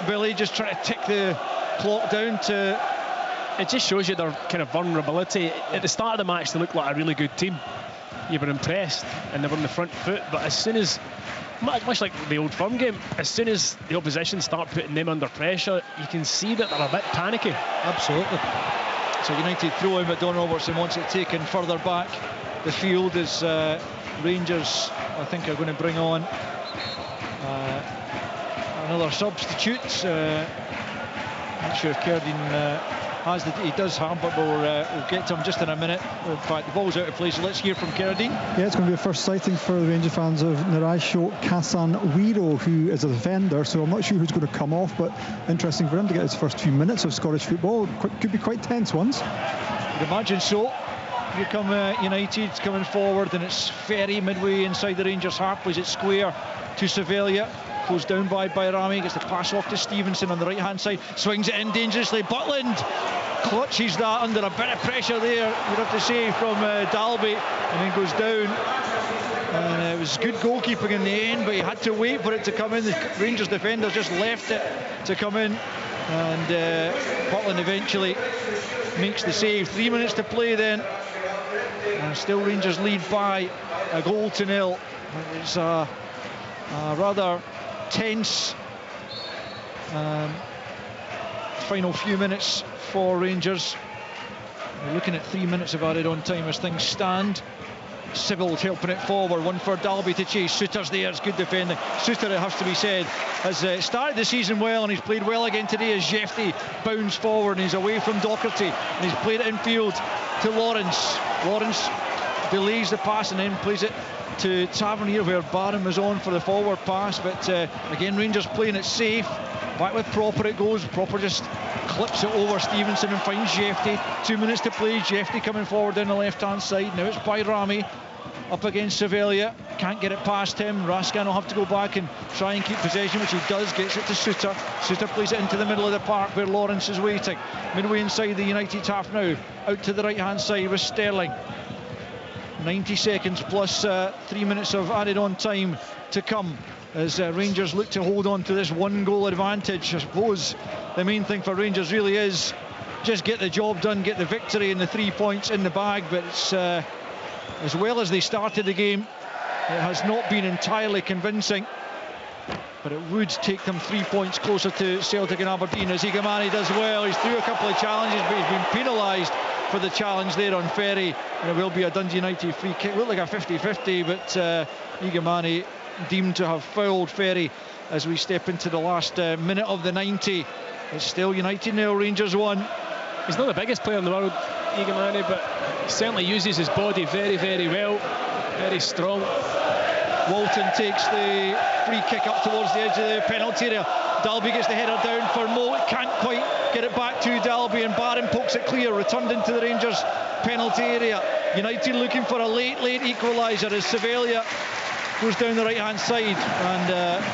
Billy, just trying to tick the clock down to... It just shows you their kind of vulnerability. At the start of the match they looked like a really good team. You were impressed and they were on the front foot, but as soon as, much like the Old Firm game, as soon as the opposition start putting them under pressure, you can see that they're a bit panicky. Absolutely. So United throw in, but Don Robertson wants it taken further back the field, as Rangers, I think, are going to bring on another substitute. Not sure if Cerdine has he does have, but we'll get to him just in a minute. In fact, the ball's out of play, so let's hear from Cerdine. Yeah, it's going to be a first sighting for the Rangers fans of Naraisho Casanwiro, who is a defender, so I'm not sure who's going to come off, but interesting for him to get his first few minutes of Scottish football. Could be quite tense ones. I'd imagine so. Here come United coming forward, and it's Ferry midway inside the Rangers half, plays it square to Sevilla. Goes down by Bayrami, gets the pass off to Stevenson on the right hand side, swings it in dangerously. Butland clutches that under a bit of pressure there, you'd have to say, from Dalby, and then goes down. And it was good goalkeeping in the end, but he had to wait for it to come in. The Rangers defenders just left it to come in, and Butland eventually makes the save. 3 minutes to play then, and still Rangers lead by a goal to 0. It's a rather tense final few minutes for Rangers. We're looking at 3 minutes of added on time as things stand. Sybil helping it forward, one for Dalby to chase. Suter's there, it's good defending. Suter, it has to be said, has started the season well, and he's played well again today as Jeffy bounds forward and he's away from Docherty, and he's played it infield to Lawrence. Lawrence delays the pass and then plays it to Tavernier, where Barron was on for the forward pass, but again Rangers playing it safe. Back with Proper it goes. Proper just clips it over Stevenson and finds Jeffy. 2 minutes to play. Jeffy coming forward down the left hand side. Now it's Bayrami up against Sevilla, can't get it past him. Raskin will have to go back and try and keep possession, which he does. Gets it to Suter. Suter plays it into the middle of the park where Lawrence is waiting. Midway inside the United half now, out to the right hand side with Sterling. 90 seconds plus 3 minutes of added on time to come as Rangers look to hold on to this 1 goal advantage. I suppose the main thing for Rangers really is just get the job done, get the victory and the 3 points in the bag. But it's as well as they started the game, it has not been entirely convincing, but it would take them 3 points closer to Celtic and Aberdeen, as Igamani does well. He's through a couple of challenges, but he's been penalised for the challenge there on Ferry, and it will be a Dundee United free kick. Looked like a 50-50, but Igamani deemed to have fouled Ferry as we step into the last minute of the 90. It's still United 0, Rangers 1. He's not the biggest player in the world, Igamani, but he certainly uses his body very, very well. Very strong. Walton takes the free kick up towards the edge of the penalty area. Dalby gets the header down for Moult. Can't quite get it back to Dalby, and Barron pokes it clear. Returned into the Rangers penalty area. United looking for a late equaliser as Sevilla goes down the right hand side, and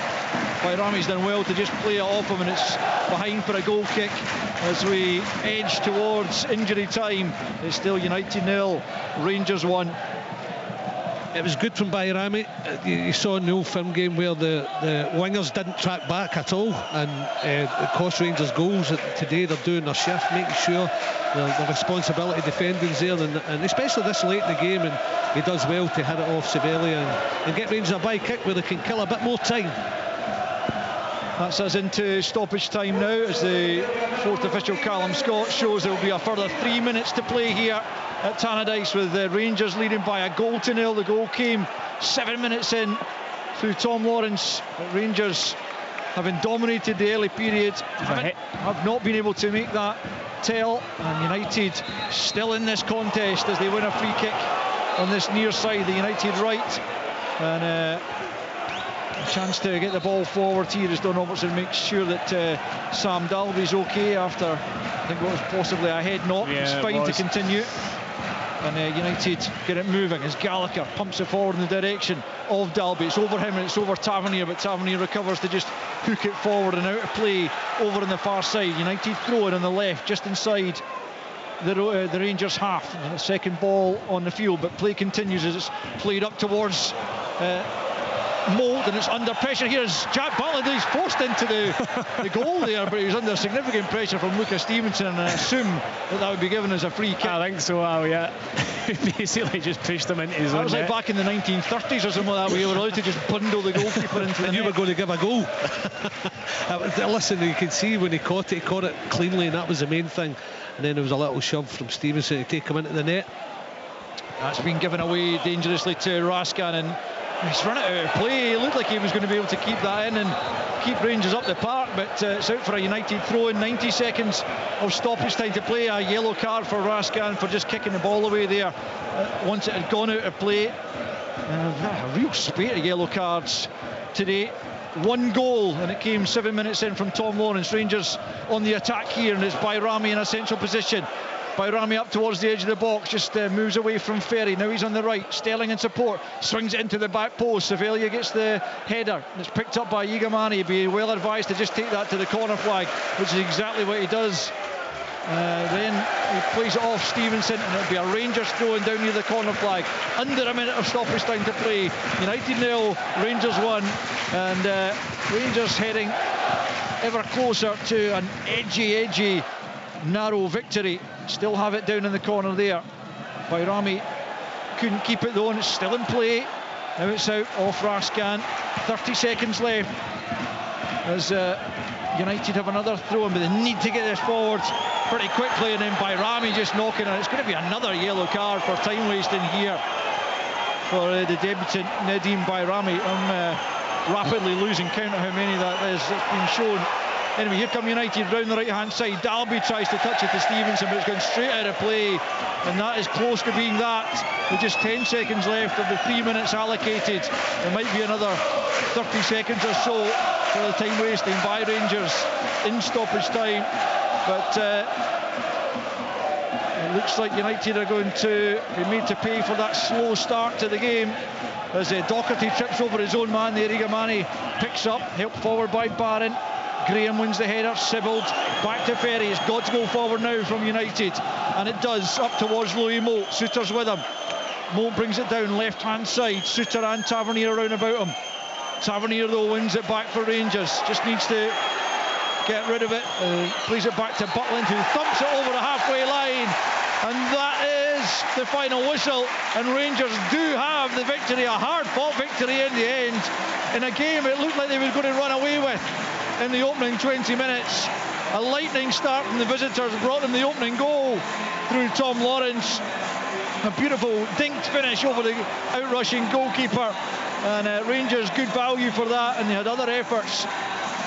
Bayrami's done well to just play it off him, and it's behind for a goal kick as we edge towards injury time. It's still United 0, Rangers 1. It was good from Bayrami. You saw in the Old Firm game where the wingers didn't track back at all, and it cost Rangers goals. Today they're doing their shift, making sure the responsibility defending's there, and especially this late in the game, and he does well to hit it off Sevilla and get Rangers a bye kick where they can kill a bit more time. That's us into stoppage time now, as the fourth official, Callum Scott, shows there will be a further 3 minutes to play here at Tannadice, with the Rangers leading by a goal to nil. The goal came 7 minutes in through Tom Lawrence. But Rangers, having dominated the early period, have not been able to make that tell, and United still in this contest as they win a free kick on this near side, the United right, and a chance to get the ball forward here as Don Robertson makes sure that Sam Dalby's okay after, I think, what was possibly a head knock. Yeah, it's fine to continue, and United get it moving as Gallagher pumps it forward in the direction of Dalby. It's over him and it's over Tavernier, but Tavernier recovers to just hook it forward and out of play over on the far side. United throw it on the left, just inside the Rangers half, and the second ball on the field, but play continues as it's played up towards Moult, and it's under pressure here as Jack Butland. He's forced into the goal there, but he was under significant pressure from Lucas Stevenson, and I assume that would be given as a free kick. I think so, yeah. Basically just pushed him into his own net. That was like back in the 1930s or something like that, where you were allowed to just bundle the goalkeeper into the net. You were going to give a goal. Listen, you can see when he caught it cleanly, and that was the main thing. And then there was a little shove from Stevenson to take him into the net. That's been given away dangerously to Raskin, and he's run it out of play. He looked like he was going to be able to keep that in and keep Rangers up the park, but it's out for a United throw in. 90 seconds of stoppage time to play. A yellow card for Raskin for just kicking the ball away there once it had gone out of play. A real spate of yellow cards today. One goal, and it came 7 minutes in from Tom Lawrence. Rangers on the attack here, and it's Bayrami in a central position. Bayrami up towards the edge of the box, just moves away from Ferry. Now he's on the right. Sterling in support, swings it into the back post. Sevilla gets the header. It's picked up by Igamani. He'd be well advised to just take that to the corner flag, which is exactly what he does. Then he plays it off Stevenson, and it'll be a Rangers throwing down near the corner flag. Under a minute of stoppage time to play. United 0, Rangers 1, and Rangers heading ever closer to an edgy, narrow victory. Still have it down in the corner there. Bayrami couldn't keep it though, and it's still in play. Now it's out off Raskin. 30 seconds left as United have another throw in, but they need to get this forward pretty quickly, and then Bayrami just knocking it. It's going to be another yellow card for time wasting here for the debutant Nadim Bayrami. I'm rapidly losing count of how many that is that's been shown. Anyway, here come United round the right hand side. Dalby tries to touch it to Stevenson, but it's gone straight out of play, and that is close to being that. With just 10 seconds left of the 3 minutes allocated, there might be another 30 seconds or so for the time wasting by Rangers in stoppage time, but it looks like United are going to be made to pay for that slow start to the game, as Doherty trips over his own man there. Igamani picks up, helped forward by Barron. Graham wins the header. Sibbald back to Ferry. It's got to go forward now from United, and it does, up towards Louis Moult. Suter's with him. Moult brings it down left hand side. Suter and Tavernier around about him. Tavernier though wins it back for Rangers, just needs to get rid of it. Plays it back to Butland, who thumps it over the halfway line, and that is the final whistle, and Rangers do have the victory, a hard fought victory in the end, in a game it looked like they were going to run away with in the opening 20 minutes. A lightning start from the visitors brought them the opening goal through Tom Lawrence, A beautiful dinked finish over the outrushing goalkeeper, and Rangers good value for that. And they had other efforts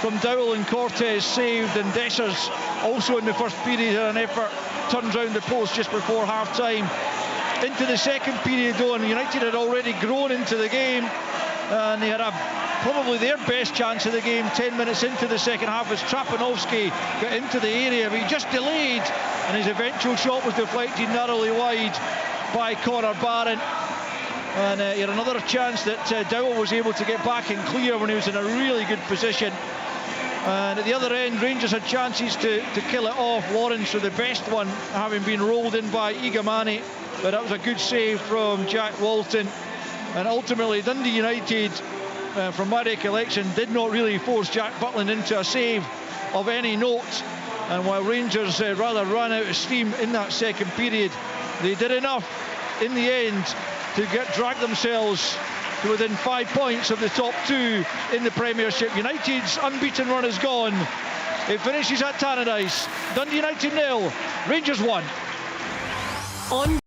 from Dowell and Cortez saved, and Dessers also in the first period had an effort, turns round the post just before half time. Into the second period though, and United had already grown into the game, and they had probably their best chance of the game 10 minutes into the second half as Trapanovsky got into the area, but he just delayed, and his eventual shot was deflected narrowly wide by Conor Barron. And he had another chance that Dowell was able to get back and clear when he was in a really good position. And at the other end, Rangers had chances to kill it off. Lawrence with the best one, having been rolled in by Igamani, but that was a good save from Jack Walton. And ultimately Dundee United, from my recollection, did not really force Jack Butland into a save of any note. And while Rangers rather ran out of steam in that second period, they did enough in the end to drag themselves to within 5 points of the top two in the Premiership. United's unbeaten run is gone. It finishes at Tannadice. Dundee United 0, Rangers 1. On